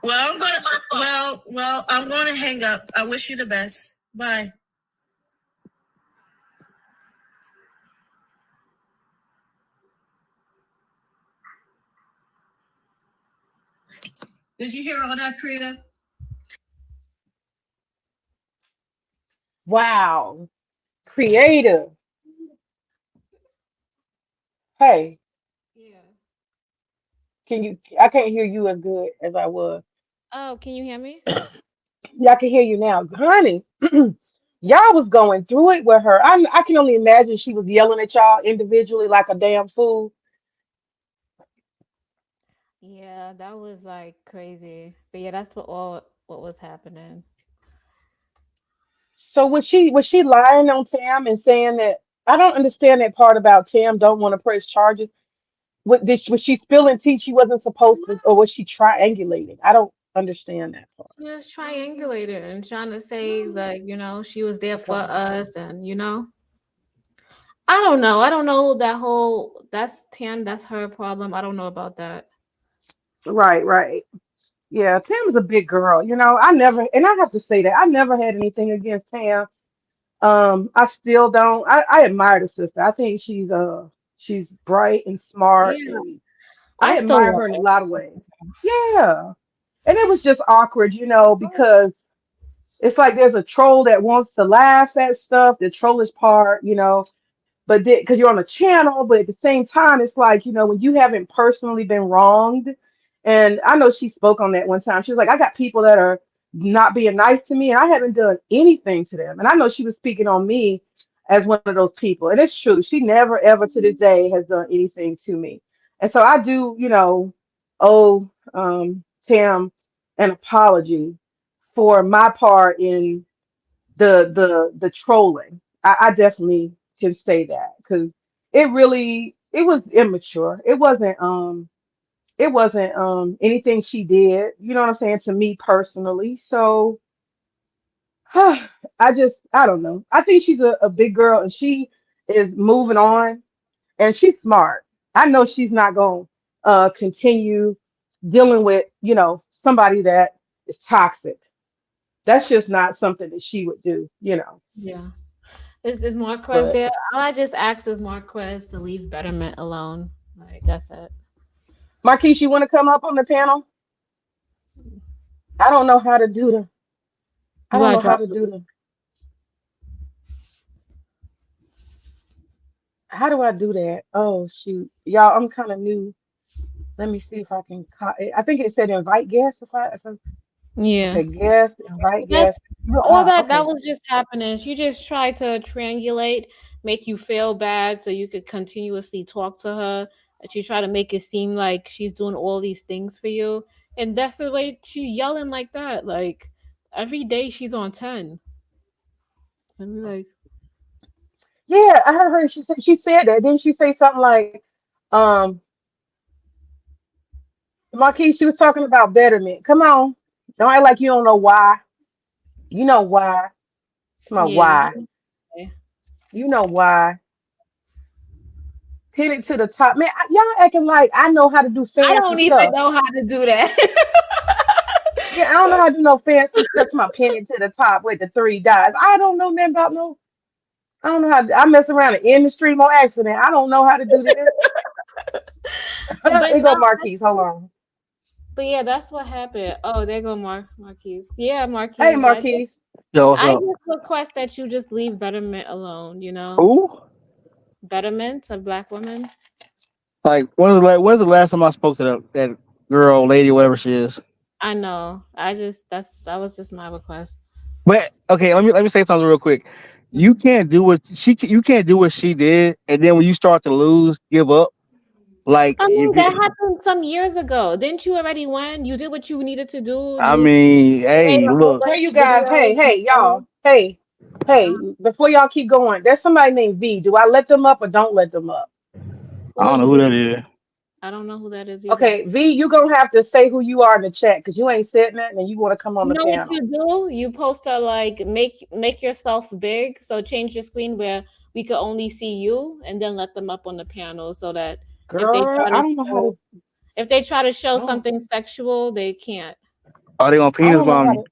I'm going to hang up. I wish you the best. Bye. Did you hear all that, Creative? Wow. Creative. Hey, Yeah. can you? I can't hear you as good as I was. Oh, can you hear me? Yeah, I can hear you now, honey. Y'all was going through it with her. I can only imagine she was yelling at y'all individually like a damn fool. Yeah, that was like crazy. But yeah, that's what was happening. So was she lying on Tam and saying that? I don't understand that part about Tam don't want to press charges. Was she spilling tea she wasn't supposed to, or was she triangulating? I don't understand that part. She was triangulating and trying to say like, she was there for Wow. us and I don't know. I don't know that whole that's Tam, that's her problem. I don't know about that. Right, right. Yeah, Tam's a big girl. I never, and I have to say that I never had anything against Tam. I still don't. I admire the sister. I think she's bright and smart, Yeah. and I I still admire love her in a her. lot of ways. Yeah, and it was just awkward, because it's like there's a troll that wants to laugh at stuff, the trollish part, but because you're on a channel, but at the same time, it's like, when you haven't personally been wronged. And I know she spoke on that one time. She was like, I got people that are not being nice to me, and I haven't done anything to them. And I know she was speaking on me as one of those people. And it's true. She never, ever to this day has done anything to me. And so I do, owe Tam an apology for my part in the trolling. I definitely can say that because it was immature. It wasn't anything she did, you know what I'm saying, to me personally. So I don't know. I think she's a big girl and she is moving on and she's smart. I know she's not gonna continue dealing with, somebody that is toxic. That's just not something that she would do. Yeah. Is Marquez But there? All I just asked is Marquez to leave Betterment alone. Like that's it. Marquise, you want to come up on the panel? I don't know how to do the. I You don't gotta know how drop to do the. How do I do that? Oh shoot, y'all! I'm kind of new. Let me see if I can. I think it said invite guests. Yeah. Okay, guest, invite That's guest. all that Okay. was just happening. She just tried to triangulate, make you feel bad so you could continuously talk to her. And she tried to make it seem like she's doing all these things for you. And that's the way she's yelling like that. Like every day she's on 10. And we're like, Yeah, I heard her. She said that. Didn't she say something like, um, Marquise? She was talking about betterment. Come on, don't act like you don't know why. You know why. Come on, yeah. why? You know why. Pin it to the top, man. Y'all acting like I know how to do I fancy don't even stuff. know how to do that. Yeah, I don't know how to do no fancy stuff. My pin it to the top with the three dots. I don't know nothing about no. I don't know how I mess around and end the stream on accident. I don't know how to do this. but Here no, go Marquise. Hold on. but yeah, that's what happened. Oh, there go Marquise. Yeah, Hey Marquise. Marquise. Yo, what's I up? just request that you just leave Betterment alone. Who? Betterment of black women. Like, when's the last time I spoke to that girl, lady, whatever she is? I know. That was just my request. But okay, let me say something real quick. You can't do what she did, and then when you start to lose, give up. Like I if mean, that you, happened some years ago. Didn't you already win? You did what you needed to do. I You mean, made hey, a whole look, bunch Hey you of guys. Hey, videos. hey, y'all. Hey, before y'all keep going, there's somebody named V. Do I let them up or don't let them up? I Who don't is know who V? that is. I don't know who that is either. Okay, V, you gonna have to say who you are in the chat because you ain't said nothing and you want to come on You the know what panel. you do? You post to like make yourself big. So change your screen where we could only see you, and then let them up on the panel so that if they Girl, try I to don't know how show to. if they try to show I don't. something sexual, they can't. Oh, they gonna I penis don't know bomb how you. to.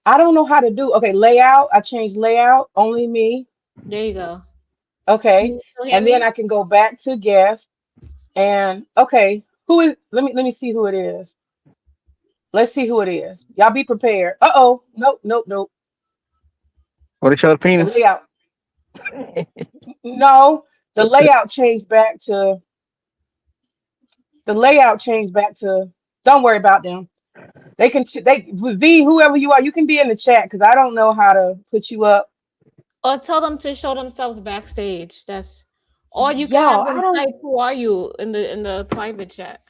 I don't know how to do. Okay, layout. I changed layout. Only me. There you go. Can Okay, you still hear and then me? I can go back to guest. And okay, who is? Let me see who it is. Let's see who it is. Y'all be prepared. Uh-oh. Nope, nope, nope. Oh, they show the The penis. layout. No, the layout changed back to the layout changed back to. Don't worry about them. They can they V whoever you are. You can be in the chat because I don't know how to put you up. Or tell them to show themselves backstage. That's or you can have Y'all, I them don't. type who are you in the private chat.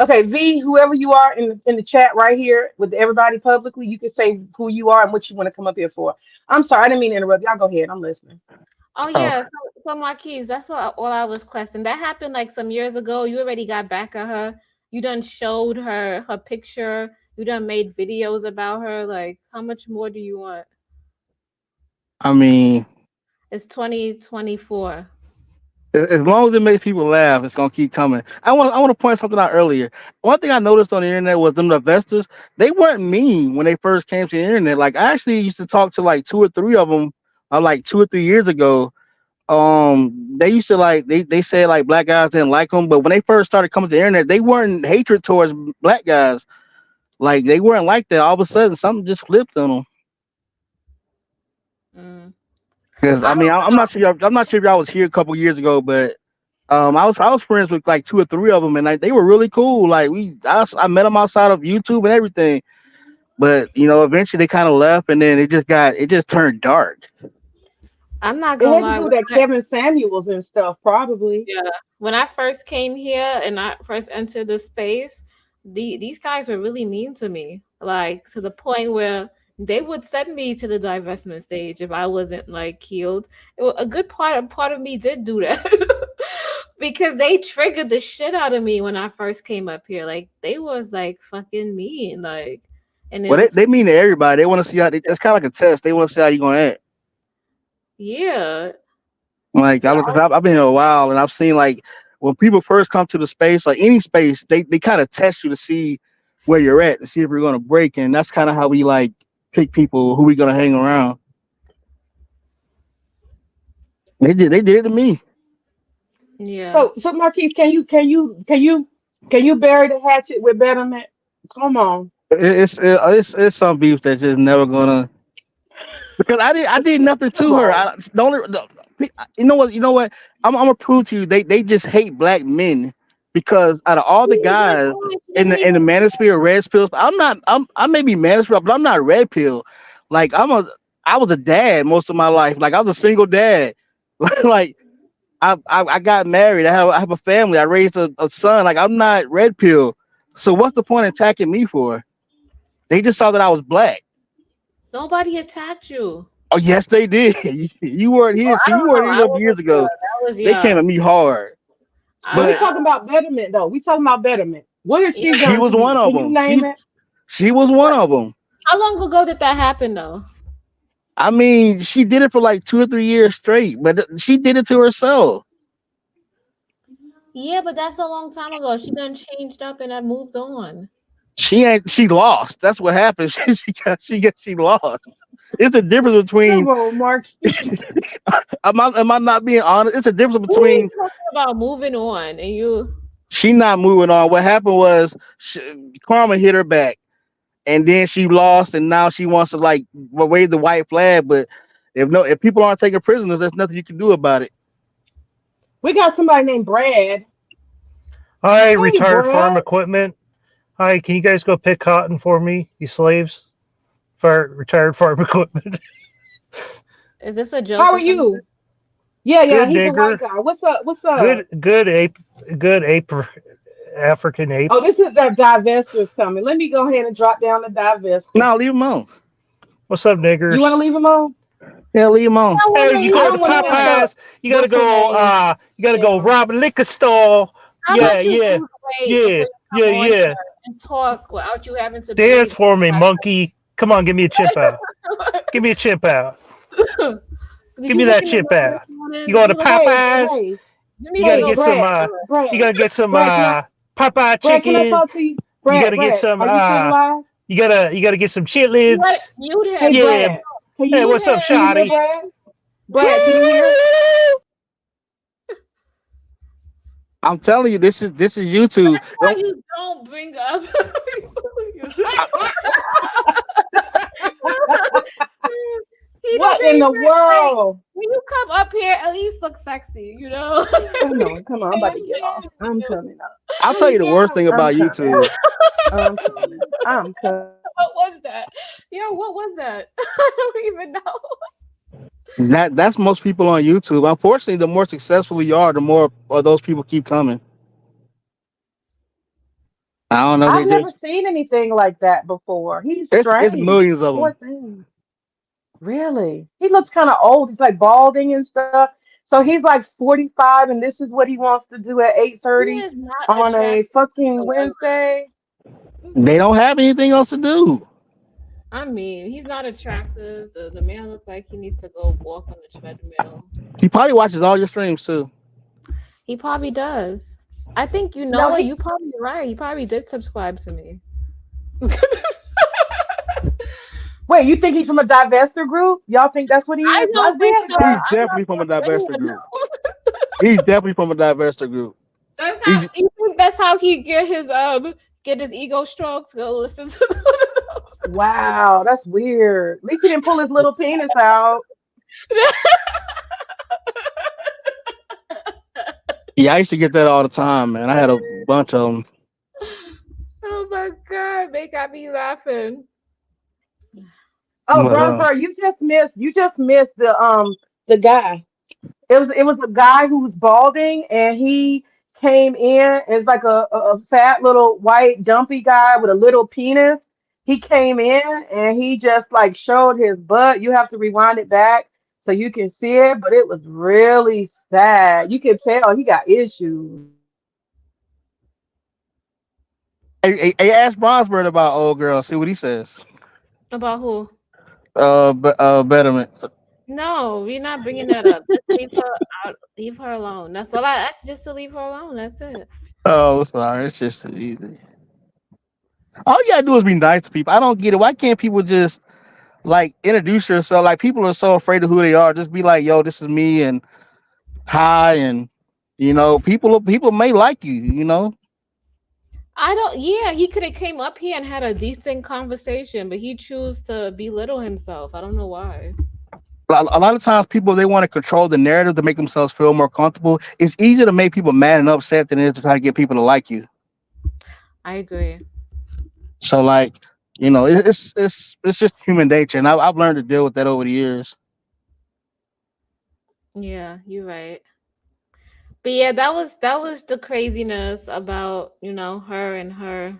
Okay, V whoever you are in the chat right here with everybody publicly. You can say who you are and what you want to come up here for. I'm sorry, I didn't mean to interrupt. Y'all go ahead. I'm listening. Oh Oh, yeah, so Marquise, that's what all I was questioning. That happened like some years ago. You already got back at her. You done showed her picture. You done made videos about her. Like, how much more do you want? I mean, It's 2024. as long as it makes people laugh, it's gonna keep coming. I want to point something out earlier. One thing I noticed on the internet was them investors. They weren't mean when they first came to the internet. Like I actually used to talk to like two or three of them, like 2 or 3 years ago. They used to like they said like black guys didn't like them, but when they first started coming to the internet, they weren't hatred towards black guys. Like they weren't like that. All of a sudden, something just flipped on them. Mm. Because I I mean, don't I'm not sure. I'm not sure if y'all was here a couple years ago, but I was friends with like two or three of them, and like they were really cool. Like I met them outside of YouTube and everything. But eventually they kind of left, and then it just turned dark. I'm not It gonna had to lie. do with that Kevin Samuels and stuff, probably. Yeah. When I first came here and I first entered the space, these guys were really mean to me. Like to the point where they would send me to the divestment stage if I wasn't like healed. A good part of me did do that. Because they triggered the shit out of me when I first came up here. Like they was like fucking mean. Like and it Well, was they mean to everybody. They want to see how. It's kind of like a test. They want to see how you gonna act. yeah. Like So I've been here a while, and I've seen like when people first come to the space, like any space, they kind of test you to see where you're at, to see if you're gonna break, and that's kind of how we like pick people who we gonna hang around. They did it to me. yeah. So Marquise, can you bury the hatchet with betterment? Come on. It's some beef that just never gonna, because I did nothing Come to her. on. You know what? I'm gonna prove to you they just hate black men, because out of all the She, my guys God, she in doesn't the even manosphere, red pills. I may be manosphere, but I'm not red pill. Like I was a dad most of my life. Like I was a single dad. Like I got married. I have a family. I raised a son. Like I'm not red pill. So what's the point of attacking me for? They just saw that I was black. nobody attacked you. Oh yes, they did. You weren't Well, here. I See, you don't weren't know. here I enough wasn't years here. ago. That was They came young. at me hard. But we But talking about betterment though. We talking about betterment. What has Yeah, she she done was to one you? of Can you them. name it? She was one what? of them. How long ago did that happen, though? I mean, she did it for like 2 or 3 years straight, but she did it to herself. Yeah, but that's a long time ago. She done changed up and I moved on. She ain't. She lost. That's what happened. She lost. It's a difference between. Come on, Marquise. Am I not being honest? It's a difference Who are you between talking about moving on and you? she not moving on. What happened was karma hit her back, and then she lost, and now she wants to like wave the white flag. But if people aren't taking prisoners, there's nothing you can do about it. We got somebody named Brad. Hi, Hey, retired farm Brad. equipment. Hi, can you guys go pick cotton for me, you slaves? For retired farm equipment. Is this a joke How or are something? you? Yeah, yeah, Good he's a white nigger. guy. What's up? What's up? Good ape. Good ape. African ape. Oh, this is the divestors coming. Let me go ahead and drop down the divestors. Now leave them alone. What's up, You want to niggers? leave him on? Yeah, leave them alone. I Hey, want to you I leave going to don't want to him mess on. up. Popeyes? You gotta What's her go. name? You gotta go Yeah. rob a liquor store. How Yeah, about you yeah, lose weight yeah, before you yeah, come on yeah. here and talk without you having to Dance breathe? for me, monkey. Come on, give me a chimp out. Give me a chimp out. Did Give you me look that in the chimp mirror this out. You morning? Did going you to look in the Hey, Popeyes? hey, You need You to gotta hey, go get to some. Brad, the mirror. You Brad, gotta get some Brad. Popeye Brad, can I chicken. talk to you? You Brad, gotta get Brad, some are you still alive? you gotta get some You gotta chitlins. mute Hey, him. Yeah. Brad, can Hey, you Mute what's up, can you hear Shotty? Brad? Brad, can you hear? I'm telling you, this is YouTube. That's why you don't bring up. He What doesn't in even the like world? when you come up here. At least look sexy, you know. Come on, I'm about to get off. I'm coming up. I'll tell you the worst thing I'm about coming. YouTube. I'm coming. I'm coming. What was that? Yo, what was that? I don't even know. That's most people on YouTube. Unfortunately, the more successful you are, the more of those people keep coming. I don't know. I've never There's seen anything like that before. He's it's strange. millions of Poor them. thing. Really? He looks kind of old. He's like balding and stuff. So he's like 45, and this is what he wants to do at He 8:30 is not on a attractive fucking whatsoever. Wednesday. They don't have anything else to do. I mean, he's not attractive. The man looks like he needs to go walk on the treadmill. He probably watches all your streams too. He probably does. I think you know No, what. he You probably right. He probably did subscribe to me. wait, you think he's from a divestor group? Y'all think that's what he I is? don't We think had a so. guy. He's I'm not definitely from a gonna say divestor it. group. He's definitely from a divestor group. That's how He's you think that's how he get his ego strokes. Go listen to Wow, that's weird. At least he didn't pull his little penis out. Yeah, I used to get that all the time, man. I had a bunch of them. Oh my god, they got me laughing. Oh, But Bronzer, you just missed the guy. It was a guy who was balding and he came in as like a fat little white dumpy guy with a little penis. He came in and he just like showed his butt. You have to rewind it back so you can see it, but it was really sad. You can tell he got issues. hey, ask Bronsberg about old girl. See what he says. About who? Betterment. No, we're not bringing that up. Just leave her out. Leave her alone. That's all I asked. Just to leave her alone. That's it. Oh, sorry. It's just too easy. All you gotta do is be nice to people. I don't get it. Why can't people just like introduce yourself? Like people are so afraid of who they are. Just be like, yo, this is me and hi and people may like you, you know. I don't. Yeah, he could have came up here and had a decent conversation, but he chose to belittle himself. I don't know why. A lot of times people they want to control the narrative to make themselves feel more comfortable. It's easier to make people mad and upset than it is to try to get people to like you. I agree. So like, it's just human nature, and I've learned to deal with that over the years. Yeah, you're right. But yeah, that was the craziness about her and her.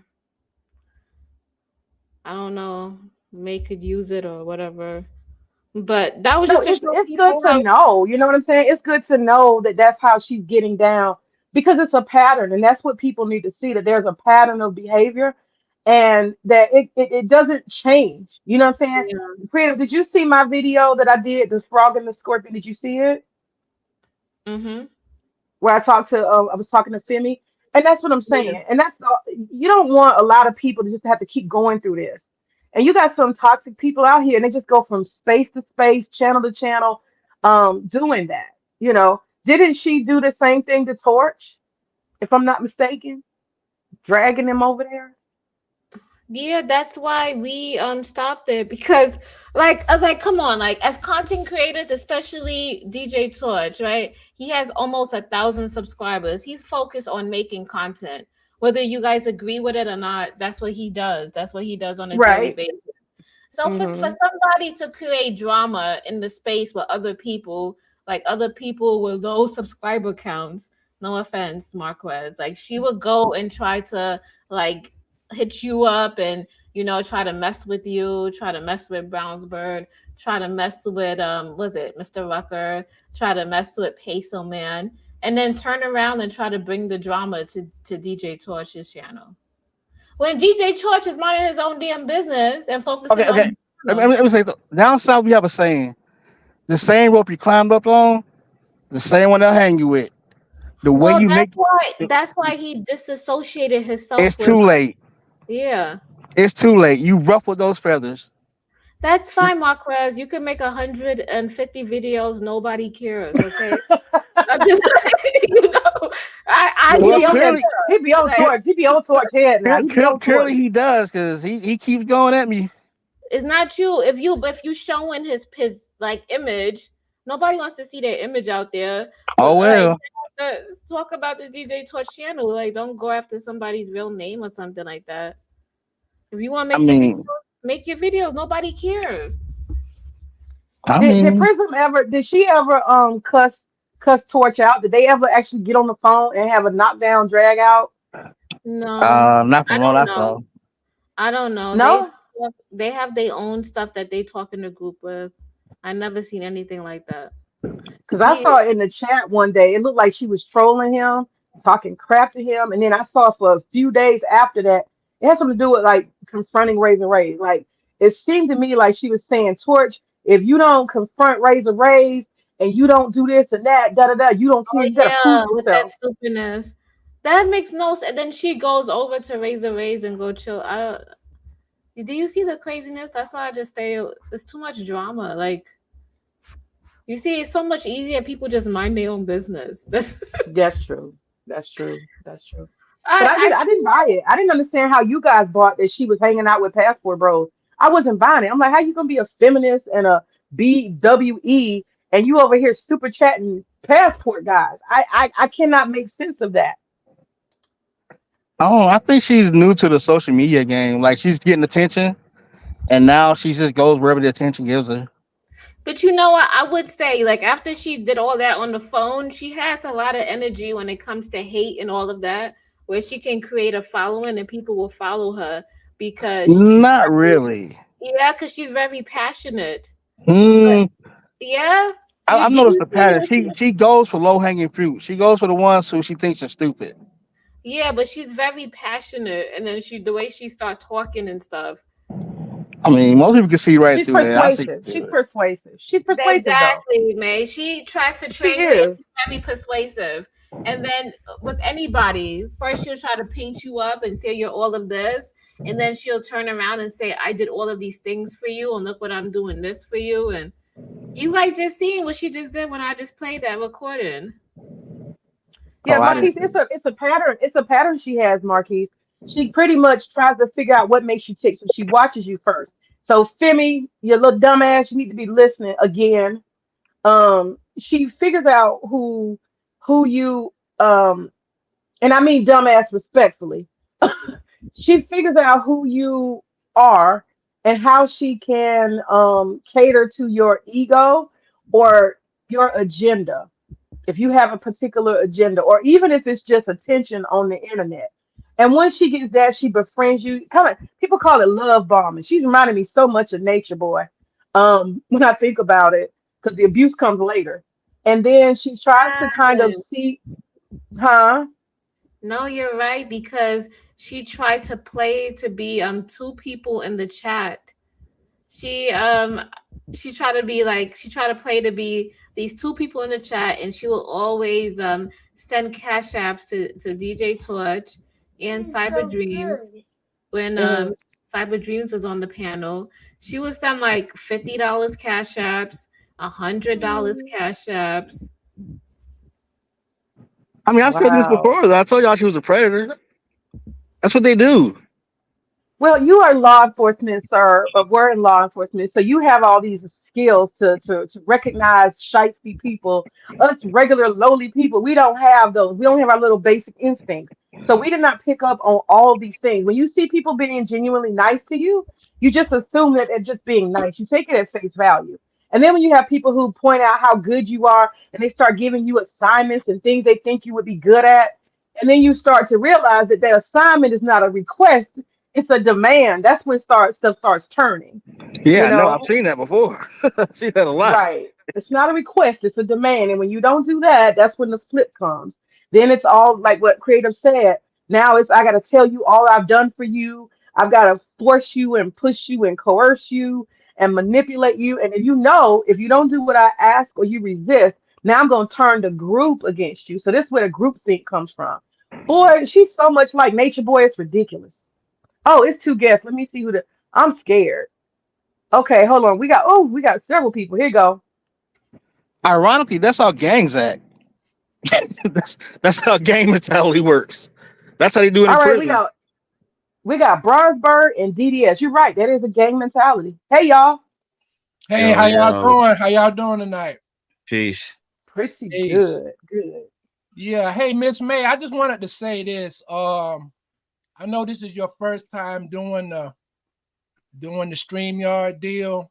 I don't know. May could use it or whatever. But that was No, just to it's show it's good people to how. know. You know what I'm saying? It's good to know that that's how she's getting down because it's a pattern, and that's what people need to see that there's a pattern of behavior, and that it doesn't change. You know what I'm saying? Yeah. Priya, did you see my video that I did, the frog and the scorpion? Did you see it? Mhm. Where I was talking to Femi, and that's what I'm Yeah. saying. And you don't want a lot of people to just have to keep going through this. And you got some toxic people out here, and they just go from space to space, channel to channel, doing that. Didn't she do the same thing to Torch, if I'm not mistaken, dragging him over there? Yeah, that's why we stopped it because like I was like, come on, like as content creators, especially DJ Torch, right? He has almost 1,000 subscribers. He's focused on making content. Whether you guys agree with it or not, that's what he does. That's what he does on a daily Right. basis. So for Hmm. somebody to create drama in the space with other people, like other people with low subscriber counts, no offense, Marquez, like she would go and try to like hit you up and try to mess with you, try to mess with Brownsburg, try to mess with was it Mr. Rucker, try to mess with Peso Man, and then turn around and try to bring the drama to DJ Torch's channel. When DJ Torch is minding his own damn business and Okay, focusing on okay. his Let me, channel. let me say, down south we have a saying: the same rope you climbed up on, the same one they'll hang you with. The way Well, you that's make why that's why he disassociated himself it's with too late. Yeah. It's too late. You ruffled those feathers. That's fine, Marquez. You can make 150 videos. Nobody cares. Okay. I'm just, you know, I Yeah, he do Well, be on that. clearly, care. He be on Like, torch. He be on torch head now. He be on clearly torch. he does because he keeps going at me. it's not you. If you showing his like image, nobody wants to see their image out there. Oh But like, well. talk about the DJ Torch channel. Like, don't go after somebody's real name or something like that. If you want to I mean, make your videos. Nobody cares. I Did mean, Prism ever? Did she ever cuss torch out? Did they ever actually get on the phone and have a knockdown drag out? No, not I from what don't I know. saw. I don't know. No, They have their own stuff that they talk in the group with. I never seen anything like that. because I He saw it in the chat one day. It looked like she was trolling him, talking crap to him, and then I saw for a few days after that, it had something to do with like confronting Razor Rays. Like it seemed to me like she was saying, Torch, if you don't confront Razor Rays and you don't do this and that, da da da, you don't care. Oh You got to yeah, prove with that yourself. stupidness. That makes no sense. And then she goes over to Razor Rays and go chill. Do you see the craziness? That's why I just stay. It's too much drama. Like, you see, it's so much easier. People just mind their own business. That's That's true. That's true. That's true. But I I didn't buy it. I didn't understand how you guys bought that she was hanging out with Passport Bros. I wasn't buying it. I'm like, how you gonna be a feminist and a BWE and you over here super chatting passport guys? I cannot make sense of that. Oh, I think she's new to the social media game. Like she's getting attention, and now she just goes wherever the attention gives her. But you know what? I would say, like, after she did all that on the phone, she has a lot of energy when it comes to hate and all of that, where she can create a following and people will follow her because Not really. because she's very passionate. But Hmm. yeah, I've do noticed you the see pattern. what she? She goes for low hanging fruit. She goes for the ones who she thinks are stupid. Yeah, but she's very passionate, and then the way she start talking and stuff. I mean, most people can see right She's through that. I see persuasive. She's through it. persuasive. She's persuasive though. Exactly, May. She tries to She train her and is. she's very persuasive. And then with anybody, first she'll try to paint you up and say you're all of this. And then she'll turn around and say, I did all of these things for you, and look what I'm doing this for you. And you guys just seen what she just did when I just played that recording. Yeah, Oh, I didn't Marquise, see it. it's a pattern. It's a pattern she has, Marquise. She pretty much tries to figure out what makes you tick. So she watches you first. So Femi, you little dumbass, you need to be listening again. She figures out who you and I mean dumbass respectfully. She figures out who you are and how she can cater to your ego or your agenda if you have a particular agenda, or even if it's just attention on the internet. And once she gets that, she befriends you. Kind of people call it love bombing. She's reminding me so much of Nature Boy, when I think about it, because the abuse comes later. And then she tries to kind of see, huh? No, you're right, because she tried to play to be two people in the chat. She she tried to be like she tried to play to be these two people in the chat, and she will always send cash apps to DJ Torch and He's Cyber so Dreams good. when Mhm. Cyber Dreams was on the panel. She would send like $50 cash apps, $100 Mm. cash apps. I mean, I've said this Wow. before. I told y'all she was a predator. That's what they do. Well, you are law enforcement, sir, or were in law enforcement, so you have all these skills to recognize shiesty people. Us regular lowly people, we don't have those. We don't have our little basic instincts. So we did not pick up on all these things. When you see people being genuinely nice to you, you just assume that they're just being nice. You take it at face value. And then when you have people who point out how good you are and they start giving you assignments and things they think you would be good at, and then you start to realize that their assignment is not a request, it's a demand. That's when stuff starts turning, you Yeah, no, I've know? seen that before. I've seen that a lot. Right. It's not a request, it's a demand. And when you don't do that, that's when the slip comes. Then it's all like what Creative said. Now it's I gotta tell you all I've done for you. I've gotta force you and push you and coerce you and manipulate you. And if you know, if you don't do what I ask or you resist, now I'm gonna turn the group against you. So this is where the group think comes from. Boy, she's so much like Nature Boy, it's ridiculous. Oh, it's two guests. Let me see who the. I'm scared. Okay, hold on. We got several people. Here you go. Ironically, that's how gangs act. That's how gang mentality works. That's how they do it in All right, we prison. got we got Bronzeberg and DDS. You're right. That is a gang mentality. Hey y'all. Hey, Yo, how y'all yo, doing? How y'all doing tonight? peace. Pretty Ace. good. Good. Yeah. Hey, Miss May, I just wanted to say this. I know this is your first time doing the StreamYard deal.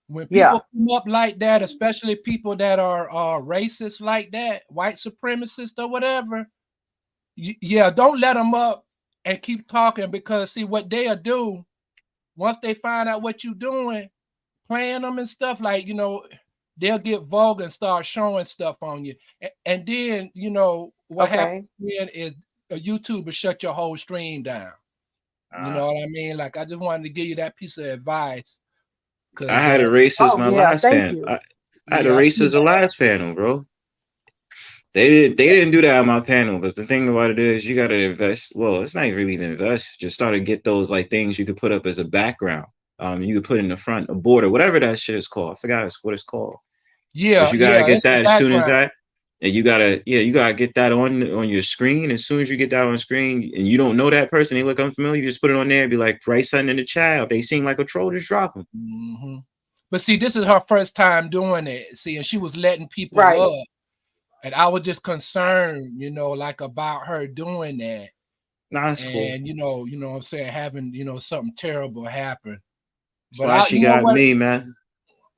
When Yeah. people come up like that, especially people that are racist like that, white supremacist or whatever, yeah, don't let them up and keep talking, because see what they'll do once they find out what you're doing, playing them and stuff, like, they'll get vulgar and start showing stuff on you. And then, what happens Okay. then is a YouTuber shut your whole stream down. You Uh, know what I mean? Like, I just wanted to give you that piece of advice. I Because, had a racist Oh my yeah. last Thank panel. you. I had a yeah, I see racist the that. last panel, bro. They didn't do that on my panel, but the thing about it is you gotta invest. Well, it's not really to invest. Just start to get those like things you could put up as a background. You could put in the front, a border, whatever that shit is called. I forgot what it's called. But Yeah, you gotta yeah, get it's the that as soon as background. that, and you gotta get that on your screen. As soon as you get that on screen, and you don't know that person, they look unfamiliar, you just put it on there and be like, write something in the chat. If they seem like a troll, just drop them. Hmm. But see, this is her first time doing it. See, and she was letting people Right. up. And I was just concerned, like about her doing that. Nah, it's cool. And what I'm saying, having, something terrible happen. That's But why she you know got what? me, man.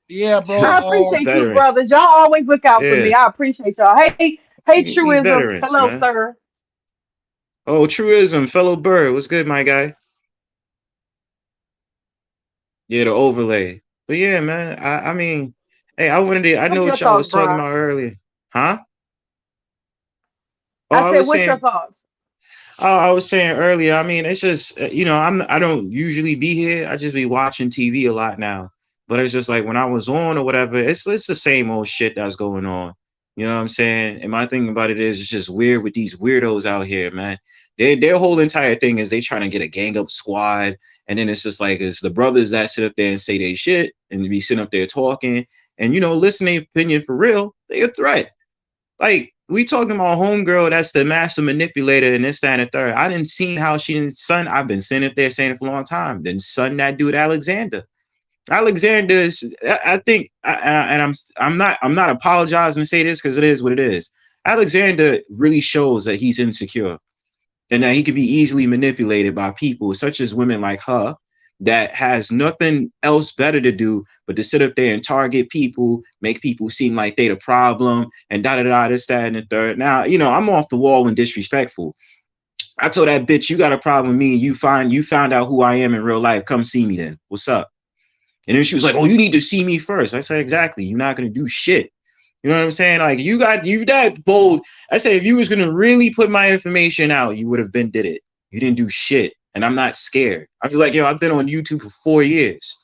Yeah, I bro. appreciate you, Veteran. brothers. Y'all always look out for me. Yeah. I appreciate y'all. Hey, We truism. veterans, Hello, man. sir. Oh, truism, fellow bird. What's good, my guy? Yeah, the overlay. But yeah, man. I mean, hey, I What's know your what y'all thoughts, was talking Brian? about earlier. Huh? Oh, I I said, was what's your saying thoughts? Oh, I was saying earlier. I mean, it's just I don't usually be here. I just be watching TV a lot now. But it's just like when I was on or whatever, it's the same old shit that's going on. You know what I'm saying? And my thing about it is, it's just weird with these weirdos out here, man. Their whole entire thing is they trying to get a gang up squad, and then it's just like it's the brothers that sit up there and say they shit and be sitting up there talking and listen to their opinion for real. They a threat. Like, we talking about homegirl that's the master manipulator and this, that, and the third. I didn't see how she didn't son. I've been sitting up there saying it for a long time. Then son that dude Alexander. Alexander is, I think, and I'm not apologizing to say this because it is what it is. Alexander really shows that he's insecure and that he can be easily manipulated by people such as women like her that has nothing else better to do but to sit up there and target people, make people seem like they the problem, and da da da this, that, and the third. Now, I'm off the wall and disrespectful. I told that bitch, you got a problem with me, and you found out who I am in real life. Come see me then. What's up? And then she was like, oh, you need to see me first. I said, exactly. You're not gonna do shit. You know what I'm saying? Like, you that bold. I say, if you was gonna really put my information out, you would have been did it. You didn't do shit, and I'm not scared. I feel like, I've been on YouTube for 4 years.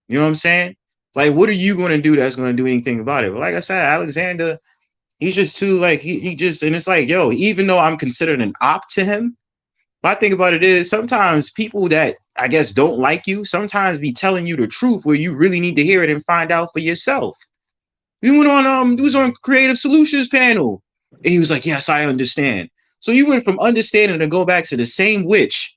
You know what I'm saying? Like, what are you gonna do that's gonna do anything about it? But like I said, Alexander, he's just too like he just, and it's like, even though I'm considered an op to him, my thing about it is sometimes people that I guess don't like you sometimes be telling you the truth where you really need to hear it and find out for yourself. We went on it was on Creative Solutions panel. And he was like, yes, I understand. So you went from understanding to go back to the same witch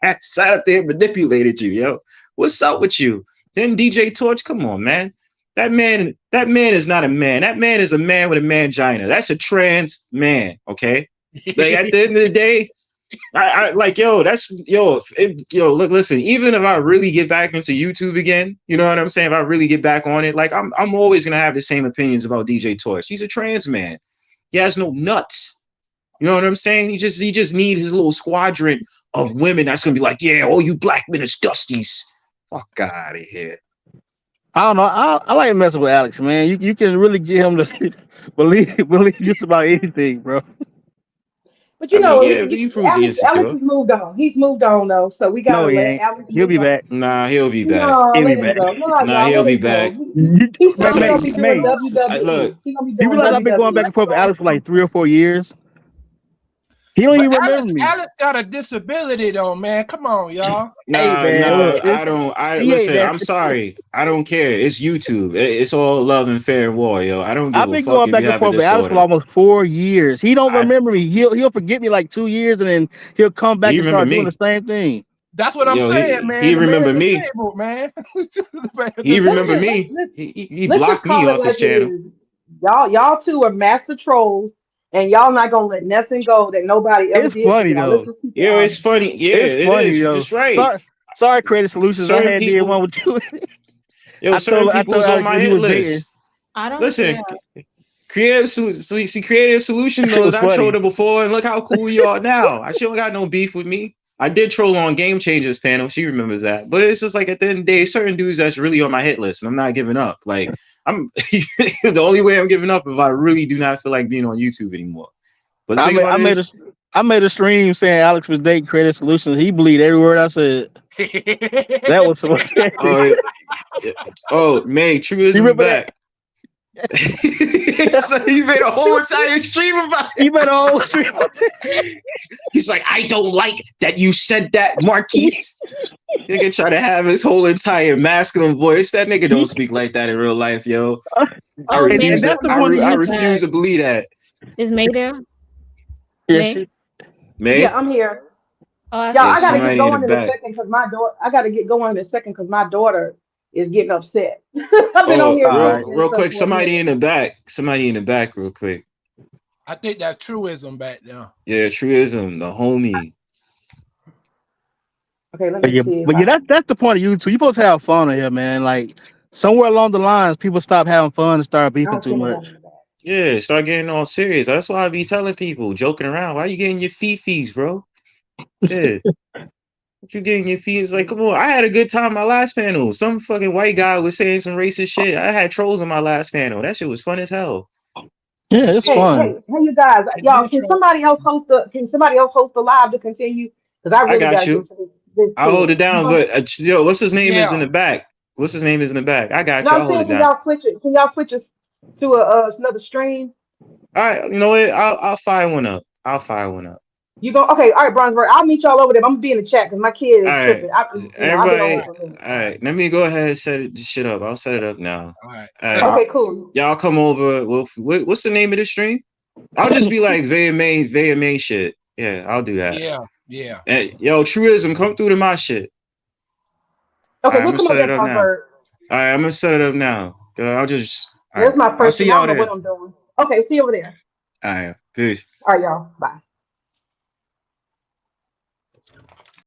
that sat up there and manipulated you, yo. What's up with you? Then DJ Torch, come on, man. That man is not a man. That man is a man with a mangina. That's a trans man, okay? Like, at the end of the day, I like, that's look, listen, even if I really get back into YouTube again, you know what I'm saying? If I really get back on it, like, I'm always gonna have the same opinions about DJ Torch. He's a trans man. He has no nuts. You know what I'm saying? He just need his little squadron of women that's gonna be like, yeah, all you black men is dusties. Fuck out of here. I don't know. I like messing with Alex, man. You can really get him to believe just about anything, bro. But I mean, yeah, you, he proves he Alex insecure. has moved on. He's moved on though, so we No, gotta he let ain't. Alex He'll move be on. back. Nah, he'll be back. No, He'll be let him back. go. No, Nah, y'all he'll let be him go. back. You, He's May, probably May, gonna be Some doing May. look, WWE. He's gonna be You doing realize I've been going WWE. back Let and him forth with go. Alex for like 3 or 4 years. He don't But even remember me. Alex got a disability though, man. Come on, y'all. Hey Nah, man, nah, look, I don't. I he ain't listen. that. I'm sorry. I don't care. It's YouTube. It's all love and fair war, yo. I don't give I've a been fuck going if back you and have a forth with Alex for disorder. almost 4 years. He don't I remember me. He'll forget me like 2 years, and then he'll come back he and remember start doing the me. same thing. That's what I'm Yo, saying, he man. The man remember is me. disabled, man. The man is He Let's remember disabled. just me. let's He let's just blocked me call it off his like it channel. is. Y'all two are master trolls, and y'all not gonna let nothing go that nobody ever It's did to funny y'all. Let's though. just keep it Yo, it's honest. funny. Yeah, It's it funny is. You're though. just right. Sorry, Creative Solutions. I Certain had did one people, with you. yo, certain I people told is on Alex my when he hit was dating. list. I don't Listen, care. Creative Solution That shit knows was I trolled funny. him before, and look how cool you are now. I she don't got no beef with me. I did troll on Game Changers panel. She remembers that. But it's just like at the end of the day, certain dudes that's really on my hit list, and I'm not giving up. Like I'm the only way I'm giving up if I really do not feel like being on YouTube anymore. But the I thing made about I it made a is, I made a stream saying Alex was dating Creative Solutions. He believed every word I said. That was so funny. oh, May, True You Ism remember that? back. So he made a whole entire stream about it. You made a whole stream. He's like, I don't like that you said that, Marquise. Nigga try to have his whole entire masculine voice. That nigga don't speak like that in real life, yo. I Oh, And refuse May to. that's the come I, point back. of I She's YouTube. refuse back. to believe that. Is May there? Yeah, May? Yeah, May, I'm here. Oh, I Y'all, see yeah, I you. gotta get somebody in the going in a back. second because my daughter. I gotta get going in a second because my daughter is getting upset. I've been on Oh, here all doing right. this real stuff quick, for a somebody minute. in the back. Somebody in the back, real quick. I think that's truism back there. Yeah, Truism, the homie. Okay, let But me yeah, see if but yeah, I. that's the point of YouTube. You supposed to have fun on here, man. Like somewhere along the lines, people stop having fun and start I beefing don't too see nobody much. in the back. Yeah, start getting all serious. That's why I be telling people, joking around. Why you getting your fees, bro? Yeah. What you getting your feet? It's like, come on. I had a good time my last panel. Some fucking white guy was saying some racist shit. I had trolls on my last panel. That shit was fun as hell. Yeah, it's Hey, fun. hey, hey, you guys, They y'all, do can troll. somebody else host the? Can somebody else host the live to continue? Because I I really got gotta get you. to this I'll hold it kid. down. But yo, what's his name is in Yeah. the back? What's his name is in the back? I got No, you. I'm I'll hold saying, it down. can y'all switch us to another stream? All right, you know what? I'll fire one up. I'll fire one up. You go, okay, all right, Bronzeberg. I'll meet y'all over there. I'm gonna be in the chat because my kid All is right, tripping. I've been on here everybody. for a minute. All right, let me go ahead and set this shit up. I'll set it up now. All right. All Set right, it up. Okay, cool. y'all come over. What's the name of the stream? I'll just be like VMA shit. Yeah, I'll do that. Yeah. Yeah. Hey, yo, Truism, come through to my shit. All Okay, right, I'm we'll gonna come up set there, it up now. Bronzeberg. All right, I'm gonna set it up now. I'll just. All There's right, my I'll see person. I y'all don't know what there. I'm doing. Okay, see you over there. All right, peace. All right, y'all. Bye.